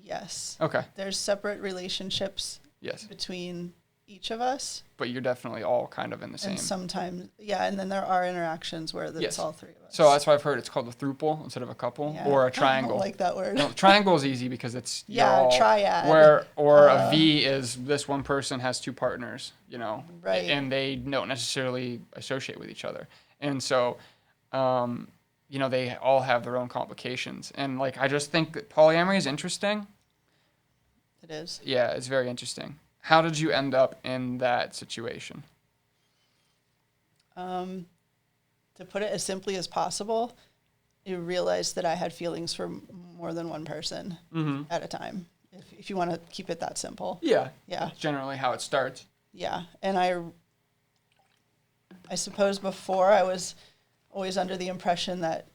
Yes. Okay. There's separate relationships Yes. between each of us. But you're definitely all kind of in the same. And sometimes, yeah, and then there are interactions where it's all three of us. So that's why I've heard it's called a throuple instead of a couple, Yeah. or a triangle. I don't like that word. No, triangle is easy because it's triad. Or a V is this one person has two partners, Right. and they don't necessarily associate with each other, and so, they all have their own complications, and like I just think that polyamory is interesting. It is. Yeah, it's very interesting. How did you end up in that situation? To put it as simply as possible, you realized that I had feelings for more than one person at a time, if you want to keep it that simple. Yeah. Yeah. That's generally how it starts. Yeah. And I suppose before I was always under the impression that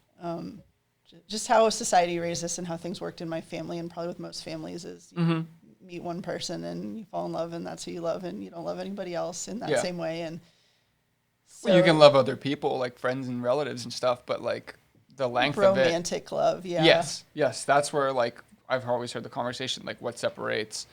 just how society raised us and how things worked in my family, and probably with most families, is you meet one person and you fall in love, and that's who you love, and you don't love anybody else in that same way. And so you can love other people, like friends and relatives and stuff, but like the length of it. Romantic love, yeah. Yes. That's where, like, I've always heard the conversation, like, what separates,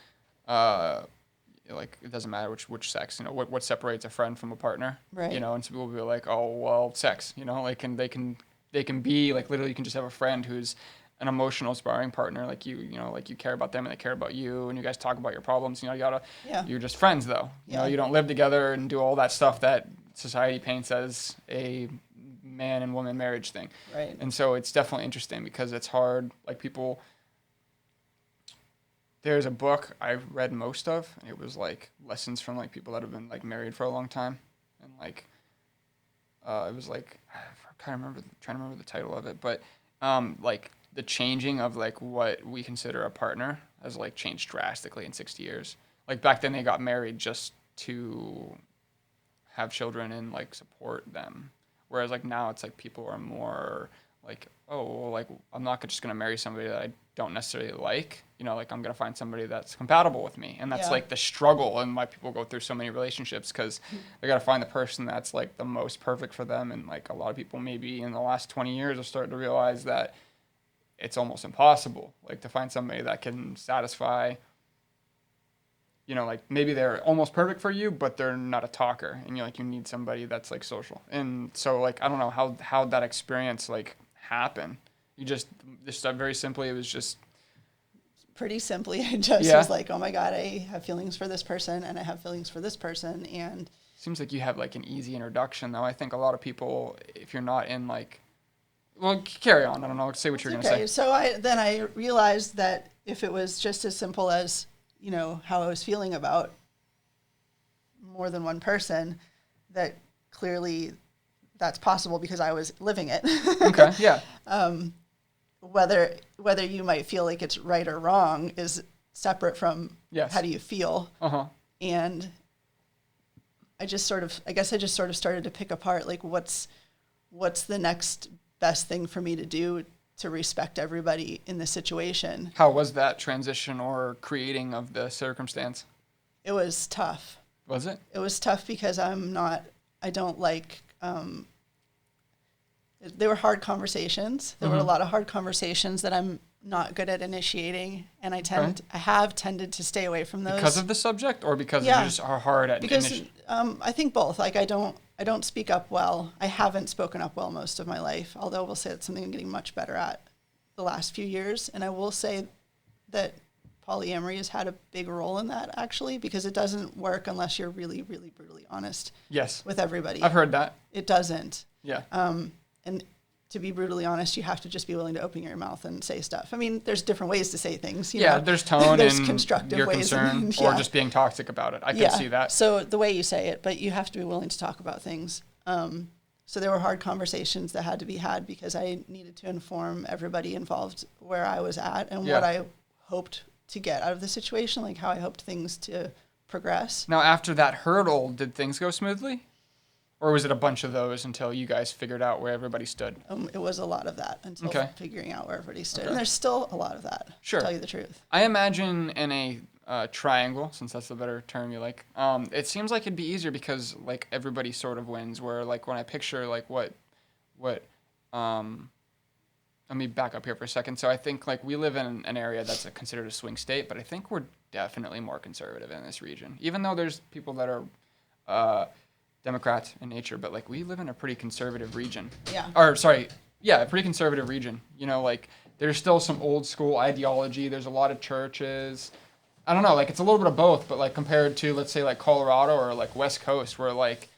like, it doesn't matter which sex, what separates a friend from a partner, right? And some people will be like, oh, well, sex, like, and they can be like, literally, you can just have a friend who's an emotional sparring partner, like like you care about them and they care about you, and you guys talk about your problems, you're just friends though. You don't live together and do all that stuff that society paints as a man and woman marriage thing. Right. And so it's definitely interesting because it's hard, like there's a book I read most of, and it was like lessons from like people that have been like married for a long time, and like it was like trying to remember the title of it, but like the changing of like what we consider a partner has like changed drastically in 60 years. Like back then they got married just to have children and like support them, whereas like now it's like people are more like, oh, well, like I'm not just gonna marry somebody that I don't necessarily like, like I'm gonna find somebody that's compatible with me, and that's like the struggle, and why people go through so many relationships, because they gotta find the person that's like the most perfect for them, and like a lot of people maybe in the last 20 years are starting to realize that it's almost impossible, like to find somebody that can satisfy. Like maybe they're almost perfect for you, but they're not a talker, and you need somebody that's like social. And so like I don't know how that experience like happened. You just very simply, it was just pretty simply. I just was like, oh my God, I have feelings for this person, and I have feelings for this person, and seems like you have like an easy introduction though. I think a lot of people, if you're not in like, well, carry on. I don't know. Say what you're gonna say. So I realized that if it was just as simple as how I was feeling about more than one person, that clearly that's possible because I was living it. Okay, yeah. Whether you might feel like it's right or wrong is separate from how do you feel. Uh-huh. And I just sort of started to pick apart like what's the next best thing for me to do to respect everybody in this situation. How was that transition or creating of the circumstance? It was tough. Was it? It was tough because I don't like, there were hard conversations. There were a lot of hard conversations that I'm not good at initiating, and I have tended to stay away from those. Because of the subject, or because you just are hard at initiating? Because I think both. Like I don't speak up well. I haven't spoken up well most of my life, although we'll say it's something I'm getting much better at the last few years. And I will say that polyamory has had a big role in that, actually, because it doesn't work unless you're really, really brutally honest with everybody. I've heard that. It doesn't. Yeah. And to be brutally honest, you have to just be willing to open your mouth and say stuff. I mean, there's different ways to say things. You know? There's tone there's and constructive your ways concern, or just being toxic about it. I can see that. So the way you say it, but you have to be willing to talk about things. So there were hard conversations that had to be had because I needed to inform everybody involved where I was at and what I hoped to get out of the situation, like how I hoped things to progress. Now, after that hurdle, did things go smoothly? Or was it a bunch of those until you guys figured out where everybody stood? It was a lot of that until figuring out where everybody stood. Okay. And there's still a lot of that, to tell you the truth. I imagine in a triangle, since that's the better term you like. It seems like it'd be easier because like everybody sort of wins. Where like when I picture like what let me back up here for a second. So I think like we live in an area that's considered a swing state, but I think we're definitely more conservative in this region. Even though there's people that are Democrats in nature, but like we live in a pretty conservative region. Yeah. Or sorry, yeah, a pretty conservative region. You know, like there's still some old school ideology. There's a lot of churches. I don't know, like it's a little bit of both, but like compared to let's say like Colorado or like West Coast where like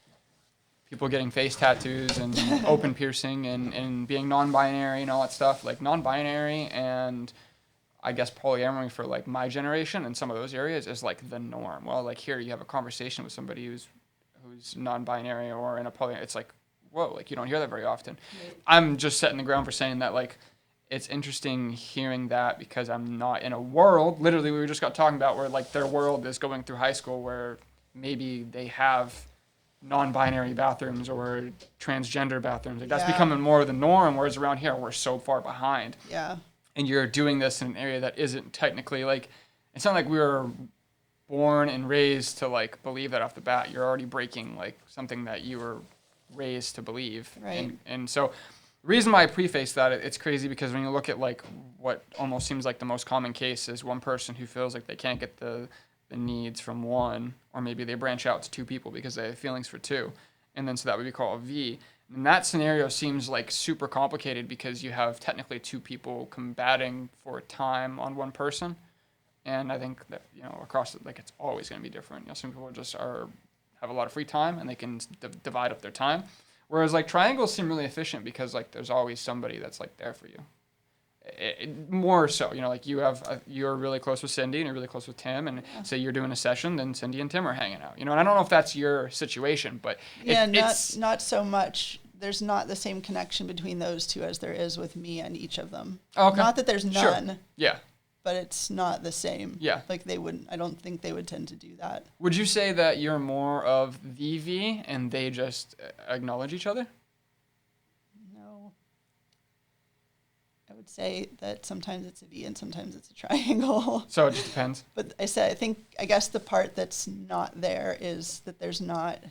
people getting face tattoos and open piercing and being non-binary and all that stuff, like non-binary and I guess polyamory for like my generation and some of those areas is like the norm. Well, like here you have a conversation with somebody who's non-binary or in a poly, it's like, whoa, like you don't hear that very often. Right. I'm just setting the ground for saying that like it's interesting hearing that because I'm not in a world, literally we just got talking about where like their world is going through high school where maybe they have non-binary bathrooms or transgender bathrooms. Like that's becoming more the norm, whereas around here we're so far behind. Yeah. And you're doing this in an area that isn't technically like, it's not like we were born and raised to like believe that off the bat. You're already breaking like something that you were raised to believe. Right. And so the reason why I preface that, it's crazy because when you look at like what almost seems like the most common case is one person who feels like they can't get the needs from one, or maybe they branch out to two people because they have feelings for two. And then so that would be called a V. And that scenario seems like super complicated because you have technically two people combating for time on one person. And I think that, you know, across it, like it's always going to be different. You know, some people just have a lot of free time and they can divide up their time. Whereas like triangles seem really efficient because like there's always somebody that's like there for you. More so, you know, like you're really close with Cindy and you're really close with Tim, and say you're doing a session, then Cindy and Tim are hanging out. You know, and I don't know if that's your situation, but it's not so much. There's not the same connection between those two as there is with me and each of them. Oh, okay. Not that there's none. Sure. Yeah. But it's not the same. Yeah. Like they wouldn't. I don't think they would tend to do that. Would you say that you're more of the V and they just acknowledge each other? I would say that sometimes it's a V and sometimes it's a triangle. So it just depends. But I guess the part that's not there is that there's not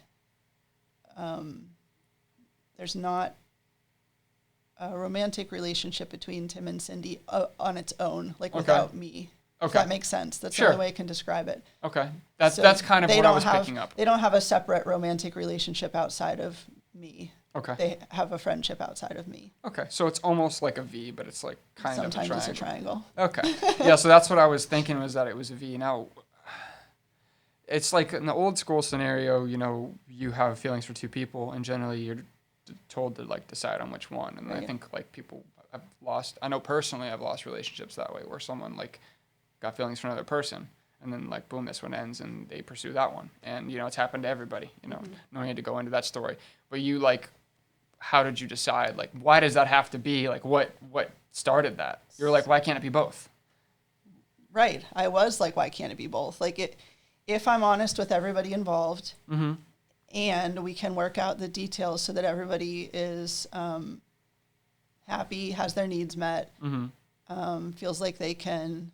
a romantic relationship between Tim and Cindy on its own, like without me. Okay. If that makes sense. That's the only way I can describe it. Okay. That's kind of what I was picking up. They don't have a separate romantic relationship outside of me. Okay. They have a friendship outside of me. Okay. So it's almost like a V, but it's like kind of a triangle. Sometimes it's a triangle. Okay. Yeah, so that's what I was thinking, was that it was a V. Now, it's like in the old school scenario, you know, you have feelings for two people, and generally you're told to like decide on which one. And I think like people have lost, I know personally I've lost relationships that way, where someone like got feelings for another person, and then like boom, this one ends and they pursue that one. And you know, it's happened to everybody, you know. No need to go into that story. But you like, how did you decide? Like, why does that have to be? Like, what started that? You're like, why can't it be both? Right. I was like, why can't it be both? Like, if I'm honest with everybody involved, and we can work out the details so that everybody is happy, has their needs met, feels like they can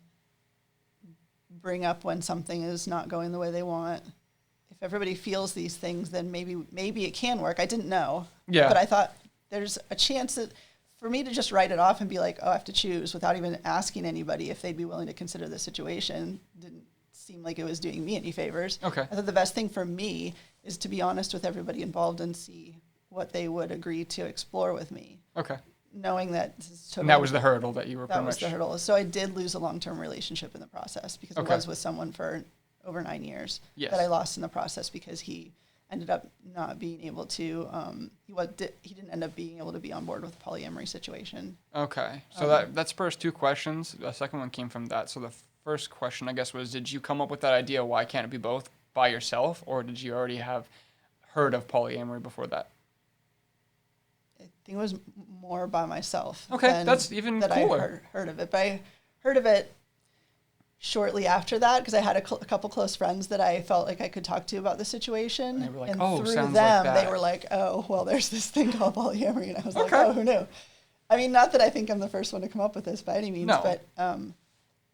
bring up when something is not going the way they want. If everybody feels these things, then maybe it can work. I didn't know. Yeah. But I thought there's a chance that for me to just write it off and be like, oh, I have to choose without even asking anybody if they'd be willing to consider the situation didn't seem like it was doing me any favors. Okay. I thought the best thing for me is to be honest with everybody involved and see what they would agree to explore with me. Okay. Knowing that and that was the hurdle that you were that was the hurdle. So I did lose a long-term relationship in the process because I was with someone for over 9 years that I lost in the process because he ended up not being able to, he didn't end up being able to be on board with the polyamory situation. Okay. So that spurs two questions. The second one came from that. So the first question, I guess, was, did you come up with that idea, why can't it be both, by yourself, or did you already have heard of polyamory before that? I think it was more by myself. Okay, that's even cooler. I heard of it. But I heard of it shortly after that because I had a couple close friends that I felt like I could talk to about the situation. And they were like, and through them, like that. They were like, oh, well, there's this thing called polyamory. And I was like, oh, who knew? I mean, not that I think I'm the first one to come up with this by any means, but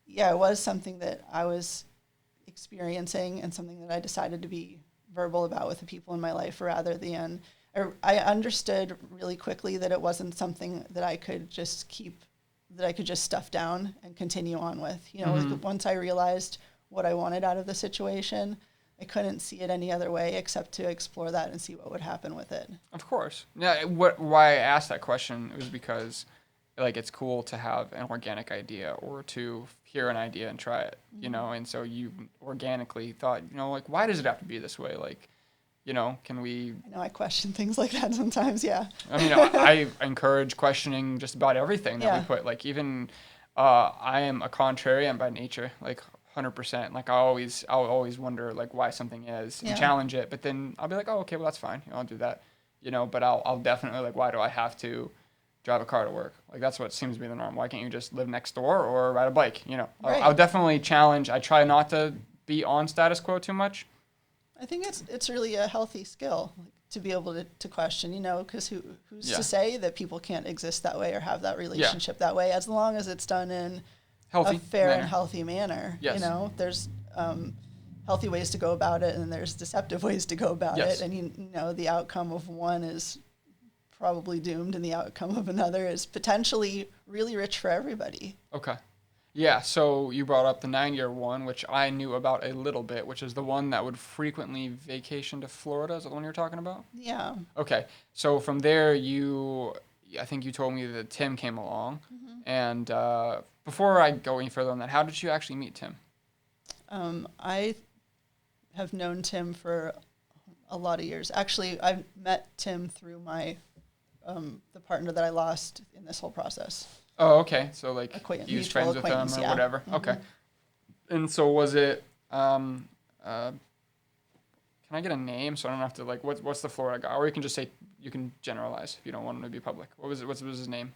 yeah, it was something that I was experiencing and something that I decided to be verbal about with the people in my life rather than, I understood really quickly that it wasn't something that I could just stuff down and continue on with. You know, like once I realized what I wanted out of the situation, I couldn't see it any other way except to explore that and see what would happen with it. Of course. Yeah. Why I asked that question was because, like, it's cool to have an organic idea or to hear an idea and try it, you know. And so you organically thought, you know, like, why does it have to be this way? Like, you know, can we? I know I question things like that sometimes. Yeah. I mean, I encourage questioning just about everything that we put. Like, even I am a contrarian by nature. Like, 100%. Like I'll always wonder like why something is and challenge it, but then I'll be like, oh, okay, well that's fine. You know, I'll do that. You know, but I'll definitely like, why do I have to drive a car to work? Like that's what seems to be the norm. Why can't you just live next door or ride a bike? You know, right. I'll definitely challenge. I try not to be on status quo too much. I think it's really a healthy skill to be able to question, you know, because who's to say that people can't exist that way or have that relationship that way, as long as it's done in a fair and healthy manner. Yes. You know, there's healthy ways to go about it, and there's deceptive ways to go about it. And you know, the outcome of one is probably doomed, and the outcome of another is potentially really rich for everybody. Okay. Yeah, so you brought up the 9-year one, which I knew about a little bit, which is the one that would frequently vacation to Florida. Is that the one you're talking about? Yeah. Okay. So from there, I think you told me that Tim came along. And before I go any further on that, how did you actually meet Tim? I have known Tim for a lot of years. Actually, I met Tim through my the partner that I lost in this whole process. Oh, okay. So like you was friends with them or whatever. Okay. And so was it? Can I get a name so I don't have to like what's the Florida guy? Or you can just say, you can generalize if you don't want him to be public. What was his name?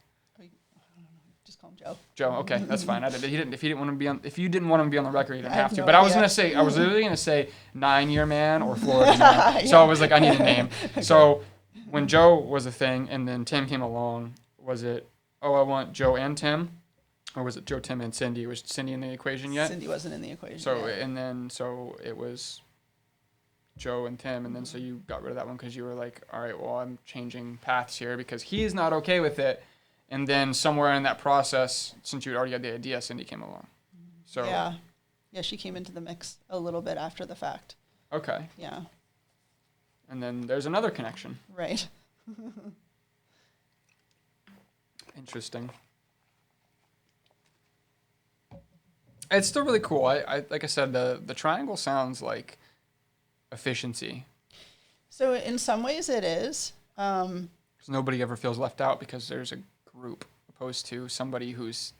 Just call him Joe. Joe. Okay, that's fine. If you didn't want him to be on the record, you didn't have to. But I was literally gonna say 9-year man or Florida man. So I was like, I need a name. Okay. So when Joe was a thing, and then Tim came along, was it? Oh, I want Joe and Tim, or was it Joe, Tim, and Cindy? Was Cindy in the equation yet? Cindy wasn't in the equation. So so it was Joe and Tim, and then so you got rid of that one because you were like, all right, well, I'm changing paths here because he's not okay with it. And then somewhere in that process, since you already had the idea, Cindy came along. So yeah, she came into the mix a little bit after the fact. Okay. Yeah. And then there's another connection. Right. Interesting. It's still really cool. I like I said, the triangle sounds like efficiency. So in some ways it is. 'Cause nobody ever feels left out because there's a group opposed to somebody who's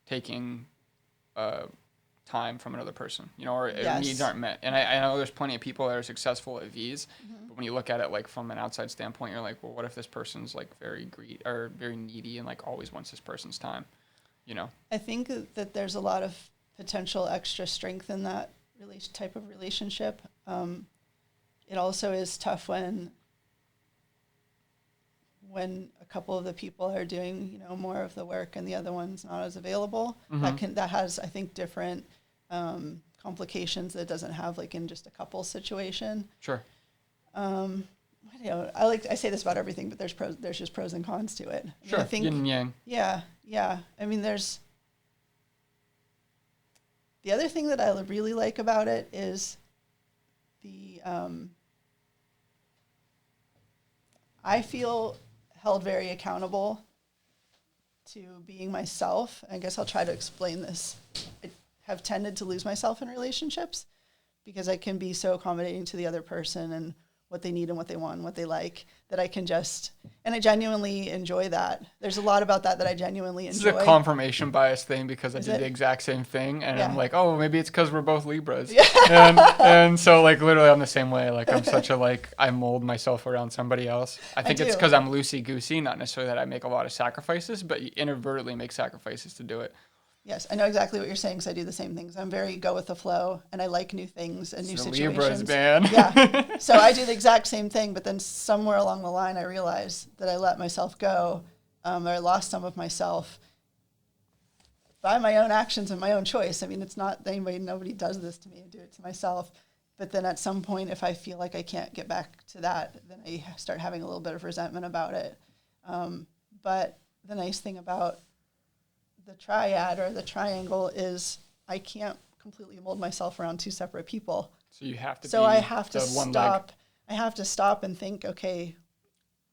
taking time from another person, you know, or needs aren't met. And I know there's plenty of people that are successful at V's, but when you look at it like from an outside standpoint, you're like, well, what if this person's like very very needy and like always wants this person's time, you know? I think that there's a lot of potential extra strength in that type of relationship. It also is tough when a couple of the people are doing, you know, more of the work and the other one's not as available. That has, I think, different complications that it doesn't have like in just a couple situation. Sure. You know, I say this about everything, but there's just pros and cons to it. Sure. I think, yin and yang. Yeah. I mean, there's the other thing that I really like about it is the I feel held very accountable to being myself. I guess I'll try to explain this. I have tended to lose myself in relationships because I can be so accommodating to the other person and what they need and what they want and what they like that I can and I genuinely enjoy that. There's a lot about that I genuinely enjoy. It's a confirmation bias thing because I did the exact same thing and I'm like, oh, maybe it's because we're both Libras. And so like literally I'm the same way. Like I'm such a I mold myself around somebody else. I think it's because I'm loosey-goosey, not necessarily that I make a lot of sacrifices, but you inadvertently make sacrifices to do it. Yes, I know exactly what you're saying because I do the same things. I'm very go with the flow, and I like new things and new situations. Libras, man. Yeah, so I do the exact same thing, but then somewhere along the line, I realized that I let myself go, or I lost some of myself by my own actions and my own choice. I mean, it's not nobody does this to me. I do it to myself. But then at some point, if I feel like I can't get back to that, then I start having a little bit of resentment about it. But the nice thing about the triad or the triangle is I can't completely mold myself around two separate people. So you have to. So I have to stop. I have to stop and think, okay,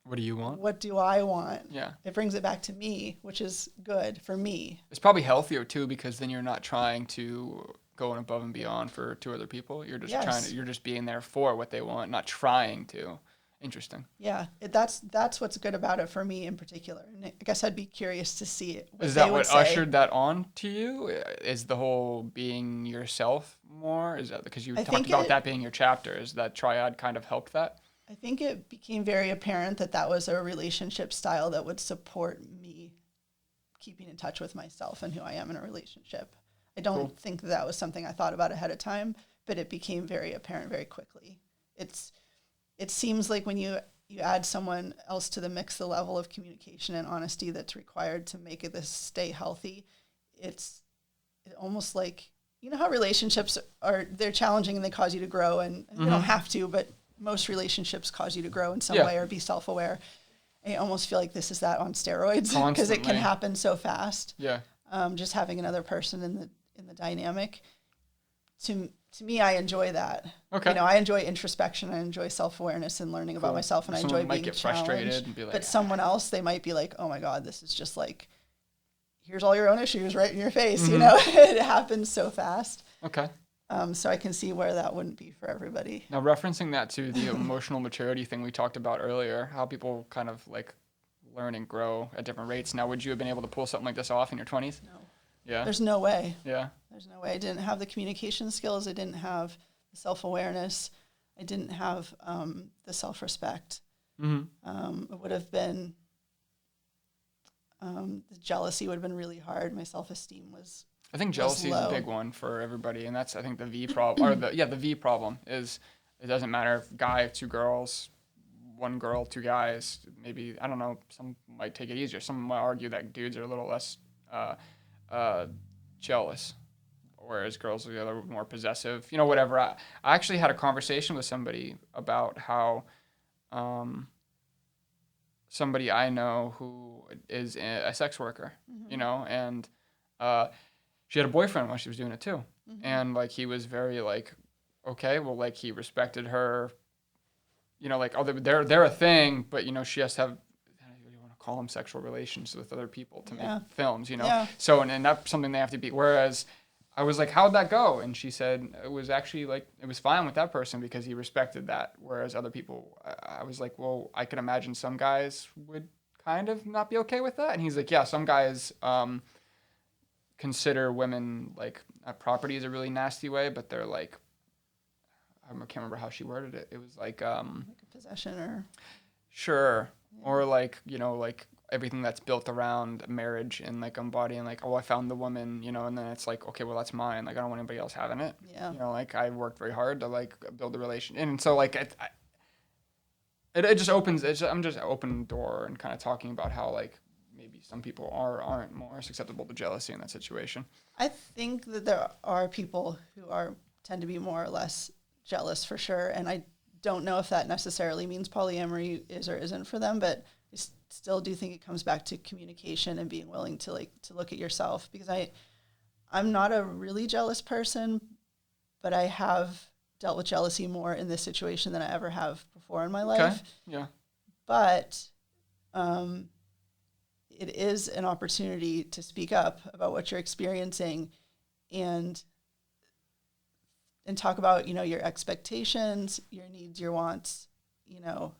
what do you want? What do I want? Yeah. It brings it back to me, which is good for me. It's probably healthier too, because then you're not trying to go above and beyond for two other people. You're just you're just being there for what they want, not trying to. Interesting. Yeah, that's what's good about it for me in particular. And I guess I'd be curious to see it. Is that what ushered that on to you? Is the whole being yourself more? Is that because you talked about that being your chapter? Is that triad kind of helped that? I think it became very apparent that was a relationship style that would support me keeping in touch with myself and who I am in a relationship. I don't think that was something I thought about ahead of time, but it became very apparent very quickly. It seems like when you add someone else to the mix, the level of communication and honesty that's required to make this stay healthy, it's almost like, you know how relationships they're challenging and they cause you to grow, and you don't have to, but most relationships cause you to grow in some way or be self-aware. I almost feel like this is that on steroids because it can happen so fast. Yeah. Just having another person in the dynamic. To me, I enjoy that. Okay. You know, I enjoy introspection. I enjoy self-awareness and learning about myself, and someone I enjoy might being get challenged. frustrated and be like, but someone else, they might be like, "Oh my God, this is just like, here's all your own issues right in your face." You know, it happens so fast. Okay. So I can see where that wouldn't be for everybody. Now, referencing that to the emotional maturity thing we talked about earlier, how people kind of like learn and grow at different rates. Now, would you have been able to pull something like this off in your 20s? No. Yeah. There's no way. Yeah. There's no way. I didn't have the communication skills. I didn't have the self-awareness. I didn't have the self-respect. It would have been, the jealousy would have been really hard. My self-esteem was I think jealousy is a big one for everybody, and that's, I think, the V problem, or the V problem is it doesn't matter if guy, two girls, one girl, two guys, maybe, I don't know, some might take it easier. Some might argue that dudes are a little less jealous, whereas girls are a little more possessive, you know, whatever. I actually had a conversation with somebody about how somebody I know who is a sex worker, you know, and she had a boyfriend while she was doing it too. And like, he was very like, okay, well, like, he respected her, you know, like, oh, they're a thing, but, you know, she has to have, you want to call them sexual relations with other people to make films, you know? Yeah. So, and that's something they have to be, whereas I was like, how'd that go? And she said, it was actually like, it was fine with that person because he respected that. Whereas other people, I was like, well, I can imagine some guys would kind of not be okay with that. And he's like, yeah, some guys consider women like property is a really nasty way, but they're like, I can't remember how she worded it. It was like a possession or sure, yeah. Or like, you know, like everything that's built around marriage and like embodying like, oh, I found the woman, you know, and then it's like, okay, well, that's mine. Like, I don't want anybody else having it. Yeah. You know, like, I worked very hard to like build a relation, and so like it just opens. I'm just open door and kind of talking about how like maybe some people aren't more susceptible to jealousy in that situation. I think that there are people who tend to be more or less jealous for sure, and I don't know if that necessarily means polyamory is or isn't for them, but I still do think it comes back to communication and being willing to look at yourself, because I'm not a really jealous person, but I have dealt with jealousy more in this situation than I ever have before in my life. Okay. Yeah. But it is an opportunity to speak up about what you're experiencing and talk about, you know, your expectations, your needs, your wants, you know,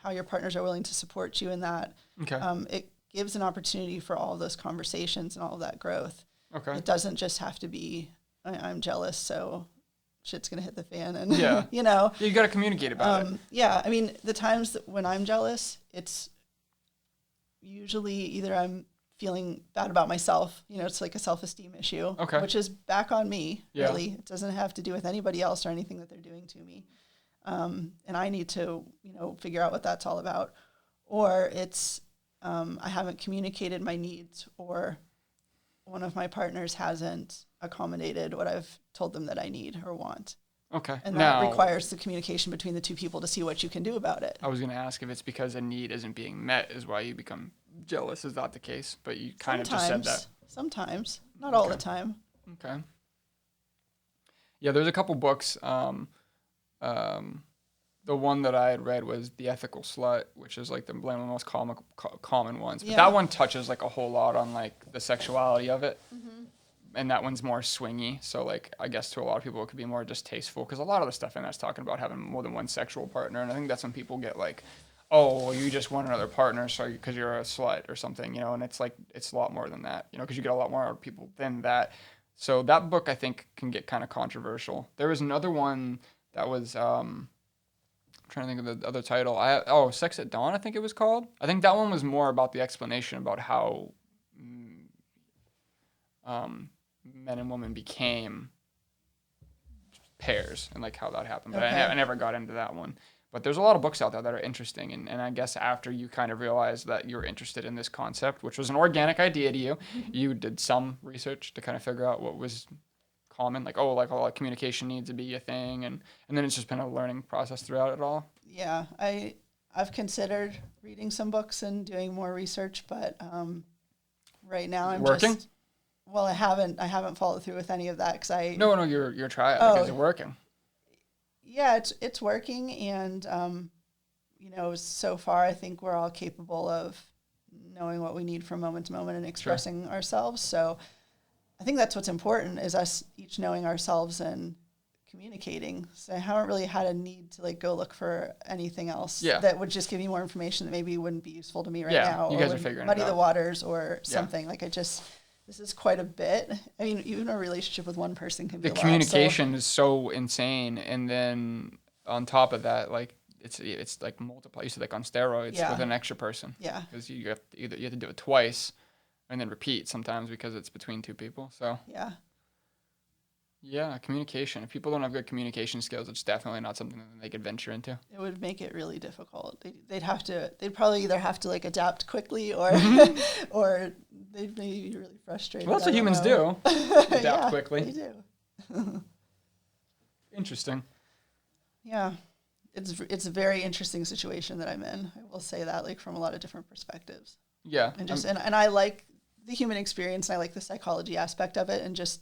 how your partners are willing to support you in that. Okay. It gives an opportunity for all of those conversations and all of that growth. Okay. It doesn't just have to be, I'm jealous, so shit's going to hit the fan. And, you know. You got to communicate about it. Yeah. I mean, the times that when I'm jealous, it's usually either I'm feeling bad about myself, you know, it's like a self-esteem issue, which is back on me, really. It doesn't have to do with anybody else or anything that they're doing to me. And I need to, you know, figure out what that's all about. Or it's I haven't communicated my needs, or one of my partners hasn't accommodated what I've told them that I need or want. Okay. And now, that requires the communication between the two people to see what you can do about it. I was going to ask if it's because a need isn't being met is why you become jealous. Is that the case? But you kind of just said that. Sometimes. Not all the time. Okay. Yeah, there's a couple books. The one that I had read was The Ethical Slut, which is like one of the most common ones. But that one touches like a whole lot on like the sexuality of it. Mm-hmm. And that one's more swingy. So like I guess to a lot of people it could be more distasteful because a lot of the stuff in that's talking about having more than one sexual partner. And I think that's when people get like, oh, well, you just want another partner so because you're a slut or something, you know. And it's like it's a lot more than that, you know, because you get a lot more people than that. So that book I think can get kind of controversial. There was another one that was I'm trying to think of the other title. Sex at Dawn, I think it was called. I think that one was more about the explanation about how men and women became pairs and like how that happened. But I never got into that one. But there's a lot of books out there that are interesting. And I guess after you kind of realized that you're interested in this concept, which was an organic idea to you, you did some research to kind of figure out what was common, like, all communication needs to be a thing, and then it's just been a learning process throughout it all. Yeah, I've considered reading some books and doing more research, but right now I'm working. I haven't followed through with any of that because I. No, you're trying because you're working. Yeah, it's working, and so far I think we're all capable of knowing what we need from moment to moment and expressing ourselves. So I think that's what's important is us each knowing ourselves and communicating. So I haven't really had a need to like go look for anything else that would just give me more information that maybe wouldn't be useful to me right now. You guys are figuring it out. Muddy the waters or something. Like this is quite a bit. I mean, even a relationship with one person can be a lot. The communication is so insane. And then on top of that, like it's like multiply. You said like on steroids with an extra person. Yeah. Because you have to do it twice. And then repeat sometimes because it's between two people. So yeah, communication. If people don't have good communication skills, it's definitely not something that they could venture into. It would make it really difficult. They'd probably either have to like adapt quickly or or they'd maybe be really frustrated. Well, that's what humans do. Adapt quickly. They do. Interesting. Yeah. It's a very interesting situation that I'm in. I will say that, like, from a lot of different perspectives. Yeah. And and I like the human experience, and I like the psychology aspect of it, and just,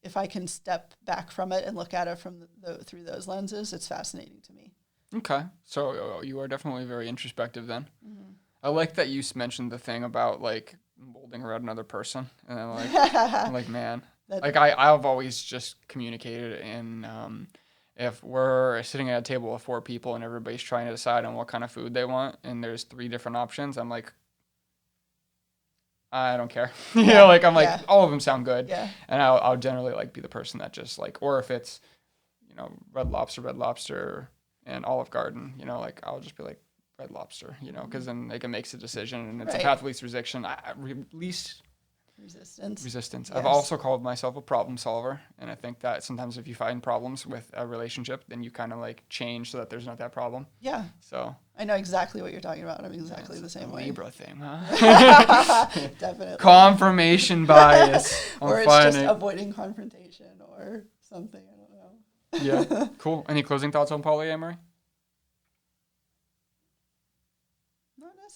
if I can step back from it and look at it from through those lenses, it's fascinating to me. Okay. So you are definitely very introspective then. Mm-hmm. I like that you mentioned the thing about, like, molding around another person. And then, like, I'm like, man. I've always just communicated in, if we're sitting at a table of 4 people and everybody's trying to decide on what kind of food they want, and there's 3 different options, I'm like, I don't care. All of them sound good. Yeah. And I'll generally like be the person that just like, or if it's, Red Lobster and Olive Garden, like I'll just be like Red Lobster, because then they can make a decision and it's a path of least resistance. Yes. I've also called myself a problem solver. And I think that sometimes if you find problems with a relationship, then you kind of like change so that there's not that problem. Yeah. So I know exactly what you're talking about. I'm exactly the same way. Libra thing, huh? Definitely. Confirmation bias. Or it's just avoiding confrontation or something. I don't know. Yeah. Cool. Any closing thoughts on polyamory?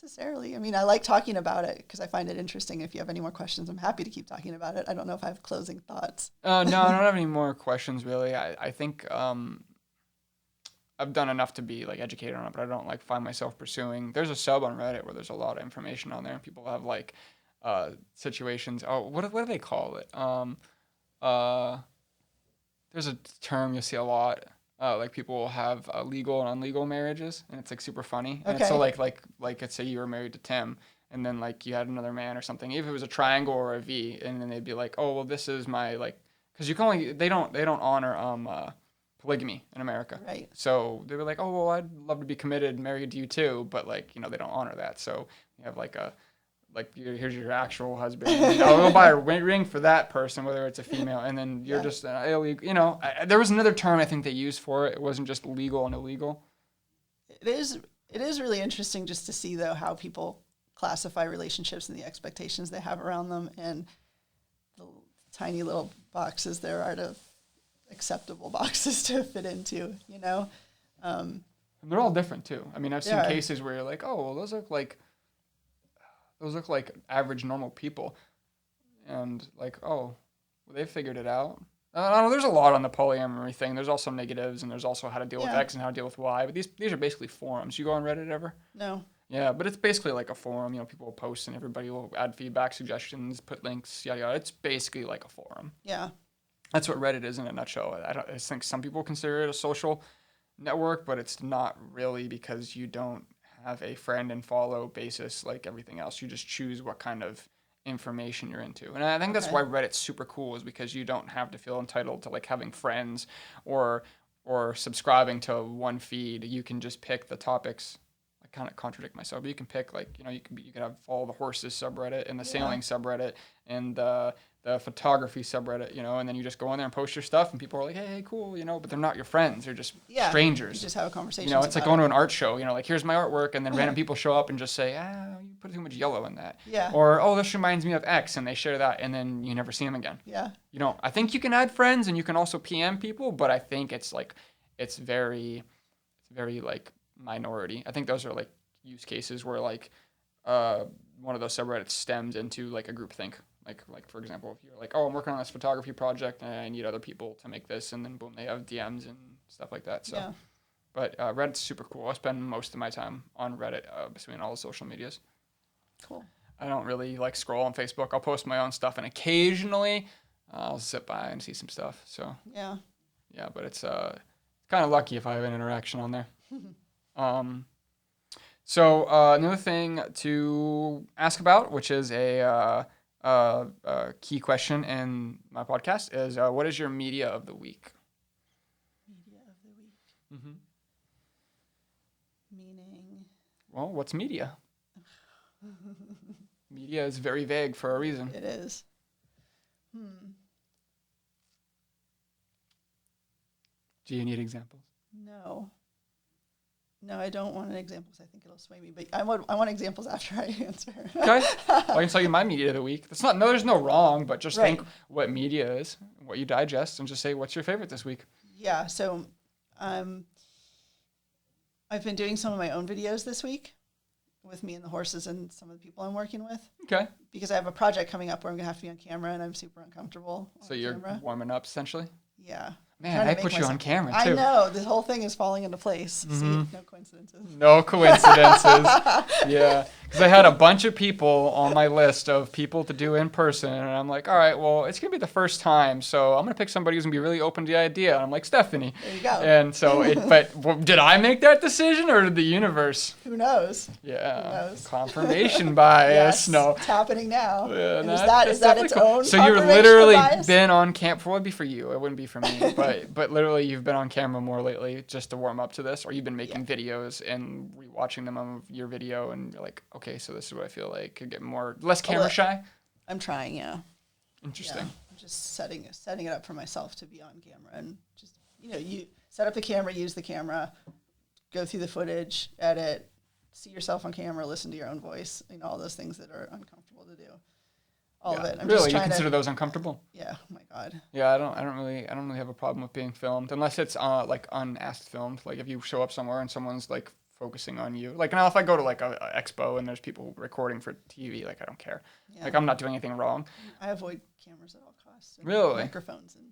Necessarily. I mean, I like talking about it because I find it interesting. If you have any more questions, I'm happy to keep talking about it. I don't know if I have closing thoughts. No, I don't have any more questions really. I think I've done enough to be like educated on it, but I don't like find myself pursuing. There's a sub on Reddit where there's a lot of information on there, and people have like situations. Oh, what do they call it? There's a term you'll see a lot. Like people will have legal and unlegal marriages, and it's like super funny. Okay. And so like let's say you were married to Tim, and then like you had another man or something. If it was a triangle or a V, and then they'd be like, oh well, this is my like, because you can only they don't honor polygamy in America. Right. So they were like, oh well, I'd love to be committed, married to you too, but like they don't honor that. So you have like here's your actual husband. I'll go buy a ring for that person, whether it's a female, and then you're just illegal. There was another term I think they used for it. It wasn't just legal and illegal. It is really interesting just to see though how people classify relationships and the expectations they have around them. And the tiny little boxes there are to acceptable boxes to fit into, you know? And they're all different too. I mean, I've seen cases where you're like, oh, well, those look like average normal people. And like, oh, well, they figured it out. I don't know, there's a lot on the polyamory thing. There's also negatives, and there's also how to deal with X and how to deal with Y. But these are basically forums. You go on Reddit ever? No. Yeah, but it's basically like a forum. You know, people will post and everybody will add feedback, suggestions, put links, yada yada. It's basically like a forum. Yeah. That's what Reddit is in a nutshell. I think some people consider it a social network, but it's not really, because you don't have a friend and follow basis like everything else. You just choose what kind of information you're into. And I think that's why Reddit's super cool, is because you don't have to feel entitled to like having friends or subscribing to one feed. You can just pick the topics. I kind of contradict myself, but you can pick, like, you know, you can have follow the horses subreddit and the sailing subreddit and the photography subreddit, you know, and then you just go in there and post your stuff, and people are like, hey, cool, you know, but they're not your friends. They're just strangers. You just have a conversation. You know, it's like going to an art show, you know, like, here's my artwork, and then random people show up and just say, you put too much yellow in that. Yeah. Or, oh, this reminds me of X, and they share that, and then you never see them again. Yeah. You know, I think you can add friends, and you can also PM people, but I think it's very like minority. I think those are like use cases where like one of those subreddits stems into like a group think. Like for example, if you're like, oh, I'm working on this photography project and I need other people to make this, and then boom, they have DMs and stuff like that. So, but Reddit's super cool. I spend most of my time on Reddit between all the social medias. Cool. I don't really like scroll on Facebook. I'll post my own stuff, and occasionally I'll sit by and see some stuff. So yeah, but it's kind of lucky if I have an interaction on there. So another thing to ask about, which is a key question in my podcast, is what is your media of the week? Media of the week. Mm-hmm. Meaning? Well, what's media? Media is very vague for a reason. It is. Do you need examples? No, I don't want an example because I think it'll sway me. But I want examples after I answer. Okay. Well, I can tell you my media of the week. There's no wrong, but just think what media is, what you digest, and just say, what's your favorite this week? Yeah. So, I've been doing some of my own videos this week with me and the horses and some of the people I'm working with. Okay. Because I have a project coming up where I'm gonna have to be on camera, and I'm super uncomfortable. So you're warming up essentially? Yeah. Man, I put you on camera, too. I know. The whole thing is falling into place. Mm-hmm. See, no coincidences. No coincidences. Yeah. Because I had a bunch of people on my list of people to do in person, and I'm like, all right, well, it's going to be the first time, so I'm going to pick somebody who's going to be really open to the idea. And I'm like, Stephanie. There you go. And so, did I make that decision, or did the universe? Who knows? Yeah. Who knows? Confirmation bias. Yes, no. It's happening now. Yeah, is that its own So you're literally been on camp. Well, it'd be for you. It wouldn't be for me. But literally, you've been on camera more lately just to warm up to this, or you've been making videos and rewatching them of your video, and you're like, okay, so this is what I feel like. Could get less camera shy. I'm trying, yeah. Interesting. Yeah. I'm just setting it up for myself to be on camera, and just you set up the camera, use the camera, go through the footage, edit, see yourself on camera, listen to your own voice, all those things that are uncomfortable to do. All of it. I'm really, just you consider those uncomfortable? Yeah. Oh my God. Yeah, I don't really have a problem with being filmed unless it's like unasked filmed. Like if you show up somewhere and someone's like focusing on you. Like now, if I go to like a expo and there's people recording for TV, like I don't care. Yeah. Like I'm not doing anything wrong. I avoid cameras at all costs. Really? Microphones and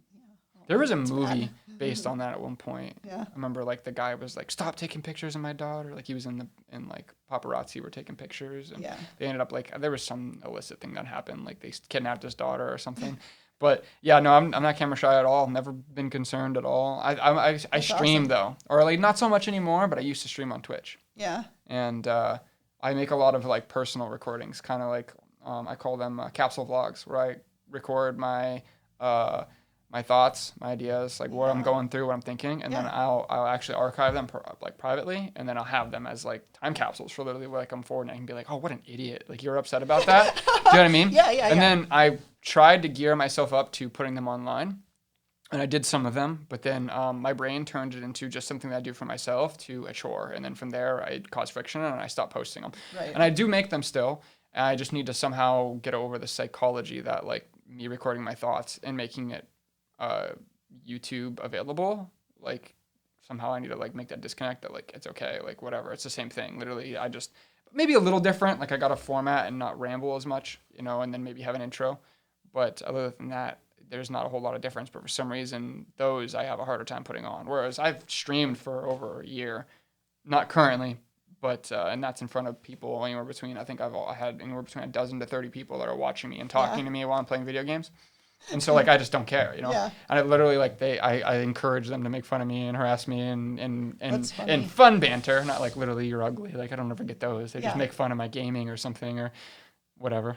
there was a movie based on that at one point. Yeah. I remember like the guy was like, "Stop taking pictures of my daughter." Like he was in like paparazzi were taking pictures, and they ended up like there was some illicit thing that happened, like they kidnapped his daughter or something. But yeah, no, I'm not camera shy at all. Never been concerned at all. I stream awesome. Though, or like not so much anymore. But I used to stream on Twitch. Yeah. And I make a lot of like personal recordings, kind of like I call them capsule vlogs, where I record my thoughts, my ideas, like what I'm going through, what I'm thinking, and then I'll actually archive them like privately, and then I'll have them as like time capsules for literally where I come forward and I can be like, oh, what an idiot! Like you're upset about that. Do you know what I mean? Yeah. And then I tried to gear myself up to putting them online, and I did some of them, but then my brain turned it into just something that I do for myself to a chore, and then from there I caused friction and I stopped posting them. Right. And I do make them still. And I just need to somehow get over the psychology that like me recording my thoughts and making it YouTube available, like somehow I need to like make that disconnect that like it's okay, like whatever, it's the same thing. Literally, I just maybe a little different. Like I got to format and not ramble as much, and then maybe have an intro. But other than that, there's not a whole lot of difference. But for some reason, those I have a harder time putting on. Whereas I've streamed for over a year, not currently, but and that's in front of people anywhere between. I think I had anywhere between a dozen to 30 people that are watching me and talking to me while I'm playing video games. And so like I just don't care, Yeah. And I literally like I encourage them to make fun of me and harass me and fun banter, not like literally you're ugly. Like I don't ever get those. They just make fun of my gaming or something or whatever.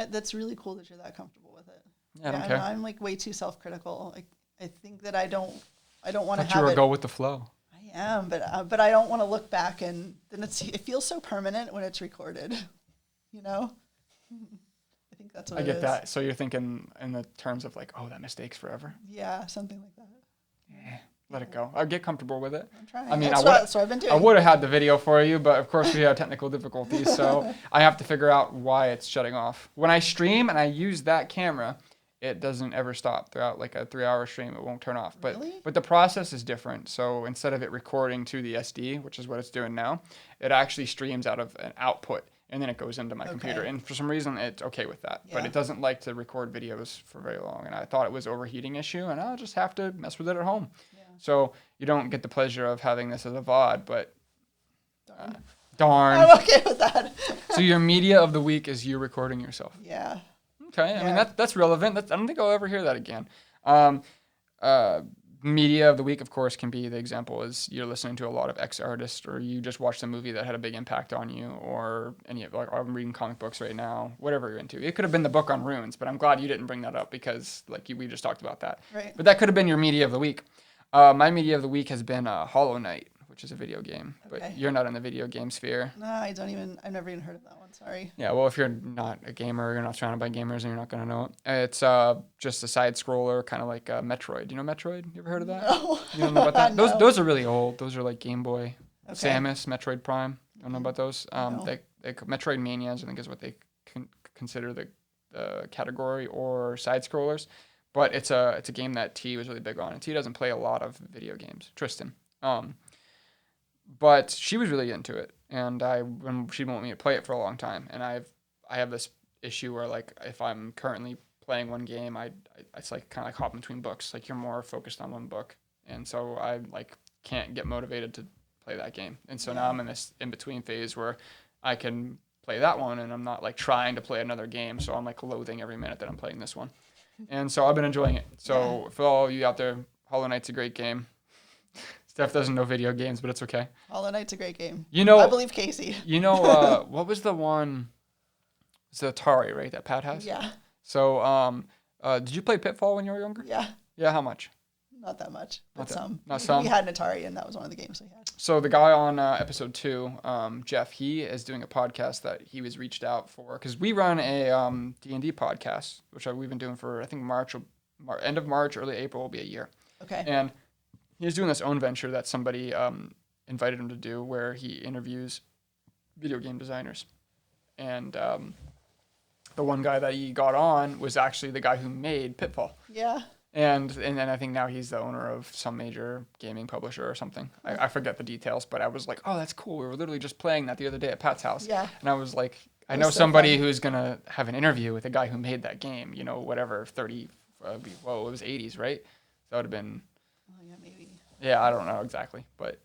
That's really cool that you're that comfortable with it. Yeah, I don't care. I'm like way too self-critical. Like I think that I don't want to have you were it. Go with the flow. I am, but I don't want to look back and then it feels so permanent when it's recorded, I think that's what I get that. So you're thinking in the terms of like, oh, that mistake's forever. Yeah, something like that. Yeah, let it go. I'll get comfortable with it. I'm trying. I mean, that's what I've been doing. I would have had the video for you, but of course we have technical difficulties, so I have to figure out why it's shutting off. When I stream and I use that camera, it doesn't ever stop throughout like a 3-hour stream. It won't turn off. But Really? But the process is different. So instead of it recording to the SD, which is what it's doing now, it actually streams out of an output. And then it goes into my computer. And for some reason, it's okay with that. Yeah. But it doesn't like to record videos for very long. And I thought it was an overheating issue, and I'll just have to mess with it at home. Yeah. So you don't get the pleasure of having this as a VOD, but darn. I'm okay with that. So your media of the week is you recording yourself. Yeah. Okay. I mean, that's relevant. I don't think I'll ever hear that again. Media of the week, of course, can be the example is you're listening to a lot of X artists, or you just watched a movie that had a big impact on you, or like I'm reading comic books right now, whatever you're into. It could have been the book on runes, but I'm glad you didn't bring that up because we just talked about that. Right. But that could have been your media of the week. My media of the week has been Hollow Knight, which is a video game, but you're not in the video game sphere. No, I've never even heard of that one. Sorry. Yeah, well, if you're not a gamer, you're not surrounded by gamers, and you're not going to know it. It's just a side scroller, kind of like Metroid. Do you know Metroid? You ever heard of that? No. You don't know about that? No. Those are really old. Those are like Game Boy, Samus, Metroid Prime. Don't know about those? No. Metroid Manias, I think, is what they consider the category, or side scrollers. But it's a game that T was really big on. And T doesn't play a lot of video games. Tristan. But she was really into it, and she wanted me to play it for a long time. And I have this issue where like if I'm currently playing one game, it's like kind of like hopping between books. Like you're more focused on one book, and so I like can't get motivated to play that game. And so now I'm in this in between phase where I can play that one, and I'm not like trying to play another game. So I'm like loathing every minute that I'm playing this one, and so I've been enjoying it. So for all of you out there, Hollow Knight's a great game. Steph doesn't know video games, but it's okay. Hollow Knight's a great game. I believe Cayce. What was the one? It's the Atari, right? That Pat has? Yeah. So, did you play Pitfall when you were younger? Yeah. Yeah, how much? Not that much, but Not some? We had an Atari, and that was one of the games we had. So the guy on episode 2, Jeff, he is doing a podcast that he was reached out for, because we run a D&D podcast, which we've been doing for, I think, end of March, early April will be a year. Okay. And he's doing this own venture that somebody invited him to do, where he interviews video game designers. And the one guy that he got on was actually the guy who made Pitfall. Yeah. And then I think now he's the owner of some major gaming publisher or something. I forget the details, but I was like, oh, that's cool. We were literally just playing that the other day at Pat's house. Yeah. And I was like, I know somebody who's going to have an interview with a guy who made that game, whatever, it was 80s, right? So that would have been... Oh, yeah, maybe. Yeah, I don't know exactly, but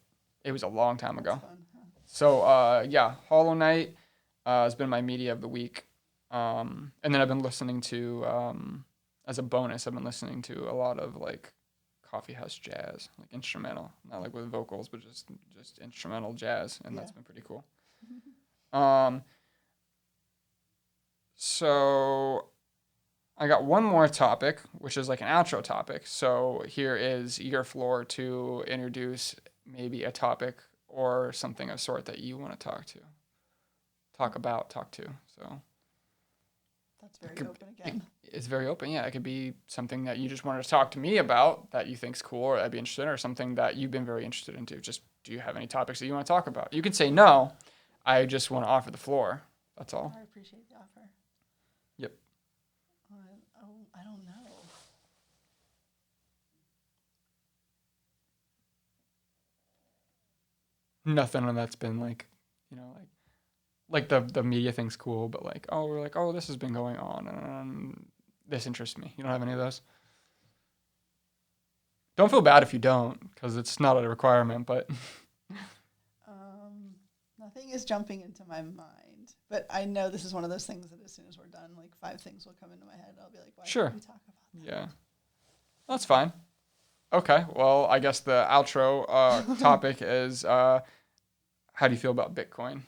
it was a long time ago. Fun, huh? So, Hollow Knight has been my media of the week. And then I've been listening to, as a bonus, I've been listening to a lot of, like, coffee house jazz, like instrumental. Not, like, with vocals, but just instrumental jazz, and that's been pretty cool. So... I got one more topic, which is like an outro topic. So here is your floor to introduce maybe a topic or something of sort that you want to talk to. So that's very open again. It's very open, yeah. It could be something that you just wanted to talk to me about that you think's cool or I'd be interested in, or something that you've been very interested into. Just, do you have any topics that you want to talk about? You can say no. I just want to offer the floor. That's all. I appreciate the offer. Yep. Nothing on that's been like, like the media thing's cool, but like, oh, we're like, oh, this has been going on and this interests me. You don't have any of those? Don't feel bad if you don't, because it's not a requirement, but Nothing is jumping into my mind, but I know this is one of those things that as soon as we're done, like 5 things will come into my head. I'll be like, why sure. did we talk about that? Yeah. That's fine. Okay. Well, I guess the outro topic is how do you feel about Bitcoin?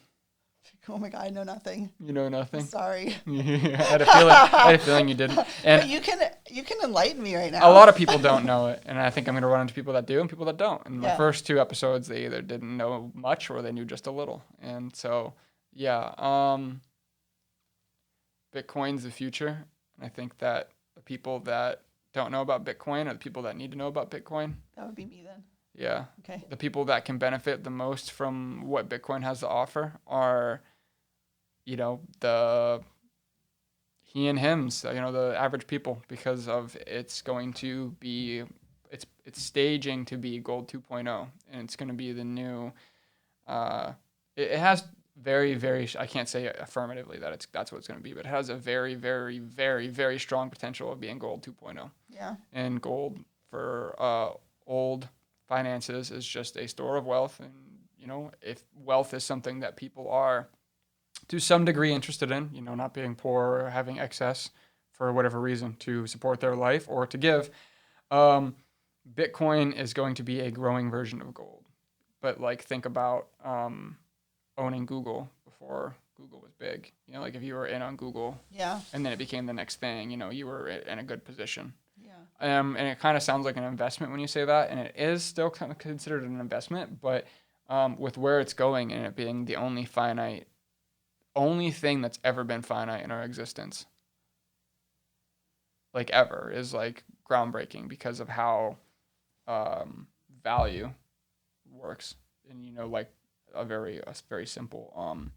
Oh my God, I know nothing. You know nothing? Sorry. I had a feeling you didn't. And but you can enlighten me right now. a lot of people don't know it, and I think I'm going to run into people that do and people that don't. In my first 2 episodes, they either didn't know much or they knew just a little. And so, yeah, Bitcoin's the future. And I think that the people that don't know about Bitcoin are the people that need to know about Bitcoin. That would be me then. Yeah. Okay. The people that can benefit the most from what Bitcoin has to offer are, the he and hims, the average people, because of it's staging to be gold 2.0, and it's going to be the new, it has very, very, I can't say affirmatively that that's what it's going to be, but it has a very, very, very, very strong potential of being gold 2.0. Yeah. And gold for old finances is just a store of wealth. And, if wealth is something that people are to some degree interested in, not being poor or having excess for whatever reason to support their life or to give, Bitcoin is going to be a growing version of gold. But like, think about owning Google before Google was big. Like if you were in on Google, and then it became the next thing, you were in a good position. Yeah. And it kind of sounds like an investment when you say that, and it is still kind of considered an investment, but with where it's going and it being the only thing that's ever been finite in our existence, like ever, is like groundbreaking because of how value works. And like a very simple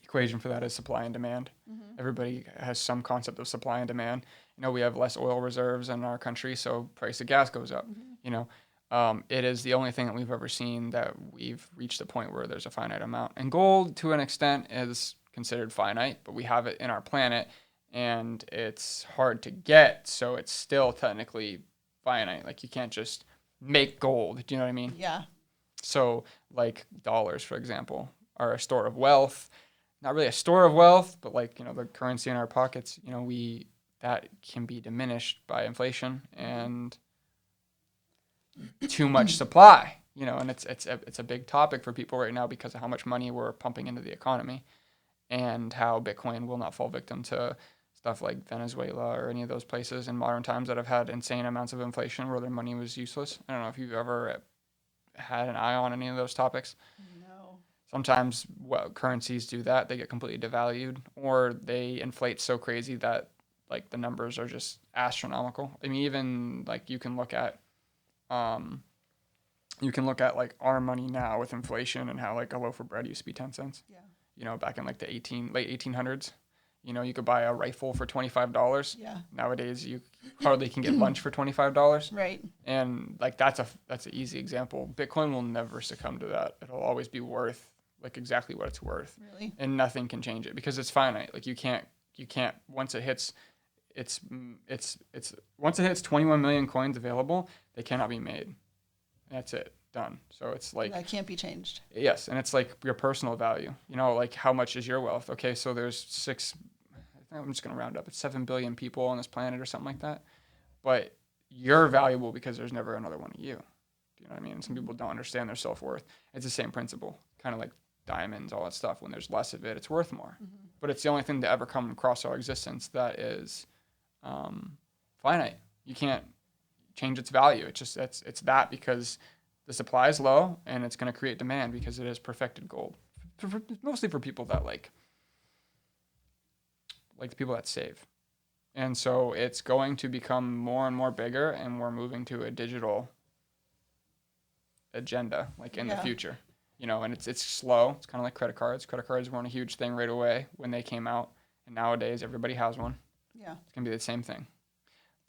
equation for that is supply and demand. Mm-hmm. Everybody has some concept of supply and demand. We have less oil reserves in our country, so price of gas goes up. Mm-hmm. It is the only thing that we've ever seen that we've reached a point where there's a finite amount. And gold, to an extent, is considered finite, but we have it in our planet, and it's hard to get, so it's still technically finite. Like, you can't just make gold. Do you know what I mean? Yeah. So, like, dollars, for example, are a store of wealth. Not really a store of wealth, but like, the currency in our pockets, that can be diminished by inflation and too much supply, and it's a big topic for people right now because of how much money we're pumping into the economy and how Bitcoin will not fall victim to stuff like Venezuela or any of those places in modern times that have had insane amounts of inflation where their money was useless. I don't know if you've ever had an eye on any of those topics. No. Sometimes currencies do that. They get completely devalued, or they inflate so crazy that like the numbers are just astronomical. I mean, even like you can look at like our money now with inflation and how like a loaf of bread used to be 10 cents. Yeah. Back in like the late 1800s, you could buy a rifle for $25. Yeah. Nowadays you hardly can get lunch for $25. Right. And like that's an easy example. Bitcoin will never succumb to that. It'll always be worth like exactly what it's worth. Really? And nothing can change it because it's finite. Like you can't once it hits once it hits 21 million coins available, they cannot be made. That's it. Done. So it's like that can't be changed. Yes, and it's like your personal value. Like how much is your wealth? Okay, so there's I'm just going to round up. It's 7 billion people on this planet or something like that. But you're valuable because there's never another one of you. Do you know what I mean? Some people don't understand their self-worth. It's the same principle. Kind of like diamonds, all that stuff. When there's less of it, it's worth more. Mm-hmm. But it's the only thing to ever come across our existence that is finite. You can't change its value. It's just it's that because the supply is low and it's going to create demand because it is perfected gold. Mostly for people that like the people that save. And so it's going to become more and more bigger, and we're moving to a digital agenda like in the future. And it's slow. It's kind of like credit cards. Credit cards weren't a huge thing right away when they came out, and nowadays everybody has one. Yeah. It's going to be the same thing. I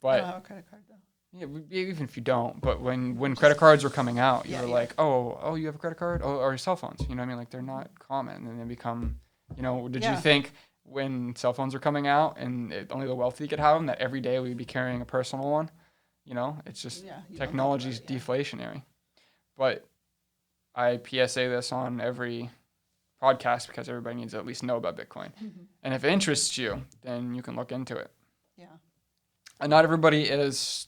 But don't have a credit card though. Yeah, even if you don't, but when credit cards were coming out, you Yeah, were yeah. like, oh, you have a credit card? Oh, or cell phones. You know what I mean? Like, they're not common, and they become, did you Yeah. think when cell phones were coming out and only the wealthy could have them, that every day we'd be carrying a personal one? It's just Yeah, you don't think about technology's it, yeah. deflationary. But I PSA this on every podcast because everybody needs to at least know about Bitcoin. And if it interests you, then you can look into it. Yeah. And not everybody is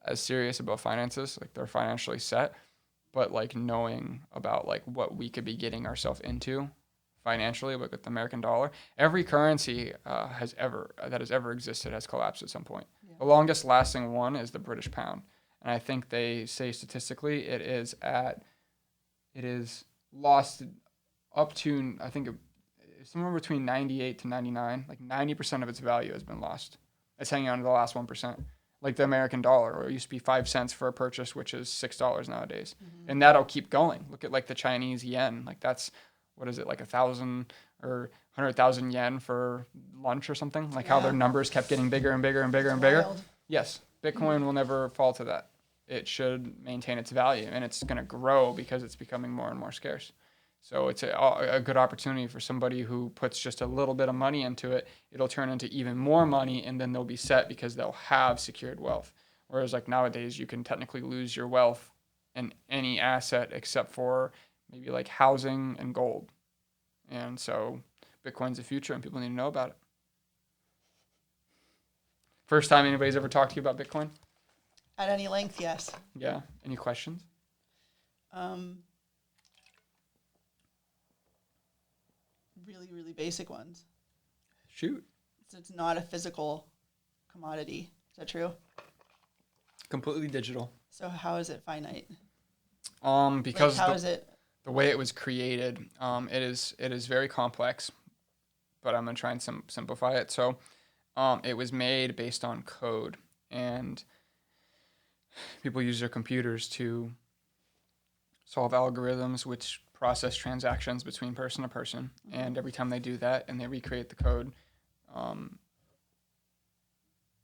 as serious about finances, like they're financially set, but like knowing about like what we could be getting ourselves into financially, like with the American dollar. Every currency that has ever existed has collapsed at some point. Yeah. The longest lasting one is the British pound, and I think they say statistically it is lost up to, I think, somewhere between 98 to 99, like 90% of its value has been lost. It's hanging on to the last 1%. Like the American dollar, or it used to be 5 cents for a purchase, which is $6 nowadays. And that'll keep going. Look at like the Chinese yen. Like that's, what is it, like 1,000 or 100,000 yen for lunch or something? Like how their numbers kept getting bigger and bigger and bigger and bigger. Wild. Yes, Bitcoin will never fall to that. It should maintain its value, and it's going to grow because it's becoming more and more scarce. So it's a good opportunity for somebody who puts just a little bit of money into it. It'll turn into even more money, and then they'll be set because they'll have secured wealth. Whereas like nowadays, you can technically lose your wealth in any asset except for maybe like housing and gold. And so Bitcoin's the future, and people need to know about it. First time anybody's ever talked to you about Bitcoin? At any length, yes. Yeah. Any questions? Really, really basic ones. Shoot. It's not a physical commodity. Is that true? Completely digital. So how is it finite? Because how is it? the way it was created, it is very complex, but I'm gonna try and simplify it. So, it was made based on code, and people use their computers to solve algorithms which process transactions between person to person. And every time they do that and they recreate the code,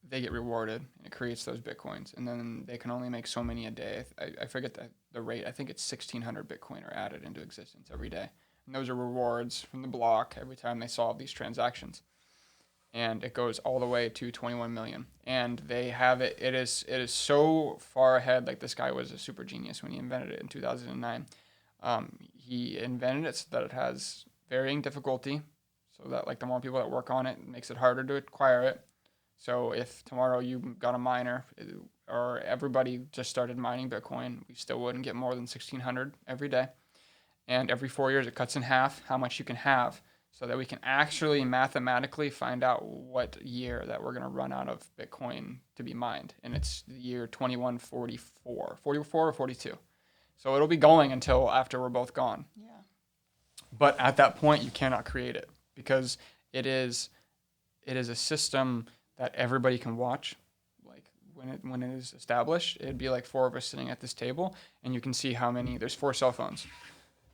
they get rewarded, and it creates those Bitcoins. And then they can only make so many a day. I forget the rate. I think it's 1,600 Bitcoin are added into existence every day. And those are rewards from the block every time they solve these transactions. And it goes all the way to 21 million. And they have it. It is so far ahead. Like, this guy was a super genius when he invented it in 2009. He invented it so that it has varying difficulty, so that like the more people that work on it, it makes it harder to acquire it. So if tomorrow you got a miner, or everybody just started mining Bitcoin, we still wouldn't get more than 1,600 every day. And every 4 years, it cuts in half how much you can have, so that we can actually mathematically find out what year that we're going to run out of Bitcoin to be mined. And it's the year 2144, 44 or 42. So it'll be going until after we're both gone. Yeah. But at that point, you cannot create it, because it is a system that everybody can watch. Like when it is established, it'd be like four of us sitting at this table, and you can see how many. There's 4 cell phones,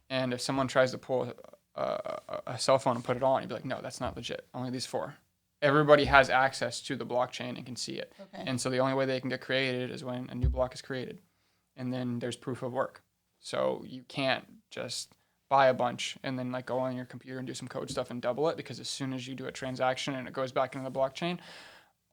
and if someone tries to pull a cell phone and put it on, you'd be like, no, that's not legit. Only these 4. Everybody has access to the blockchain and can see it. Okay. And so the only way they can get created is when a new block is created, and then there's proof of work. So you can't just buy a bunch and then like go on your computer and do some code stuff and double it, because as soon as you do a transaction and it goes back into the blockchain,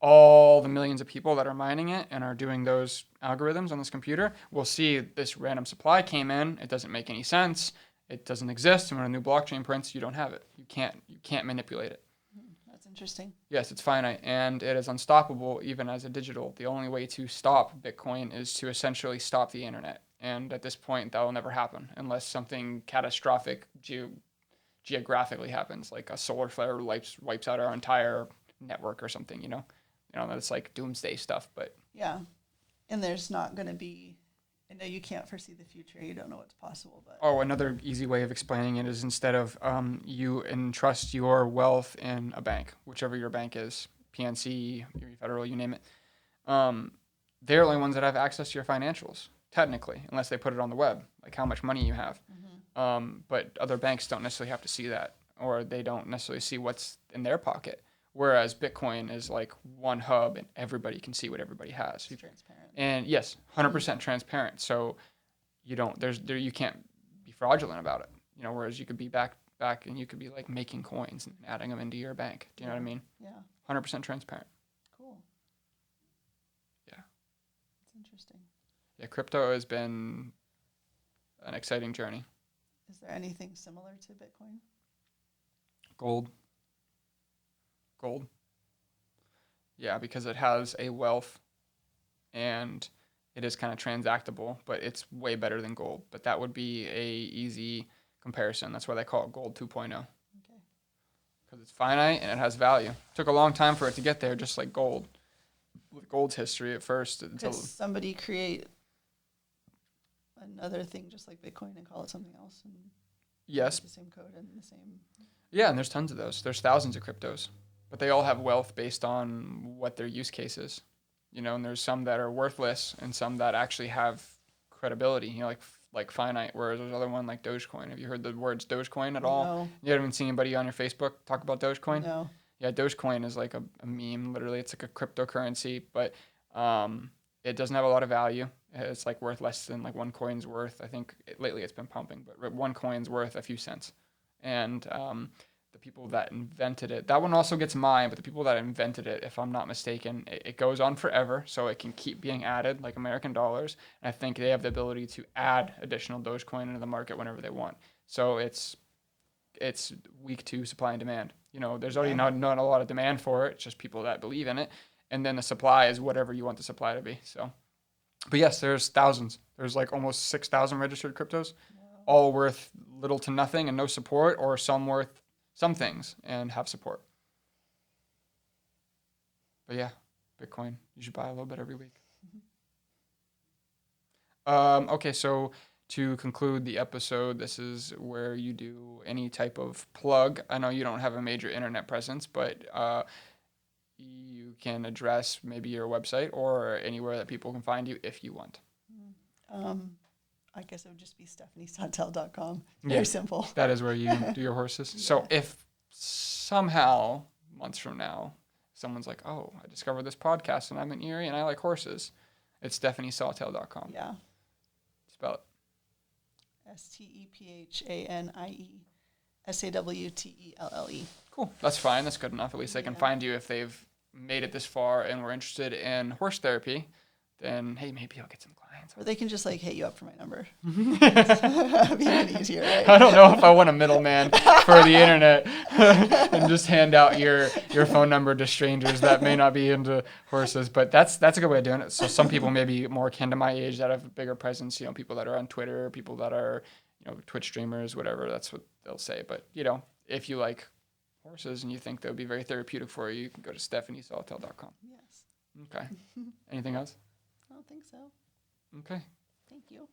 all the millions of people that are mining it and are doing those algorithms on this computer will see this random supply came in. It doesn't make any sense. It doesn't exist. And when a new blockchain prints, you don't have it. You can't manipulate it. That's interesting. Yes, it's finite, and it is unstoppable even as a digital. The only way to stop Bitcoin is to essentially stop the internet. And at this point, that will never happen unless something catastrophic geographically happens, like a solar flare wipes out our entire network or something, that's like doomsday stuff. But Yeah. And there's not going to be, I know you can't foresee the future. You don't know what's possible, but. another easy way of explaining it is, instead of you entrust your wealth in a bank, whichever your bank is, PNC, Federal, you name it, they're the only ones that have access to your financials, technically, unless they put it on the web, like how much money you have. But other banks don't necessarily have to see that, or they don't necessarily see what's in their pocket. Whereas Bitcoin is like one hub and everybody can see what everybody has. It's transparent. And yes, 100% transparent. So you can't be fraudulent about it. Whereas you could be back and you could be like making coins and adding them into your bank. Do you know what I mean? Yeah. 100% transparent. Cool. Yeah. That's interesting. Yeah, crypto has been an exciting journey. Is there anything similar to Bitcoin? Gold. Yeah, because it has a wealth and it is kind of transactable, but it's way better than gold. But that would be a easy comparison. That's why they call it gold 2.0. Okay. Because it's finite and it has value. It took a long time for it to get there, just like gold. With gold's history at first. Could somebody create another thing just like Bitcoin and call it something else? And yes. The same code and the same. Yeah, and there's tons of those. There's thousands of cryptos, but they all have wealth based on what their use case is. And there's some that are worthless and some that actually have credibility, like finite, whereas there's other one like Dogecoin. Have you heard the words Dogecoin at all? No. You haven't seen anybody on your Facebook talk about Dogecoin? No. Yeah, Dogecoin is like a meme, literally. It's like a cryptocurrency, but it doesn't have a lot of value. It's like worth less than like one coin's worth. I think lately it's been pumping, but one coin's worth a few cents. And the people that invented it, that one also gets mined, but the people that invented it, if I'm not mistaken, it goes on forever, so it can keep being added like American dollars. And I think they have the ability to add additional Dogecoin into the market whenever they want. So it's weak to supply and demand. There's already not a lot of demand for it. It's just people that believe in it. And then the supply is whatever you want the supply to be. So, but yes, there's thousands. There's like almost 6,000 registered cryptos, all worth little to nothing and no support, or some worth some things and have support. But yeah, Bitcoin, you should buy a little bit every week. Okay, so to conclude the episode, this is where you do any type of plug. I know you don't have a major internet presence, but you can address maybe your website or anywhere that people can find you if you want. I guess it would just be stephaniesawtelle.com. Very simple. That is where you do your horses. Yeah. So if somehow, months from now, someone's like, oh, I discovered this podcast and I'm in Erie and I like horses, it's stephaniesawtelle.com. Yeah. Spell it. Stephaniesawtelle. Cool. That's fine. That's good enough. At least they can find you if they've made it this far and were interested in horse therapy. Then, hey, maybe I'll get some clients. Or they can just hit you up for my number. That'd be even easier, right? I don't know if I want a middleman for the internet and just hand out your phone number to strangers that may not be into horses. But that's a good way of doing it. So some people may be more akin to my age that have a bigger presence. People that are on Twitter, people that are Twitch streamers, whatever. That's what they'll say. But if you like horses and you think that would be very therapeutic for you, you can go to stephaniesawtelle.com. Yes. Okay. Anything else? I don't think so. Okay. Thank you.